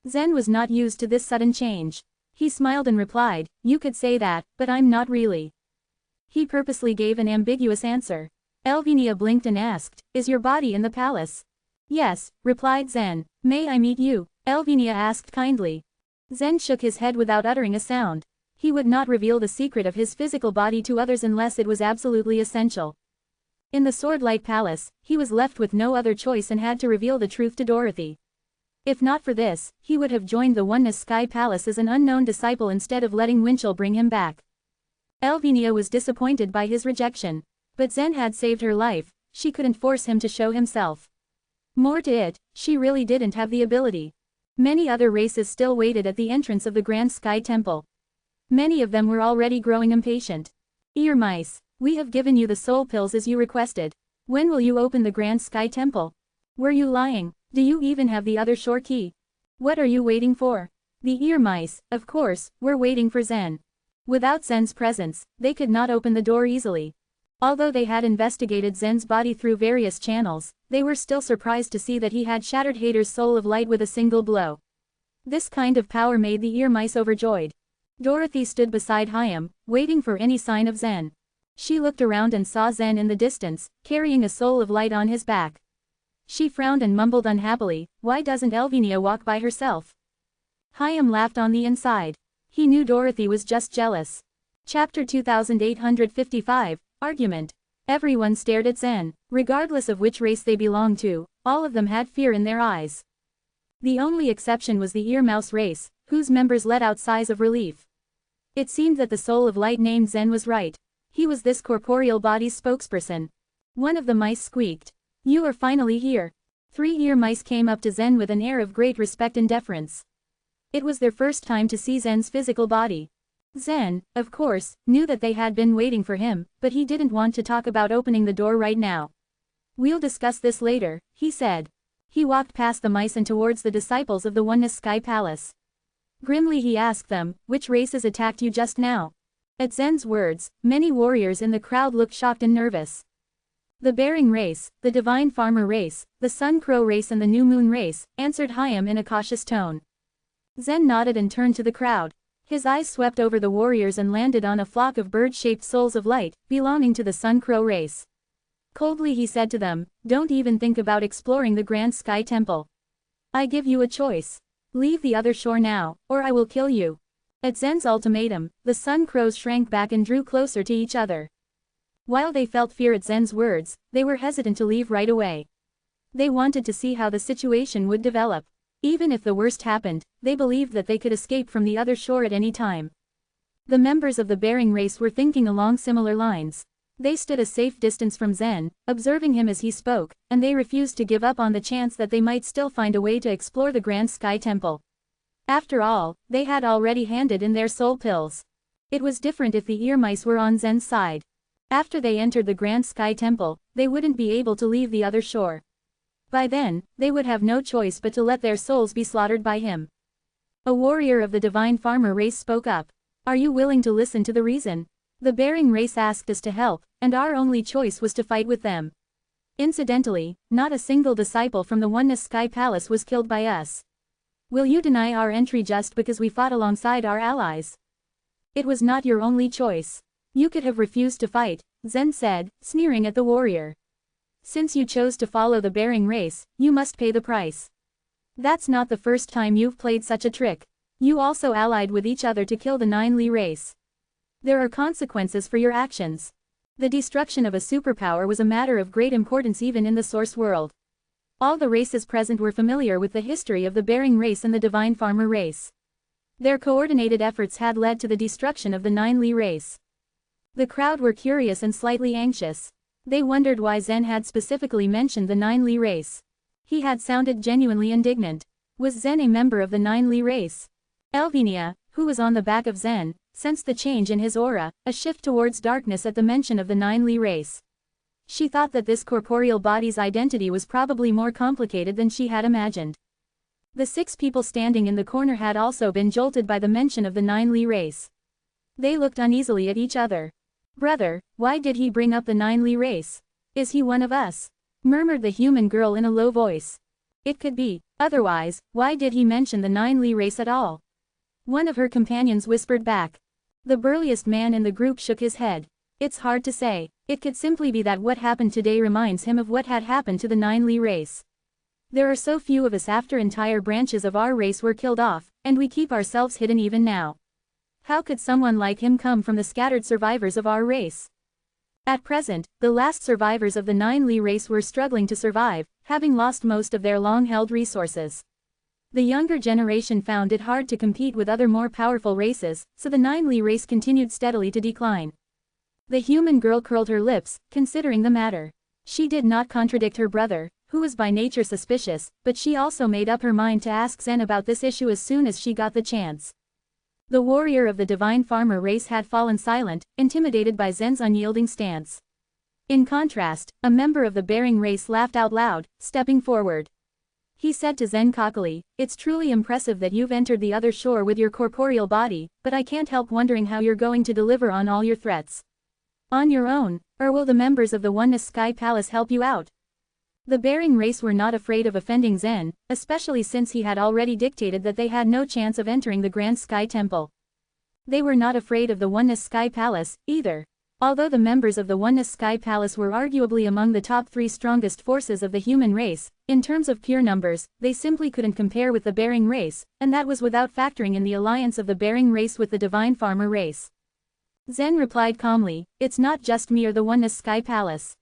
Zen was not used to this sudden change. He smiled and replied, "You could say that, but I'm not really." He purposely gave an ambiguous answer. Elvinia blinked and asked, "Is your body in the palace?" "Yes," replied Zen. "May I meet you?" Elvinia asked kindly. Zen shook his head without uttering a sound. He would not reveal the secret of his physical body to others unless it was absolutely essential. In the Swordlight Palace, he was left with no other choice and had to reveal the truth to Dorothy. If not for this, he would have joined the Oneness Sky Palace as an unknown disciple instead of letting Winchell bring him back. Elvinia was disappointed by his rejection. But Zen had saved her life, she couldn't force him to show himself. More to it, she really didn't have the ability. Many other races still waited at the entrance of the Grand Sky Temple. Many of them were already growing impatient. "Ear mice, we have given you the soul pills as you requested. When will you open the Grand Sky Temple? Were you lying? Do you even have the other shore key? What are you waiting for?" The ear mice, of course, were waiting for Zen. Without Zen's presence, they could not open the door easily. Although they had investigated Zen's body through various channels, they were still surprised to see that he had shattered Hater's soul of light with a single blow. This kind of power made the ear mice overjoyed. Dorothy stood beside Hyam, waiting for any sign of Zen. She looked around and saw Zen in the distance, carrying a soul of light on his back. She frowned and mumbled unhappily, "Why doesn't Elvinia walk by herself?" Hyam laughed on the inside. He knew Dorothy was just jealous. Chapter 2855, Argument. Everyone stared at Zen. Regardless of which race they belonged to, all of them had fear in their eyes. The only exception was the ear mouse race, whose members let out sighs of relief. It seemed that the soul of light named Zen was right. He was this corporeal body's spokesperson. One of the mice squeaked, "You are finally here." 3 ear mice came up to Zen with an air of great respect and deference. It was their first time to see Zen's physical body. Zen, of course, knew that they had been waiting for him, but he didn't want to talk about opening the door right now. "We'll discuss this later," he said. He walked past the mice and towards the disciples of the Oneness Sky Palace. Grimly he asked them, "Which races attacked you just now?" At Zen's words, many warriors in the crowd looked shocked and nervous. "The Bearing race, the Divine Farmer race, the Sun Crow race and the New Moon race," answered Hyam in a cautious tone. Zen nodded and turned to the crowd. His eyes swept over the warriors and landed on a flock of bird-shaped souls of light, belonging to the Sun Crow race. Coldly he said to them, "Don't even think about exploring the Grand Sky Temple. I give you a choice. Leave the other shore now, or I will kill you." At Zen's ultimatum, the Sun Crows shrank back and drew closer to each other. While they felt fear at Zen's words, they were hesitant to leave right away. They wanted to see how the situation would develop. Even if the worst happened, they believed that they could escape from the other shore at any time. The members of the Bearing race were thinking along similar lines. They stood a safe distance from Zen, observing him as he spoke, and they refused to give up on the chance that they might still find a way to explore the Grand Sky Temple. After all, they had already handed in their soul pills. It was different if the ear mice were on Zen's side. After they entered the Grand Sky Temple, they wouldn't be able to leave the other shore. By then, they would have no choice but to let their souls be slaughtered by him. A warrior of the Divine Farmer race spoke up. "Are you willing to listen to the reason? The Bearing race asked us to help, and our only choice was to fight with them. Incidentally, not a single disciple from the Oneness Sky Palace was killed by us. Will you deny our entry just because we fought alongside our allies? It was not your only choice. You could have refused to fight, Zen said, sneering at the warrior. Since you chose to follow the Bering race, you must pay the price. That's not the first time you've played such a trick. You also allied with each other to kill the Nine Li race. There are consequences for your actions. The destruction of a superpower was a matter of great importance even in the source world. All the races present were familiar with the history of the Bering race and the Divine Farmer race. Their coordinated efforts had led to the destruction of the Nine Li race. The crowd were curious and slightly anxious. They wondered why Zen had specifically mentioned the Nine Li race. He had sounded genuinely indignant. Was Zen a member of the Nine Li race? Elvinia, who was on the back of Zen, sensed the change in his aura, a shift towards darkness at the mention of the Nine Li race. She thought that this corporeal body's identity was probably more complicated than she had imagined. The 6 people standing in the corner had also been jolted by the mention of the Nine Li race. They looked uneasily at each other. "Brother, why did he bring up the Nine Li race? Is he one of us?" murmured the human girl in a low voice. "It could be. Otherwise, why did he mention the Nine Li race at all?" One of her companions whispered back. The burliest man in the group shook his head. "It's hard to say. It could simply be that what happened today reminds him of what had happened to the Nine Li race. There are so few of us after entire branches of our race were killed off, and we keep ourselves hidden even now. How could someone like him come from the scattered survivors of our race?" At present, the last survivors of the Nine Li race were struggling to survive, having lost most of their long-held resources. The younger generation found it hard to compete with other more powerful races, so the Nine Li race continued steadily to decline. The human girl curled her lips, considering the matter. She did not contradict her brother, who was by nature suspicious, but she also made up her mind to ask Zen about this issue as soon as she got the chance. The warrior of the Divine Farmer race had fallen silent, intimidated by Zen's unyielding stance. In contrast, a member of the Bering race laughed out loud, stepping forward. He said to Zen cockily, "It's truly impressive that you've entered the other shore with your corporeal body, but I can't help wondering how you're going to deliver on all your threats. On your own, or will the members of the Oneness Sky Palace help you out?" The Bering race were not afraid of offending Zen, especially since he had already dictated that they had no chance of entering the Grand Sky Temple. They were not afraid of the Oneness Sky Palace, either. Although the members of the Oneness Sky Palace were arguably among the top 3 strongest forces of the human race, in terms of pure numbers, they simply couldn't compare with the Bering race, and that was without factoring in the alliance of the Bering race with the Divine Farmer race. Zen replied calmly, "It's not just me or the Oneness Sky Palace.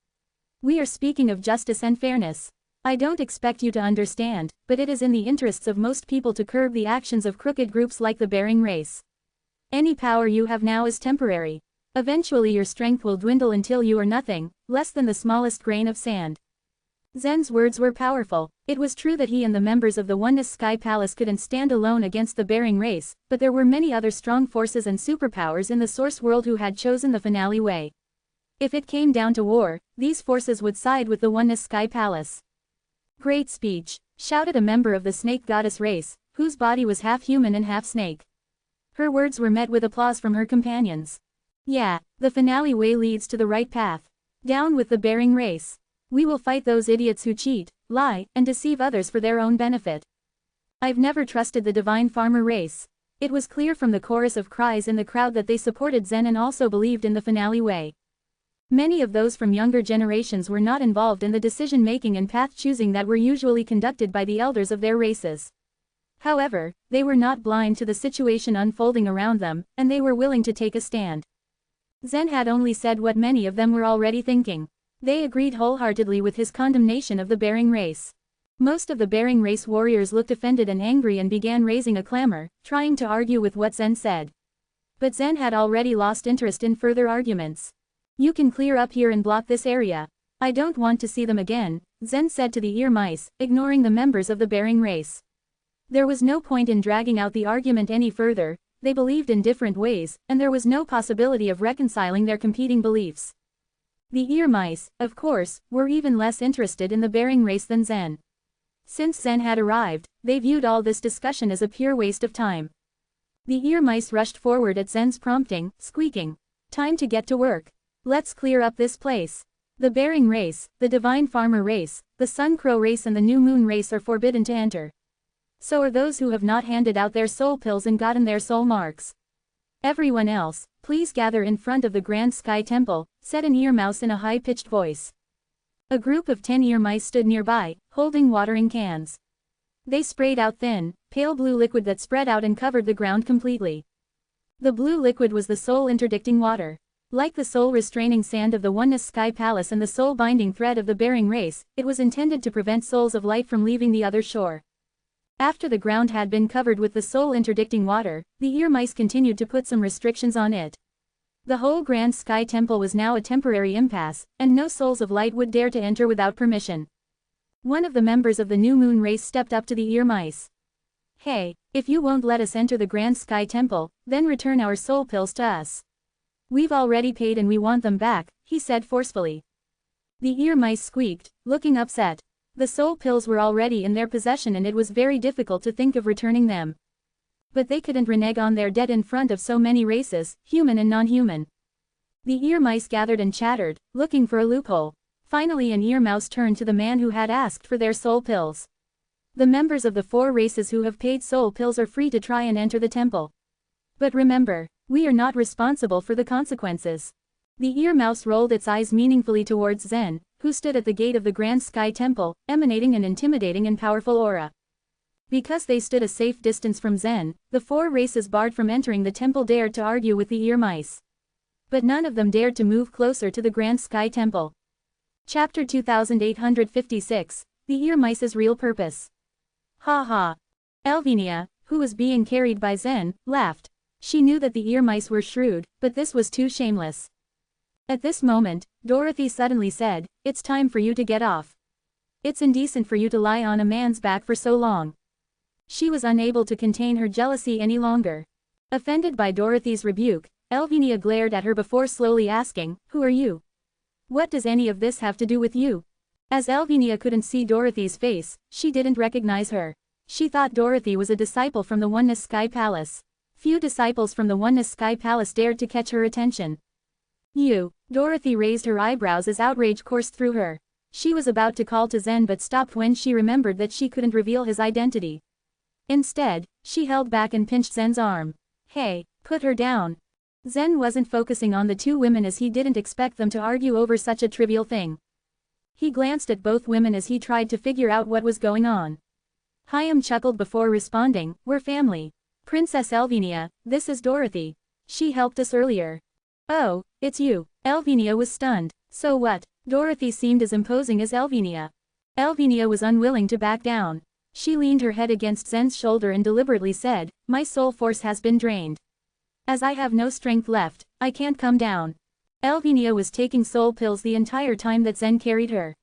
We are speaking of justice and fairness. I don't expect you to understand, but it is in the interests of most people to curb the actions of crooked groups like the Bering race. Any power you have now is temporary. Eventually your strength will dwindle until you are nothing, less than the smallest grain of sand." Zen's words were powerful. It was true that he and the members of the Oneness Sky Palace couldn't stand alone against the Bering race, but there were many other strong forces and superpowers in the source world who had chosen the finale way. If it came down to war, these forces would side with the Oneness Sky Palace. "Great speech," shouted a member of the snake goddess race, whose body was half human and half snake. Her words were met with applause from her companions. "Yeah, the finale way leads to the right path. Down with the Bering race. We will fight those idiots who cheat, lie, and deceive others for their own benefit. I've never trusted the Divine Farmer race." It was clear from the chorus of cries in the crowd that they supported Zen and also believed in the finale way. Many of those from younger generations were not involved in the decision-making and path-choosing that were usually conducted by the elders of their races. However, they were not blind to the situation unfolding around them, and they were willing to take a stand. Zen had only said what many of them were already thinking. They agreed wholeheartedly with his condemnation of the Bering race. Most of the Bering race warriors looked offended and angry and began raising a clamor, trying to argue with what Zen said. But Zen had already lost interest in further arguments. "You can clear up here and block this area. I don't want to see them again," Zen said to the ear mice, ignoring the members of the Bering race. There was no point in dragging out the argument any further. They believed in different ways, and there was no possibility of reconciling their competing beliefs. The ear mice, of course, were even less interested in the Bering race than Zen. Since Zen had arrived, they viewed all this discussion as a pure waste of time. The ear mice rushed forward at Zen's prompting, squeaking, "Time to get to work. Let's clear up this place. The Bering race, the Divine Farmer race, the Sun Crow race and the New Moon race are forbidden to enter." So are those who have not handed out their soul pills and gotten their soul marks. Everyone else, please gather in front of the Grand Sky Temple, said an ear mouse in a high-pitched voice. A group of 10 ear mice stood nearby, holding watering cans. They sprayed out thin, pale blue liquid that spread out and covered the ground completely. The blue liquid was the soul interdicting water. Like the soul-restraining sand of the Oneness Sky Palace and the soul-binding thread of the Bering race, it was intended to prevent souls of light from leaving the other shore. After the ground had been covered with the soul-interdicting water, the ear mice continued to put some restrictions on it. The whole Grand Sky Temple was now a temporary impasse, and no souls of light would dare to enter without permission. One of the members of the New Moon race stepped up to the ear mice. "Hey, if you won't let us enter the Grand Sky Temple, then return our soul pills to us. We've already paid and we want them back," he said forcefully. The ear mice squeaked, looking upset. The soul pills were already in their possession and it was very difficult to think of returning them. But they couldn't renege on their debt in front of so many races, human and non-human. The ear mice gathered and chattered, looking for a loophole. Finally an ear mouse turned to the man who had asked for their soul pills. "The members of the 4 races who have paid soul pills are free to try and enter the temple. But remember, we are not responsible for the consequences." The ear mouse rolled its eyes meaningfully towards Zen, who stood at the gate of the Grand Sky Temple, emanating an intimidating and powerful aura. Because they stood a safe distance from Zen, the 4 races barred from entering the temple dared to argue with the ear mice. But none of them dared to move closer to the Grand Sky Temple. Chapter 2856, The Ear Mice's Real Purpose. Ha ha. Elvinia, who was being carried by Zen, laughed. She knew that the ear mice were shrewd, but this was too shameless. At this moment, Dorothy suddenly said, "It's time for you to get off. It's indecent for you to lie on a man's back for so long." She was unable to contain her jealousy any longer. Offended by Dorothy's rebuke, Elvinia glared at her before slowly asking, "Who are you? What does any of this have to do with you?" As Elvinia couldn't see Dorothy's face, she didn't recognize her. She thought Dorothy was a disciple from the Oneness Sky Palace. Few disciples from the Oneness Sky Palace dared to catch her attention. "You." Dorothy raised her eyebrows as outrage coursed through her. She was about to call to Zen but stopped when she remembered that she couldn't reveal his identity. Instead, she held back and pinched Zen's arm. "Hey, put her down." Zen wasn't focusing on the 2 women as he didn't expect them to argue over such a trivial thing. He glanced at both women as he tried to figure out what was going on. Hyam chuckled before responding, "We're family. Princess Elvinia, this is Dorothy. She helped us earlier." "Oh, it's you." Elvinia was stunned. "So what?" Dorothy seemed as imposing as Elvinia. Elvinia was unwilling to back down. She leaned her head against Zen's shoulder and deliberately said, "My soul force has been drained. As I have no strength left, I can't come down." Elvinia was taking soul pills the entire time that Zen carried her.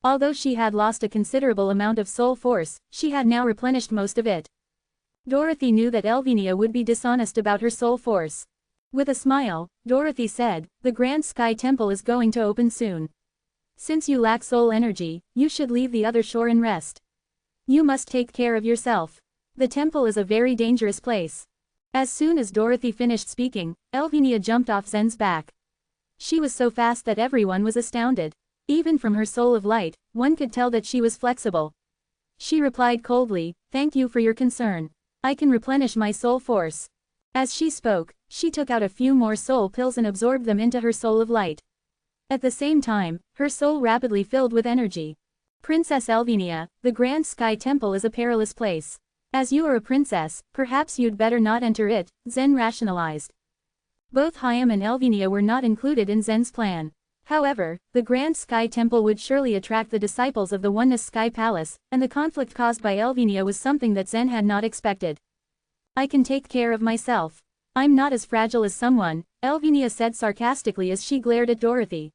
Although she had lost a considerable amount of soul force, she had now replenished most of it. Dorothy knew that Elvinia would be dishonest about her soul force. With a smile, Dorothy said, "The Grand Sky Temple is going to open soon. Since you lack soul energy, you should leave the other shore and rest. You must take care of yourself. The temple is a very dangerous place." As soon as Dorothy finished speaking, Elvinia jumped off Zen's back. She was so fast that everyone was astounded. Even from her soul of light, one could tell that she was flexible. She replied coldly, "Thank you for your concern. I can replenish my soul force." As she spoke, she took out a few more soul pills and absorbed them into her soul of light. At the same time, her soul rapidly filled with energy. "Princess Elvinia, the Grand Sky Temple is a perilous place. As you are a princess, perhaps you'd better not enter it," Zen rationalized. Both Hyam and Elvinia were not included in Zen's plan. However, the Grand Sky Temple would surely attract the disciples of the Oneness Sky Palace, and the conflict caused by Elvinia was something that Zen had not expected. "I can take care of myself. I'm not as fragile as someone," Elvinia said sarcastically as she glared at Dorothy.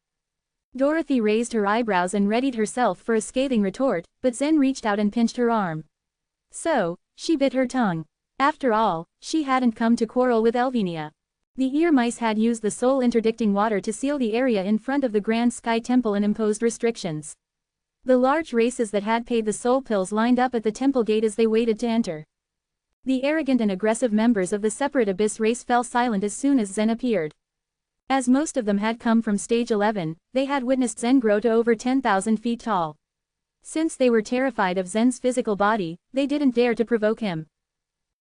Dorothy raised her eyebrows and readied herself for a scathing retort, but Zen reached out and pinched her arm. So, she bit her tongue. After all, she hadn't come to quarrel with Elvinia. The ear mice had used the soul interdicting water to seal the area in front of the Grand Sky Temple and imposed restrictions. The large races that had paid the soul pills lined up at the temple gate as they waited to enter. The arrogant and aggressive members of the separate Abyss race fell silent as soon as Zen appeared. As most of them had come from stage 11, they had witnessed Zen grow to over 10,000 feet tall. Since they were terrified of Zen's physical body, they didn't dare to provoke him.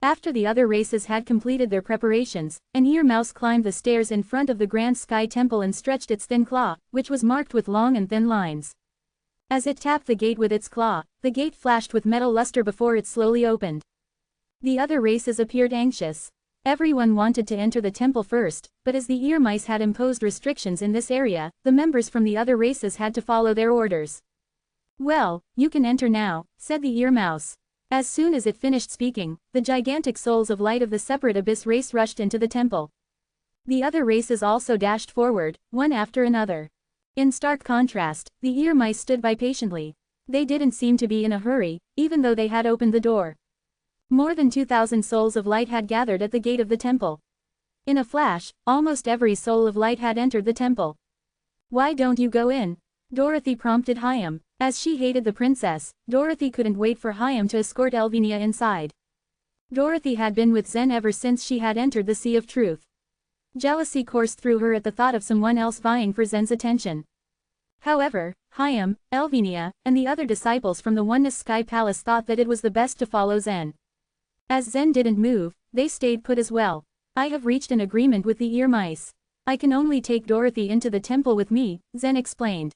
After the other races had completed their preparations, an ear mouse climbed the stairs in front of the Grand Sky Temple and stretched its thin claw, which was marked with long and thin lines. As it tapped the gate with its claw, the gate flashed with metal luster before it slowly opened. The other races appeared anxious. Everyone wanted to enter the temple first, but as the ear mice had imposed restrictions in this area, the members from the other races had to follow their orders. "Well, you can enter now," said the ear mouse. As soon as it finished speaking, the gigantic souls of light of the separate abyss race rushed into the temple. The other races also dashed forward, one after another. In stark contrast, the ear mice stood by patiently. They didn't seem to be in a hurry, even though they had opened the door. More than 2,000 souls of light had gathered at the gate of the temple. In a flash, almost every soul of light had entered the temple. "Why don't you go in?" Dorothy prompted Hyam. As she hated the princess, Dorothy couldn't wait for Hyam to escort Elvinia inside. Dorothy had been with Zen ever since she had entered the Sea of Truth. Jealousy coursed through her at the thought of someone else vying for Zen's attention. However, Hyam, Elvinia, and the other disciples from the Oneness Sky Palace thought that it was the best to follow Zen. As Zen didn't move, they stayed put as well. "I have reached an agreement with the ear mice. I can only take Dorothy into the temple with me," Zen explained.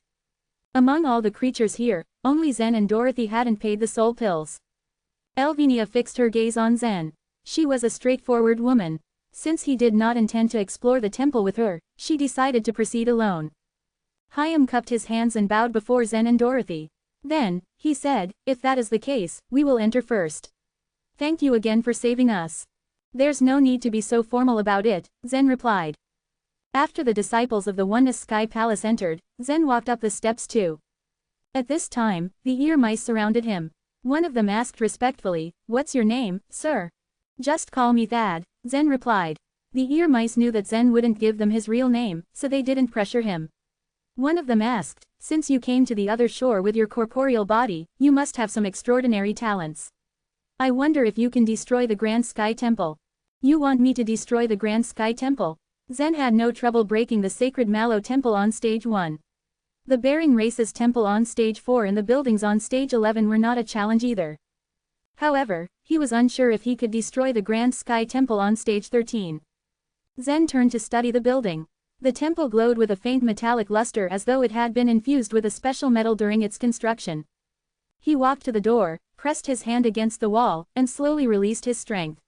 Among all the creatures here, only Zen and Dorothy hadn't paid the soul pills. Elvinia fixed her gaze on Zen. She was a straightforward woman. Since he did not intend to explore the temple with her, she decided to proceed alone. Hyam cupped his hands and bowed before Zen and Dorothy. Then, he said, "If that is the case, we will enter first. Thank you again for saving us." "There's no need to be so formal about it," Zen replied. After the disciples of the Oneness Sky Palace entered, Zen walked up the steps too. At this time, the ear mice surrounded him. One of them asked respectfully, "What's your name, sir?" "Just call me Thad," Zen replied. The ear mice knew that Zen wouldn't give them his real name, so they didn't pressure him. One of them asked, "Since you came to the other shore with your corporeal body, you must have some extraordinary talents. I wonder if you can destroy the Grand Sky Temple." "You want me to destroy the Grand Sky Temple?" Zen had no trouble breaking the Sacred Mallow Temple on Stage 1. The Bering Race's temple on Stage 4 and the buildings on Stage 11 were not a challenge either. However, he was unsure if he could destroy the Grand Sky Temple on Stage 13. Zen turned to study the building. The temple glowed with a faint metallic luster as though it had been infused with a special metal during its construction. He walked to the door, pressed his hand against the wall, and slowly released his strength.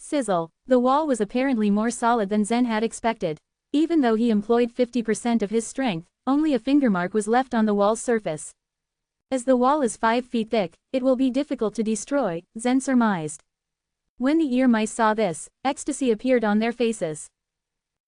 Sizzle. The wall was apparently more solid than Zen had expected. Even though he employed 50% of his strength, only a finger mark was left on the wall's surface. As the wall is 5 feet thick, it will be difficult to destroy, Zen surmised. When the ear mice saw this, ecstasy appeared on their faces.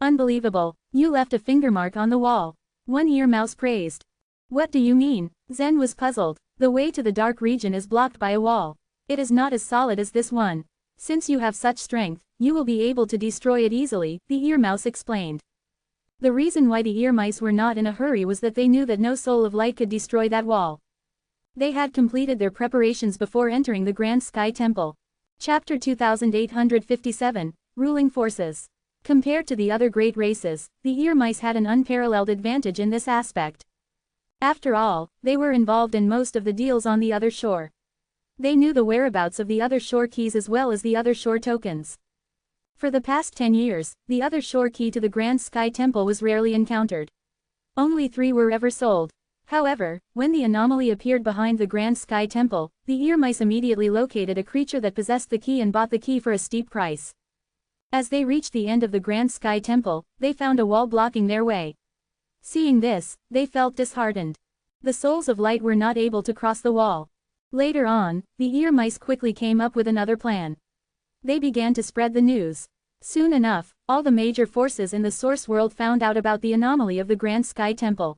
"Unbelievable, you left a finger mark on the wall," one ear mouse praised. "What do you mean?" Zen was puzzled. "The way to the dark region is blocked by a wall. It is not as solid as this one. Since you have such strength, you will be able to destroy it easily," the ear mouse explained. The reason why the ear mice were not in a hurry was that they knew that no soul of light could destroy that wall. They had completed their preparations before entering the Grand Sky Temple. Chapter 2857, Ruling Forces. Compared to the other great races, the ear mice had an unparalleled advantage in this aspect. After all, they were involved in most of the deals on the other shore. They knew the whereabouts of the other shore keys as well as the other shore tokens. For the past 10 years, the other shore key to the Grand Sky Temple was rarely encountered. Only 3 were ever sold. However, when the anomaly appeared behind the Grand Sky Temple, the ear mice immediately located a creature that possessed the key and bought the key for a steep price. As they reached the end of the Grand Sky Temple, they found a wall blocking their way. Seeing this, they felt disheartened. The souls of light were not able to cross the wall. Later on, the ear mice quickly came up with another plan. They began to spread the news. Soon enough, all the major forces in the source world found out about the anomaly of the Grand Sky Temple.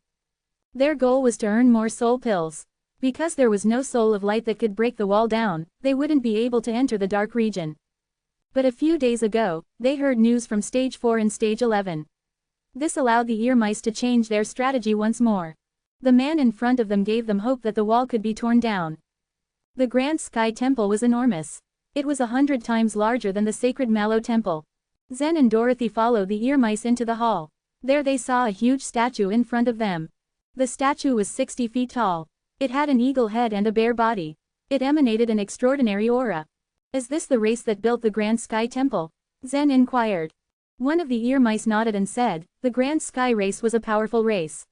Their goal was to earn more soul pills. Because there was no soul of light that could break the wall down, they wouldn't be able to enter the dark region. But a few days ago, they heard news from Stage 4 and Stage 11. This allowed the ear mice to change their strategy once more. The man in front of them gave them hope that the wall could be torn down. The Grand Sky Temple was enormous. It was 100 times larger than the Sacred Mallow Temple. Zen and Dorothy followed the ear mice into the hall. There they saw a huge statue in front of them. The statue was 60 feet tall. It had an eagle head and a bear body. It emanated an extraordinary aura. Is this the race that built the Grand Sky Temple? Zen inquired. One of the ear mice nodded and said, the Grand Sky race was a powerful race.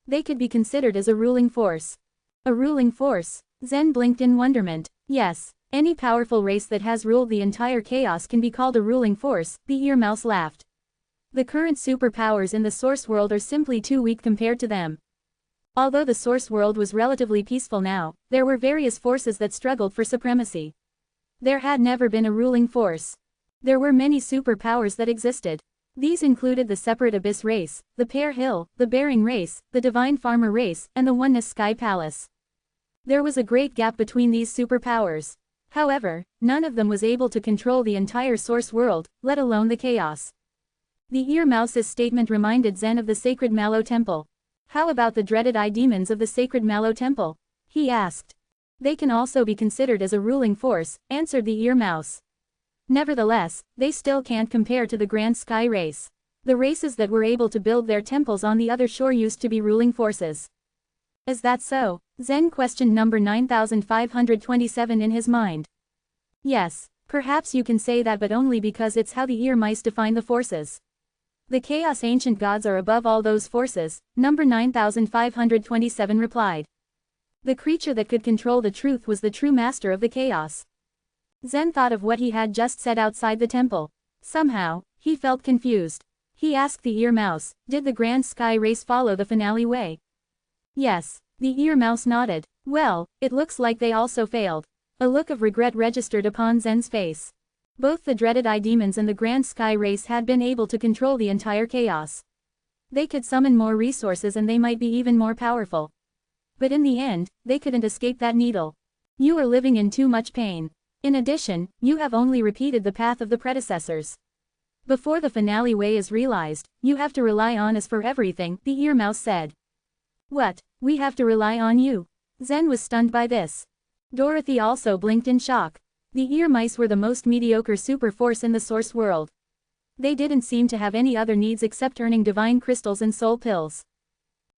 They could be considered as a ruling force. A ruling force? Zen blinked in wonderment. Yes, any powerful race that has ruled the entire chaos can be called a ruling force, the ear mouse laughed. The current superpowers in the source world are simply too weak compared to them. Although the source world was relatively peaceful now, there were various forces that struggled for supremacy. There had never been a ruling force. There were many superpowers that existed. These included the Separate Abyss race, the Pear Hill, the Bearing race, the Divine Farmer race, and the Oneness Sky Palace. There was a great gap between these superpowers. However, none of them was able to control the entire source world, let alone the chaos. The ear mouse's statement reminded Zen of the sacred Mallow Temple. How about the dreaded eye demons of the sacred Mallow Temple? He asked. They can also be considered as a ruling force, answered the ear mouse. Nevertheless, they still can't compare to the Grand Sky race. The races that were able to build their temples on the other shore used to be ruling forces. Is that so? Zen questioned number 9527 in his mind. Yes, perhaps you can say that, but only because it's how the ear mice define the forces. The chaos ancient gods are above all those forces, number 9527 replied. The creature that could control the truth was the true master of the chaos. Zen thought of what he had just said outside the temple. Somehow, he felt confused. He asked the ear mouse, did the Grand Sky race follow the finale way? Yes, the ear mouse nodded. Well, it looks like they also failed. A look of regret registered upon Zen's face. Both the dreaded eye demons and the Grand Sky race had been able to control the entire chaos. They could summon more resources and they might be even more powerful. But in the end, they couldn't escape that needle. You are living in too much pain. In addition, you have only repeated the path of the predecessors. Before the finale way is realized, you have to rely on us for everything, the ear mouse said. What? We have to rely on you? Zen was stunned by this. Dorothy also blinked in shock. The ear mice were the most mediocre super force in the source world. They didn't seem to have any other needs except earning divine crystals and soul pills.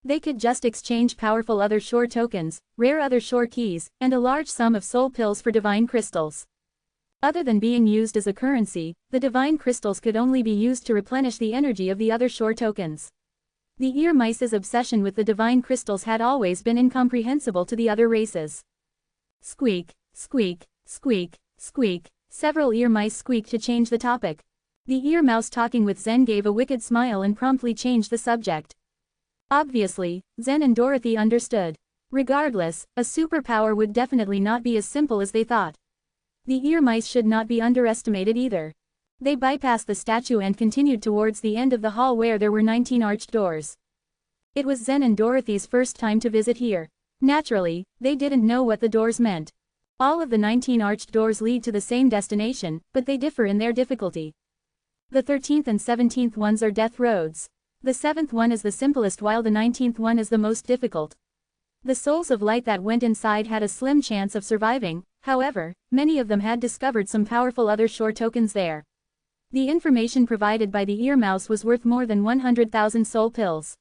They could just exchange powerful other shore tokens, rare other shore keys, and a large sum of soul pills for divine crystals. Other than being used as a currency, the divine crystals could only be used to replenish the energy of the other shore tokens. The ear mice's obsession with the divine crystals had always been incomprehensible to the other races. Squeak, squeak, squeak, squeak. Several ear mice squeaked to change the topic. The ear mouse talking with Zen gave a wicked smile and promptly changed the subject. Obviously, Zen and Dorothy understood. Regardless, a superpower would definitely not be as simple as they thought. The ear mice should not be underestimated either. They bypassed the statue and continued towards the end of the hall where there were 19 arched doors. It was Zen and Dorothy's first time to visit here. Naturally, they didn't know what the doors meant. All of the 19 arched doors lead to the same destination, but they differ in their difficulty. The 13th and 17th ones are death roads. The 7th one is the simplest while the 19th one is the most difficult. The souls of light that went inside had a slim chance of surviving, however, many of them had discovered some powerful other shore tokens there. The information provided by the ear mouse was worth more than 100,000 soul pills.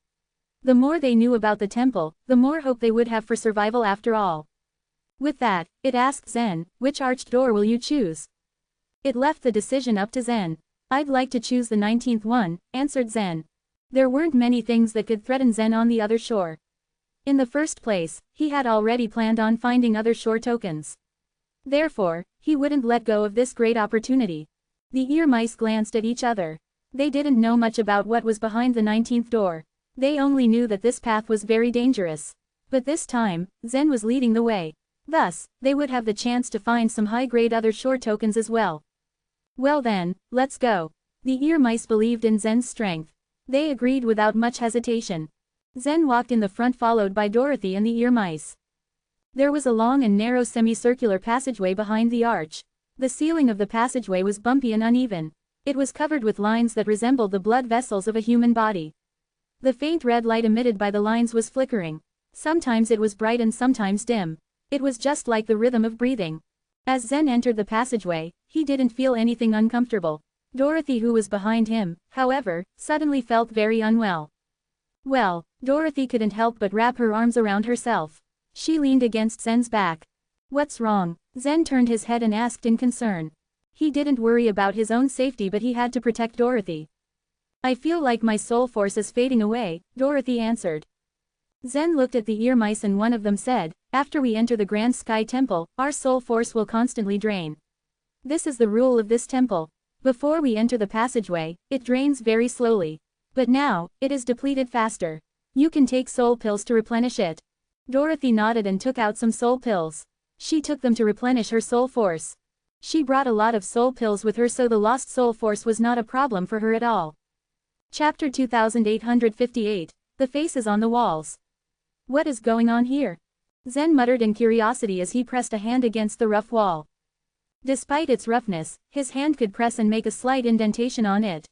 The more they knew about the temple, the more hope they would have for survival after all. With that, it asked Zen, which arched door will you choose? It left the decision up to Zen. I'd like to choose the 19th one, answered Zen. There weren't many things that could threaten Zen on the other shore. In the first place, he had already planned on finding other shore tokens. Therefore, he wouldn't let go of this great opportunity. The ear mice glanced at each other. They didn't know much about what was behind the 19th door. They only knew that this path was very dangerous. But this time, Zen was leading the way. Thus, they would have the chance to find some high-grade other shore tokens as well. Well then, let's go. The ear mice believed in Zen's strength. They agreed without much hesitation. Zen walked in the front followed by Dorothy and the ear mice. There was a long and narrow semicircular passageway behind the arch. The ceiling of the passageway was bumpy and uneven. It was covered with lines that resembled the blood vessels of a human body. The faint red light emitted by the lines was flickering. Sometimes it was bright and sometimes dim. It was just like the rhythm of breathing. As Zen entered the passageway, he didn't feel anything uncomfortable. Dorothy, who was behind him, however, suddenly felt very unwell. Well, Dorothy couldn't help but wrap her arms around herself. She leaned against Zen's back. What's wrong? Zen turned his head and asked in concern. He didn't worry about his own safety but he had to protect Dorothy. I feel like my soul force is fading away, Dorothy answered. Zen looked at the ear mice and one of them said, after we enter the Grand Sky Temple, our soul force will constantly drain. This is the rule of this temple. Before we enter the passageway, it drains very slowly. But now, it is depleted faster. You can take soul pills to replenish it. Dorothy nodded and took out some soul pills. She took them to replenish her soul force. She brought a lot of soul pills with her so the lost soul force was not a problem for her at all. Chapter 2858, The Faces on the Walls. What is going on here? Zen muttered in curiosity as he pressed a hand against the rough wall. Despite its roughness, his hand could press and make a slight indentation on it.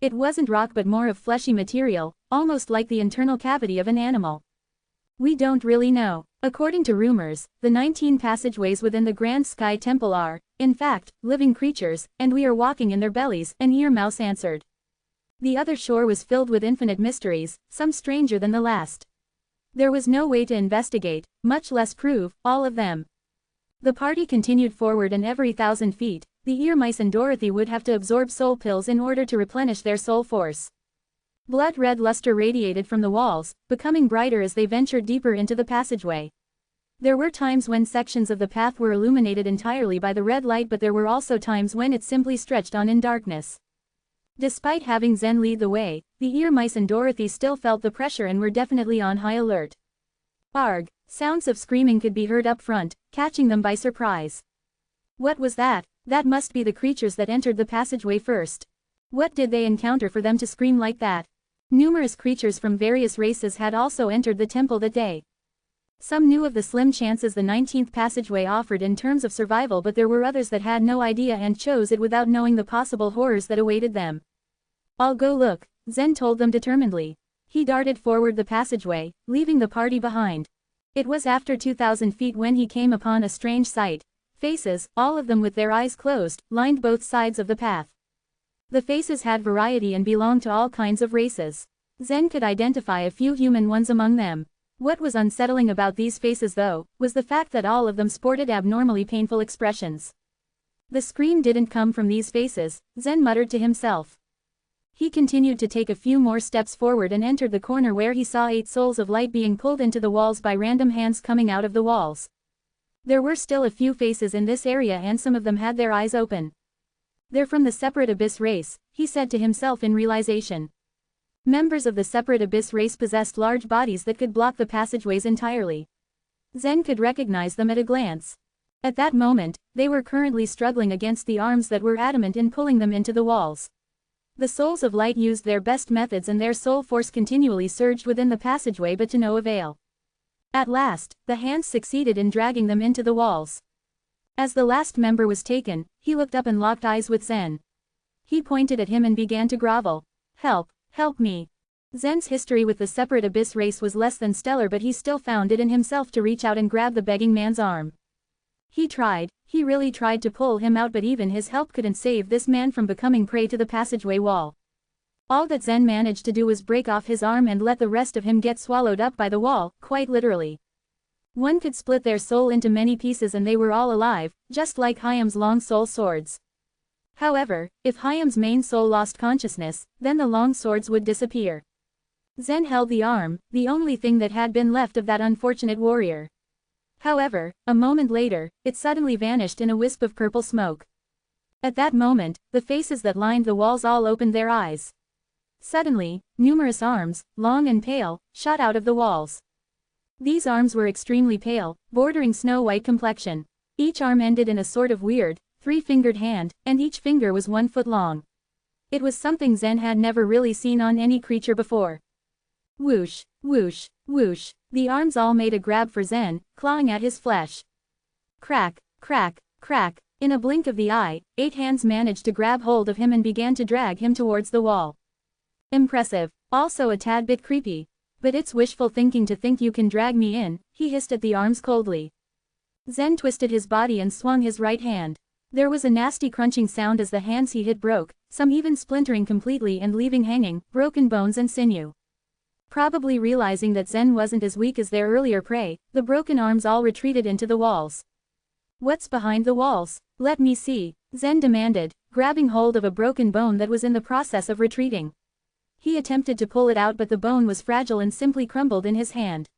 It wasn't rock but more of fleshy material, almost like the internal cavity of an animal. We don't really know. According to rumors, the 19 passageways within the Grand Sky Temple are, in fact, living creatures, and we are walking in their bellies, an ear mouse answered. The other shore was filled with infinite mysteries, some stranger than the last. There was no way to investigate, much less prove, all of them. The party continued forward and every 1,000 feet, the ear mice and Dorothy would have to absorb soul pills in order to replenish their soul force. Blood-red luster radiated from the walls, becoming brighter as they ventured deeper into the passageway. There were times when sections of the path were illuminated entirely by the red light but there were also times when it simply stretched on in darkness. Despite having Zen lead the way, the ear mice and Dorothy still felt the pressure and were definitely on high alert. Arg! Sounds of screaming could be heard up front, catching them by surprise. What was that? That must be the creatures that entered the passageway first. What did they encounter for them to scream like that? Numerous creatures from various races had also entered the temple that day. Some knew of the slim chances the 19th passageway offered in terms of survival but there were others that had no idea and chose it without knowing the possible horrors that awaited them. I'll go look, Zen told them determinedly. He darted forward the passageway, leaving the party behind. It was after 2,000 feet when he came upon a strange sight. Faces, all of them with their eyes closed, lined both sides of the path. The faces had variety and belonged to all kinds of races. Zen could identify a few human ones among them. What was unsettling about these faces though, was the fact that all of them sported abnormally painful expressions. The scream didn't come from these faces, Zen muttered to himself. He continued to take a few more steps forward and entered the corner where he saw 8 souls of light being pulled into the walls by random hands coming out of the walls. There were still a few faces in this area and some of them had their eyes open. They're from the Separate Abyss race, he said to himself in realization. Members of the Separate Abyss race possessed large bodies that could block the passageways entirely. Zen could recognize them at a glance. At that moment, they were currently struggling against the arms that were adamant in pulling them into the walls. The souls of light used their best methods and their soul force continually surged within the passageway but to no avail. At last, the hands succeeded in dragging them into the walls. As the last member was taken, he looked up and locked eyes with Zen. He pointed at him and began to grovel. Help, help me. Zen's history with the Separate Abyss race was less than stellar but he still found it in himself to reach out and grab the begging man's arm. He really tried to pull him out but even his help couldn't save this man from becoming prey to the passageway wall. All that Zen managed to do was break off his arm and let the rest of him get swallowed up by the wall, quite literally. One could split their soul into many pieces and they were all alive, just like Hyam's long soul swords. However, if Hyam's main soul lost consciousness, then the long swords would disappear. Zen held the arm, the only thing that had been left of that unfortunate warrior. However, a moment later, it suddenly vanished in a wisp of purple smoke. At that moment, the faces that lined the walls all opened their eyes. Suddenly, numerous arms, long and pale, shot out of the walls. These arms were extremely pale, bordering snow-white complexion. Each arm ended in a sort of weird, 3-fingered hand, and each finger was 1 foot long. It was something Zen had never really seen on any creature before. Whoosh, whoosh, whoosh, the arms all made a grab for Zen, clawing at his flesh. Crack, crack, crack, in a blink of the eye, 8 hands managed to grab hold of him and began to drag him towards the wall. Impressive, also a tad bit creepy. But it's wishful thinking to think you can drag me in, he hissed at the arms coldly. Zen twisted his body and swung his right hand. There was a nasty crunching sound as the hands he hit broke, some even splintering completely and leaving hanging, broken bones and sinew. Probably realizing that Zen wasn't as weak as their earlier prey, the broken arms all retreated into the walls. What's behind the walls? Let me see, Zen demanded, grabbing hold of a broken bone that was in the process of retreating. He attempted to pull it out, but the bone was fragile and simply crumbled in his hand.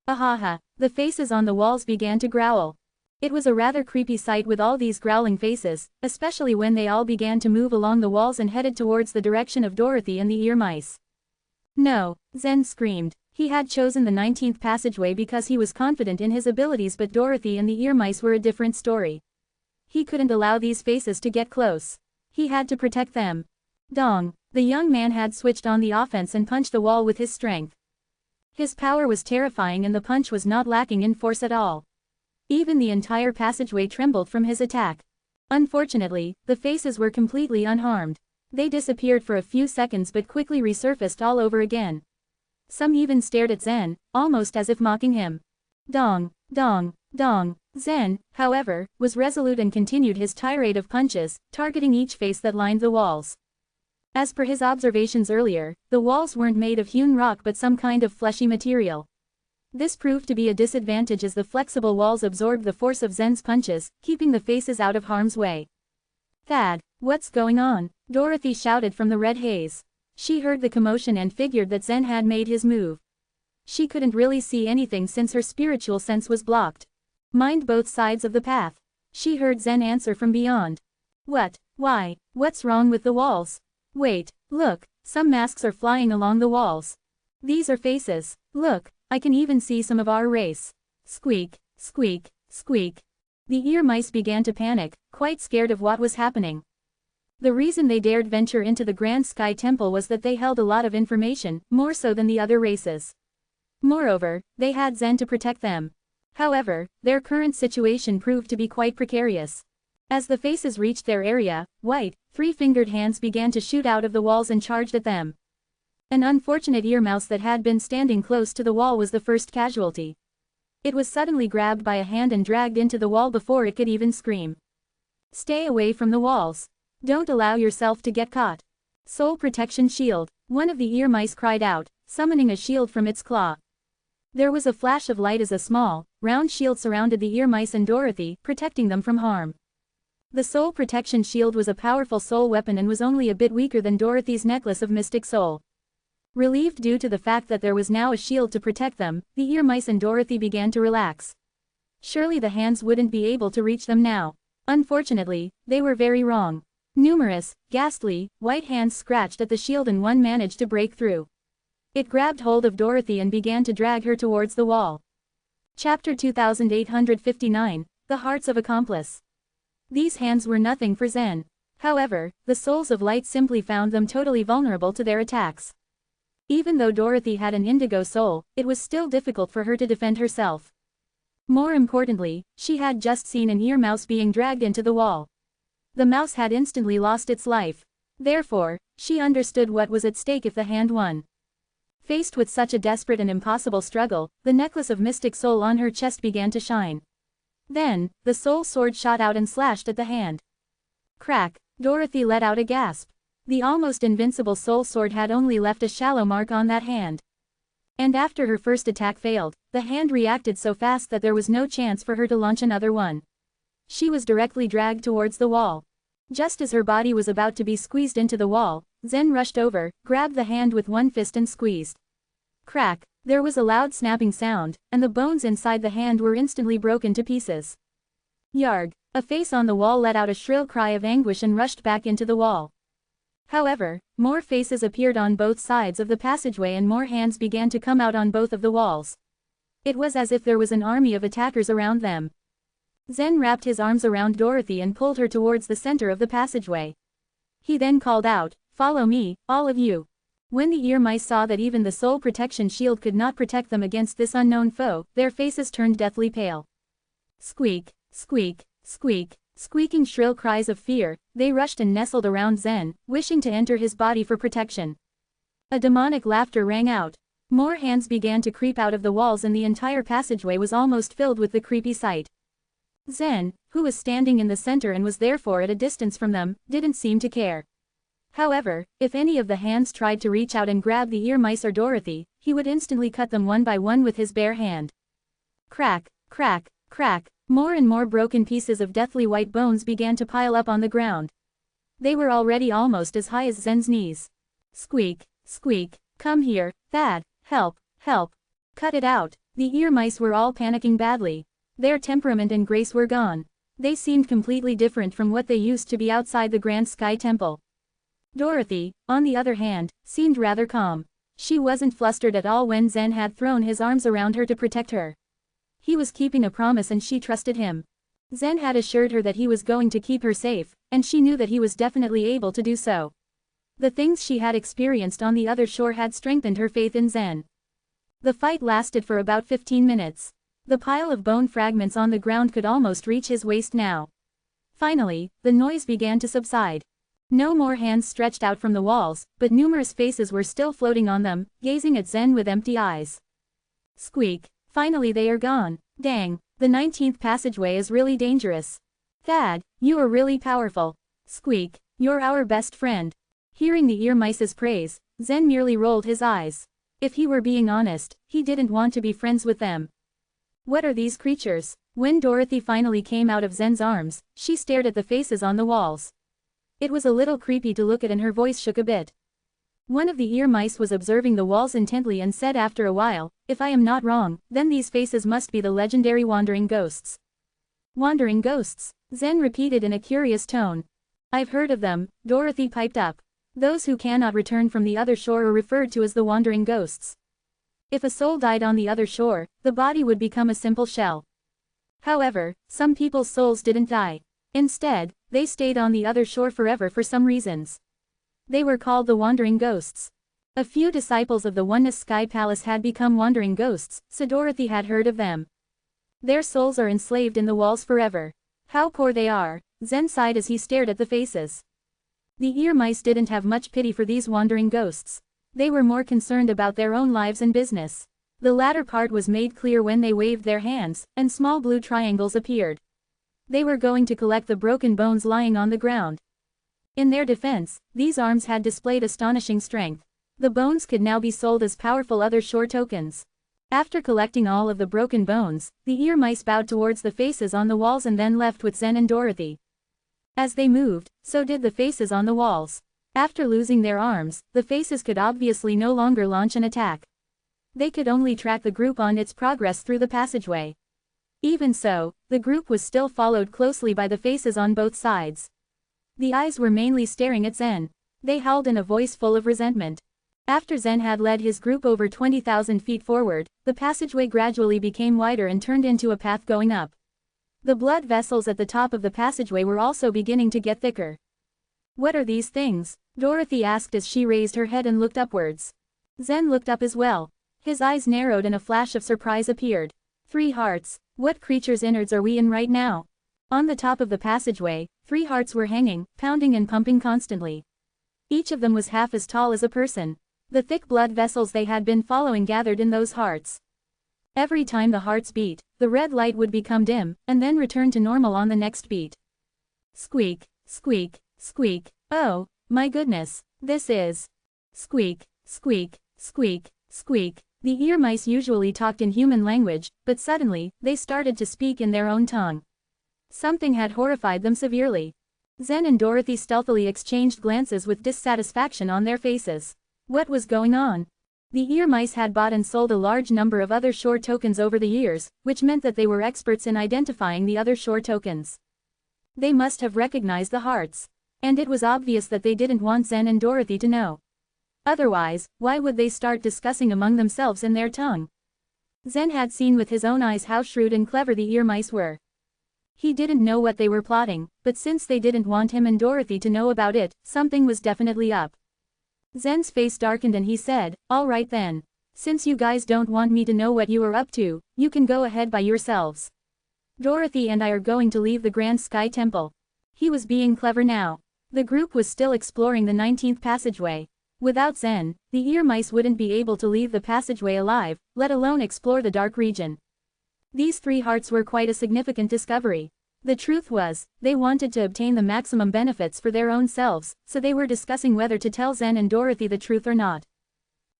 Ahaha, the faces on the walls began to growl. It was a rather creepy sight with all these growling faces, especially when they all began to move along the walls and headed towards the direction of Dorothy and the ear mice. No, Zen screamed. He had chosen the 19th passageway because he was confident in his abilities, but Dorothy and the ear mice were a different story. He couldn't allow these faces to get close. He had to protect them. Dong, the young man had switched on the offense and punched the wall with his strength. His power was terrifying and the punch was not lacking in force at all. Even the entire passageway trembled from his attack. Unfortunately, the faces were completely unharmed. They disappeared for a few seconds but quickly resurfaced all over again. Some even stared at Zen, almost as if mocking him. Dong, dong, dong. Zen, however, was resolute and continued his tirade of punches, targeting each face that lined the walls. As per his observations earlier, the walls weren't made of hewn rock but some kind of fleshy material. This proved to be a disadvantage as the flexible walls absorbed the force of Zen's punches, keeping the faces out of harm's way. Thad, what's going on? Dorothy shouted from the red haze. She heard the commotion and figured that Zen had made his move. She couldn't really see anything since her spiritual sense was blocked. Mind both sides of the path. She heard Zen answer from beyond. What? Why? What's wrong with the walls? Wait, look, some masks are flying along the walls. These are faces. Look, I can even see some of our race. Squeak, squeak, squeak. The ear mice began to panic, quite scared of what was happening. The reason they dared venture into the Grand Sky Temple was that they held a lot of information, more so than the other races. Moreover, they had Zen to protect them. However, their current situation proved to be quite precarious. As the faces reached their area, white, three-fingered hands began to shoot out of the walls and charged at them. An unfortunate ear mouse that had been standing close to the wall was the first casualty. It was suddenly grabbed by a hand and dragged into the wall before it could even scream. Stay away from the walls. Don't allow yourself to get caught. Soul Protection Shield, one of the ear mice cried out, summoning a shield from its claw. There was a flash of light as a small, round shield surrounded the ear mice and Dorothy, protecting them from harm. The Soul Protection Shield was a powerful soul weapon and was only a bit weaker than Dorothy's necklace of mystic soul. Relieved due to the fact that there was now a shield to protect them, the ear mice and Dorothy began to relax. Surely the hands wouldn't be able to reach them now. Unfortunately, they were very wrong. Numerous, ghastly, white hands scratched at the shield and one managed to break through. It grabbed hold of Dorothy and began to drag her towards the wall. Chapter 2859, The Hearts of Accomplice. These hands were nothing for Zen. However, the souls of light simply found them totally vulnerable to their attacks. Even though Dorothy had an indigo soul, it was still difficult for her to defend herself. More importantly, she had just seen an ear mouse being dragged into the wall. The mouse had instantly lost its life. Therefore, she understood what was at stake if the hand won. Faced with such a desperate and impossible struggle, the necklace of mystic soul on her chest began to shine. Then, the soul sword shot out and slashed at the hand. Crack! Dorothy let out a gasp. The almost invincible soul sword had only left a shallow mark on that hand. And after her first attack failed, the hand reacted so fast that there was no chance for her to launch another one. She was directly dragged towards the wall. Just as her body was about to be squeezed into the wall, Zen rushed over, grabbed the hand with one fist and squeezed. Crack! There was a loud snapping sound, and the bones inside the hand were instantly broken to pieces. Yarg! A face on the wall let out a shrill cry of anguish and rushed back into the wall. However, more faces appeared on both sides of the passageway and more hands began to come out on both of the walls. It was as if there was an army of attackers around them. Zen wrapped his arms around Dorothy and pulled her towards the center of the passageway. He then called out, "Follow me, all of you." When the ear mice saw that even the soul protection shield could not protect them against this unknown foe, their faces turned deathly pale. Squeak, squeak, squeak, squeaking shrill cries of fear, they rushed and nestled around Zen, wishing to enter his body for protection. A demonic laughter rang out. More hands began to creep out of the walls and the entire passageway was almost filled with the creepy sight. Zen, who was standing in the center and was therefore at a distance from them, didn't seem to care. However, if any of the hands tried to reach out and grab the ear mice or Dorothy, he would instantly cut them one by one with his bare hand. Crack, crack, crack, more and more broken pieces of deathly white bones began to pile up on the ground. They were already almost as high as Zen's knees. Squeak, squeak, come here, Thad, help, help. Cut it out. The ear mice were all panicking badly. Their temperament and grace were gone. They seemed completely different from what they used to be outside the Grand Sky Temple. Dorothy, on the other hand, seemed rather calm. She wasn't flustered at all when Zen had thrown his arms around her to protect her. He was keeping a promise and she trusted him. Zen had assured her that he was going to keep her safe, and she knew that he was definitely able to do so. The things she had experienced on the other shore had strengthened her faith in Zen. The fight lasted for about 15 minutes. The pile of bone fragments on the ground could almost reach his waist now. Finally, the noise began to subside. No more hands stretched out from the walls, but numerous faces were still floating on them, gazing at Zen with empty eyes. Squeak. Finally they are gone. Dang, the 19th passageway is really dangerous. Thad, you are really powerful. Squeak, you're our best friend. Hearing the ear mice's praise, Zen merely rolled his eyes. If he were being honest, he didn't want to be friends with them. What are these creatures? When Dorothy finally came out of Zen's arms, she stared at the faces on the walls. It was a little creepy to look at and her voice shook a bit. One of the ear mice was observing the walls intently and said after a while, if I am not wrong, then these faces must be the legendary wandering ghosts. Wandering ghosts? Zen repeated in a curious tone. I've heard of them, Dorothy piped up. Those who cannot return from the other shore are referred to as the wandering ghosts. If a soul died on the other shore, the body would become a simple shell. However, some people's souls didn't die. Instead, they stayed on the other shore forever for some reasons. They were called the wandering ghosts. A few disciples of the Oneness Sky Palace had become wandering ghosts, so Dorothy had heard of them. Their souls are enslaved in the walls forever. How poor they are, Zen sighed as he stared at the faces. The ear mice didn't have much pity for these wandering ghosts. They were more concerned about their own lives and business. The latter part was made clear when they waved their hands, and small blue triangles appeared. They were going to collect the broken bones lying on the ground. In their defense, these arms had displayed astonishing strength. The bones could now be sold as powerful other shore tokens. After collecting all of the broken bones, the ear mice bowed towards the faces on the walls and then left with Zen and Dorothy. As they moved, so did the faces on the walls. After losing their arms, the faces could obviously no longer launch an attack. They could only track the group on its progress through the passageway. Even so, the group was still followed closely by the faces on both sides. The eyes were mainly staring at Zen. They howled in a voice full of resentment. After Zen had led his group over 20,000 feet forward, the passageway gradually became wider and turned into a path going up. The blood vessels at the top of the passageway were also beginning to get thicker. What are these things? Dorothy asked as she raised her head and looked upwards. Zen looked up as well. His eyes narrowed and a flash of surprise appeared. 3 hearts. What creature's innards are we in right now? On the top of the passageway, 3 hearts were hanging, pounding and pumping constantly. Each of them was half as tall as a person. The thick blood vessels they had been following gathered in those hearts. Every time the hearts beat, the red light would become dim, and then return to normal on the next beat. Squeak, squeak, squeak, oh, my goodness, this is... Squeak, squeak, squeak, squeak. The ear mice usually talked in human language, but suddenly, they started to speak in their own tongue. Something had horrified them severely. Zen and Dorothy stealthily exchanged glances with dissatisfaction on their faces. What was going on? The ear mice had bought and sold a large number of other shore tokens over the years, which meant that they were experts in identifying the other shore tokens. They must have recognized the hearts. And it was obvious that they didn't want Zen and Dorothy to know. Otherwise, why would they start discussing among themselves in their tongue? Zen had seen with his own eyes how shrewd and clever the ear mice were. He didn't know what they were plotting, but since they didn't want him and Dorothy to know about it, something was definitely up. Zen's face darkened and he said, all right then. Since you guys don't want me to know what you are up to, you can go ahead by yourselves. Dorothy and I are going to leave the Grand Sky Temple. He was being clever now. The group was still exploring the 19th passageway. Without Zen, the ear mice wouldn't be able to leave the passageway alive, let alone explore the dark region. These 3 hearts were quite a significant discovery. The truth was, they wanted to obtain the maximum benefits for their own selves, so they were discussing whether to tell Zen and Dorothy the truth or not.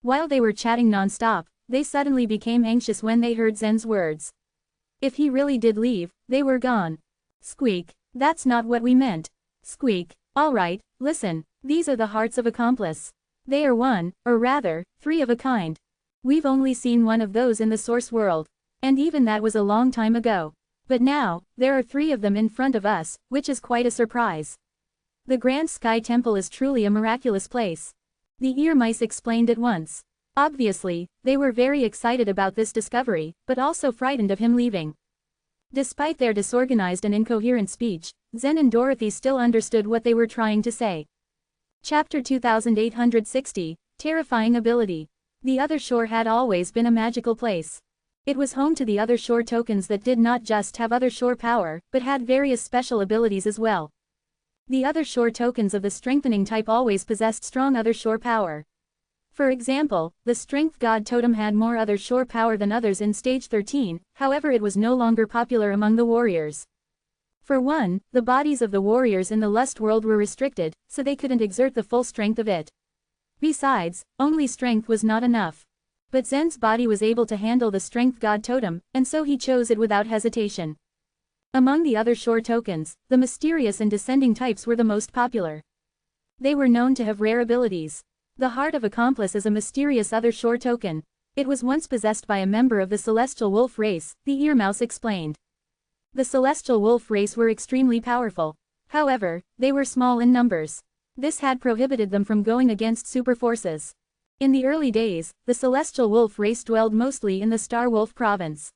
While they were chatting non-stop, they suddenly became anxious when they heard Zen's words. If he really did leave, they were gone. Squeak. That's not what we meant. Squeak. Alright, listen, these are the hearts of accomplice. They are one, or rather, three of a kind. We've only seen one of those in the source world. And even that was a long time ago. But now, there are three of them in front of us, which is quite a surprise. The Grand Sky Temple is truly a miraculous place. The ear mice explained at once. Obviously, they were very excited about this discovery, but also frightened of him leaving. Despite their disorganized and incoherent speech, Zen and Dorothy still understood what they were trying to say. Chapter 2860, Terrifying Ability. The Other Shore had always been a magical place. It was home to the Other Shore tokens that did not just have Other Shore power, but had various special abilities as well. The Other Shore tokens of the strengthening type always possessed strong Other Shore power. For example, the Strength God totem had more Other Shore power than others in Stage 13, however it was no longer popular among the warriors. For one, the bodies of the warriors in the Lust world were restricted, so they couldn't exert the full strength of it. Besides, only strength was not enough. But Zen's body was able to handle the Strength God totem, and so he chose it without hesitation. Among the Other Shore tokens, the mysterious and descending types were the most popular. They were known to have rare abilities. The Heart of Accomplice is a mysterious Other Shore token. It was once possessed by a member of the Celestial Wolf race, the Ear Mouse explained. The Celestial Wolf race were extremely powerful. However, they were small in numbers. This had prohibited them from going against super forces. In the early days, the Celestial Wolf race dwelled mostly in the Star Wolf province.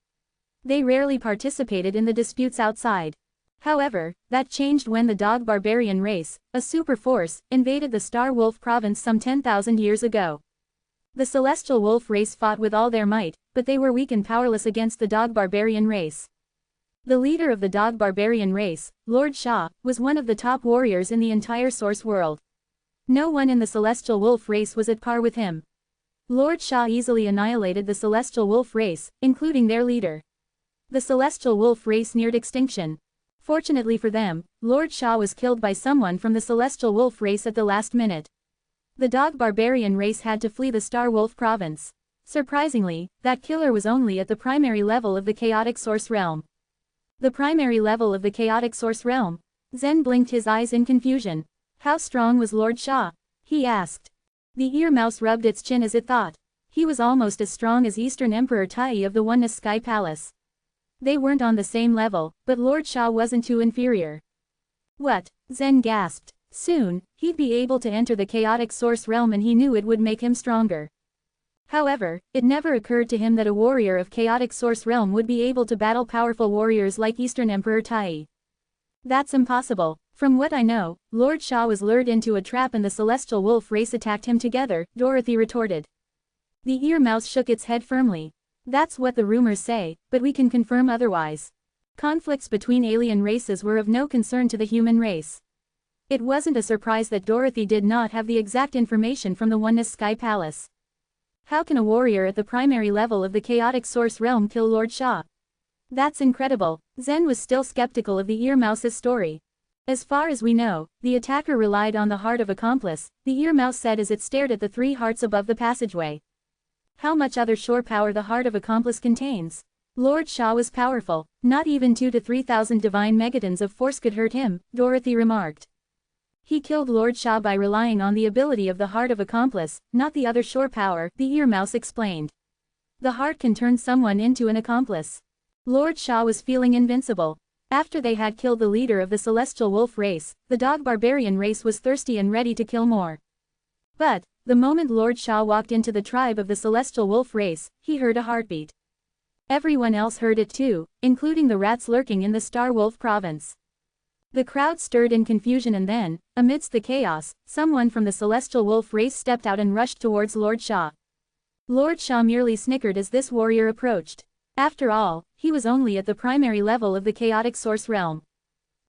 They rarely participated in the disputes outside. However, that changed when the Dog Barbarian race, a super force, invaded the Star Wolf province some 10,000 years ago. The Celestial Wolf race fought with all their might, but they were weak and powerless against the Dog Barbarian race. The leader of the Dog Barbarian race, Lord Shah, was one of the top warriors in the entire source world. No one in the Celestial Wolf race was at par with him. Lord Shah easily annihilated the Celestial Wolf race, including their leader. The Celestial Wolf race neared extinction. Fortunately for them, Lord Shah was killed by someone from the Celestial Wolf race at the last minute. The Dog Barbarian race had to flee the Star Wolf province. Surprisingly, that killer was only at the primary level of the Chaotic Source Realm. The primary level of the Chaotic Source Realm? Zen blinked his eyes in confusion. How strong was Lord Shah? He asked. The ear mouse rubbed its chin as it thought. He was almost as strong as Eastern Emperor Tai of the Oneness Sky Palace. They weren't on the same level, but Lord Shah wasn't too inferior. What? Zen gasped. Soon, he'd be able to enter the Chaotic Source Realm and he knew it would make him stronger. However, it never occurred to him that a warrior of Chaotic Source Realm would be able to battle powerful warriors like Eastern Emperor Tai. That's impossible. From what I know, Lord Shah was lured into a trap and the Celestial Wolf race attacked him together, Dorothy retorted. The ear mouse shook its head firmly. That's what the rumors say, but we can confirm otherwise. Conflicts between alien races were of no concern to the human race. It wasn't a surprise that Dorothy did not have the exact information from the Oneness Sky Palace. How can a warrior at the primary level of the Chaotic Source Realm kill Lord Shah? That's incredible. Zen was still skeptical of the ear mouse's story. As far as we know, the attacker relied on the Heart of Accomplice, the ear mouse said as it stared at the three hearts above the passageway. How much Other Shore power the Heart of Accomplice contains? Lord Shah was powerful. Not even 2,000 to 3,000 divine megatons of force could hurt him, Dorothy remarked. He killed Lord Shah by relying on the ability of the Heart of Accomplice, not the Other Shore power, the ear mouse explained. The heart can turn someone into an accomplice. Lord Shah was feeling invincible. After they had killed the leader of the Celestial Wolf race, the Dog Barbarian race was thirsty and ready to kill more. But, the moment Lord Shah walked into the tribe of the Celestial Wolf race, he heard a heartbeat. Everyone else heard it too, including the rats lurking in the Star Wolf province. The crowd stirred in confusion and then, amidst the chaos, someone from the Celestial Wolf race stepped out and rushed towards Lord Shah. Lord Shah merely snickered as this warrior approached. After all, he was only at the primary level of the Chaotic Source Realm.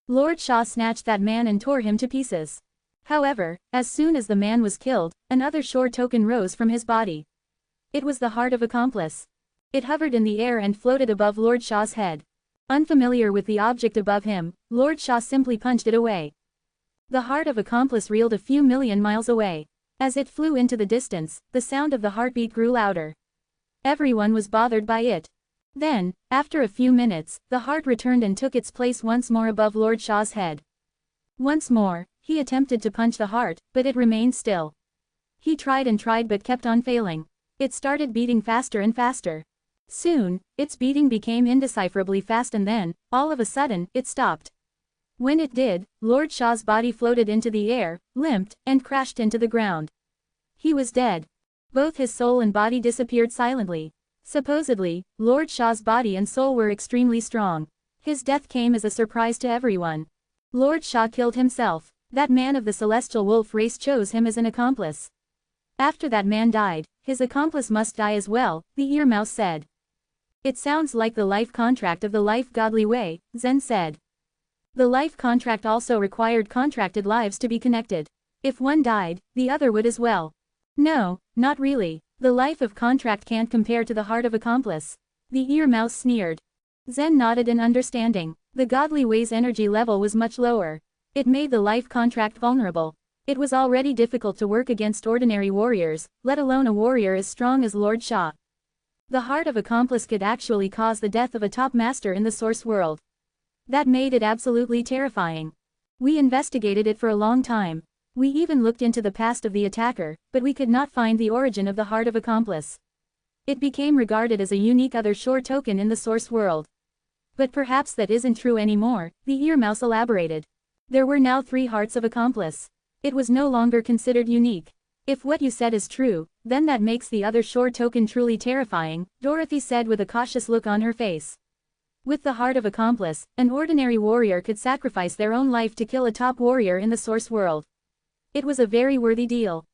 Lord Shah snatched that man and tore him to pieces. However, as soon as the man was killed, another Shore token rose from his body. It was the Heart of Accomplice. It hovered in the air and floated above Lord Shah's head. Unfamiliar with the object above him, Lord Shah simply punched it away. The Heart of Accomplice reeled a few million miles away. As it flew into the distance, the sound of the heartbeat grew louder. Everyone was bothered by it. Then, after a few minutes, the heart returned and took its place once more above Lord Shah's head. Once more, he attempted to punch the heart, but it remained still. He tried and tried but kept on failing. It started beating faster and faster. Soon, its beating became indecipherably fast and then, all of a sudden, it stopped. When it did, Lord Shah's body floated into the air, limped, and crashed into the ground. He was dead. Both his soul and body disappeared silently. Supposedly, Lord Shah's body and soul were extremely strong. His death came as a surprise to everyone. Lord Shah killed himself. That man of the celestial wolf race chose him as an accomplice. After that man died, his accomplice must die as well, the ear mouse said. It sounds like the life contract of the life godly way, Zen said. The life contract also required contracted lives to be connected. If one died, the other would as well. No, not really. The life of contract can't compare to the heart of accomplice. The ear mouse sneered. Zen nodded in understanding. The godly way's energy level was much lower. It made the life contract vulnerable. It was already difficult to work against ordinary warriors, let alone a warrior as strong as Lord Shah. The heart of accomplice could actually cause the death of a top master in the source world. That made it absolutely terrifying. We investigated it for a long time. We even looked into the past of the attacker, but we could not find the origin of the heart of accomplice. It became regarded as a unique other shore token in the source world. But perhaps that isn't true anymore, the ear mouse elaborated. There were now 3 hearts of accomplice. It was no longer considered unique. If what you said is true, then that makes the other shore token truly terrifying, Dorothy said with a cautious look on her face. With the heart of accomplice, an ordinary warrior could sacrifice their own life to kill a top warrior in the source world. It was a very worthy deal.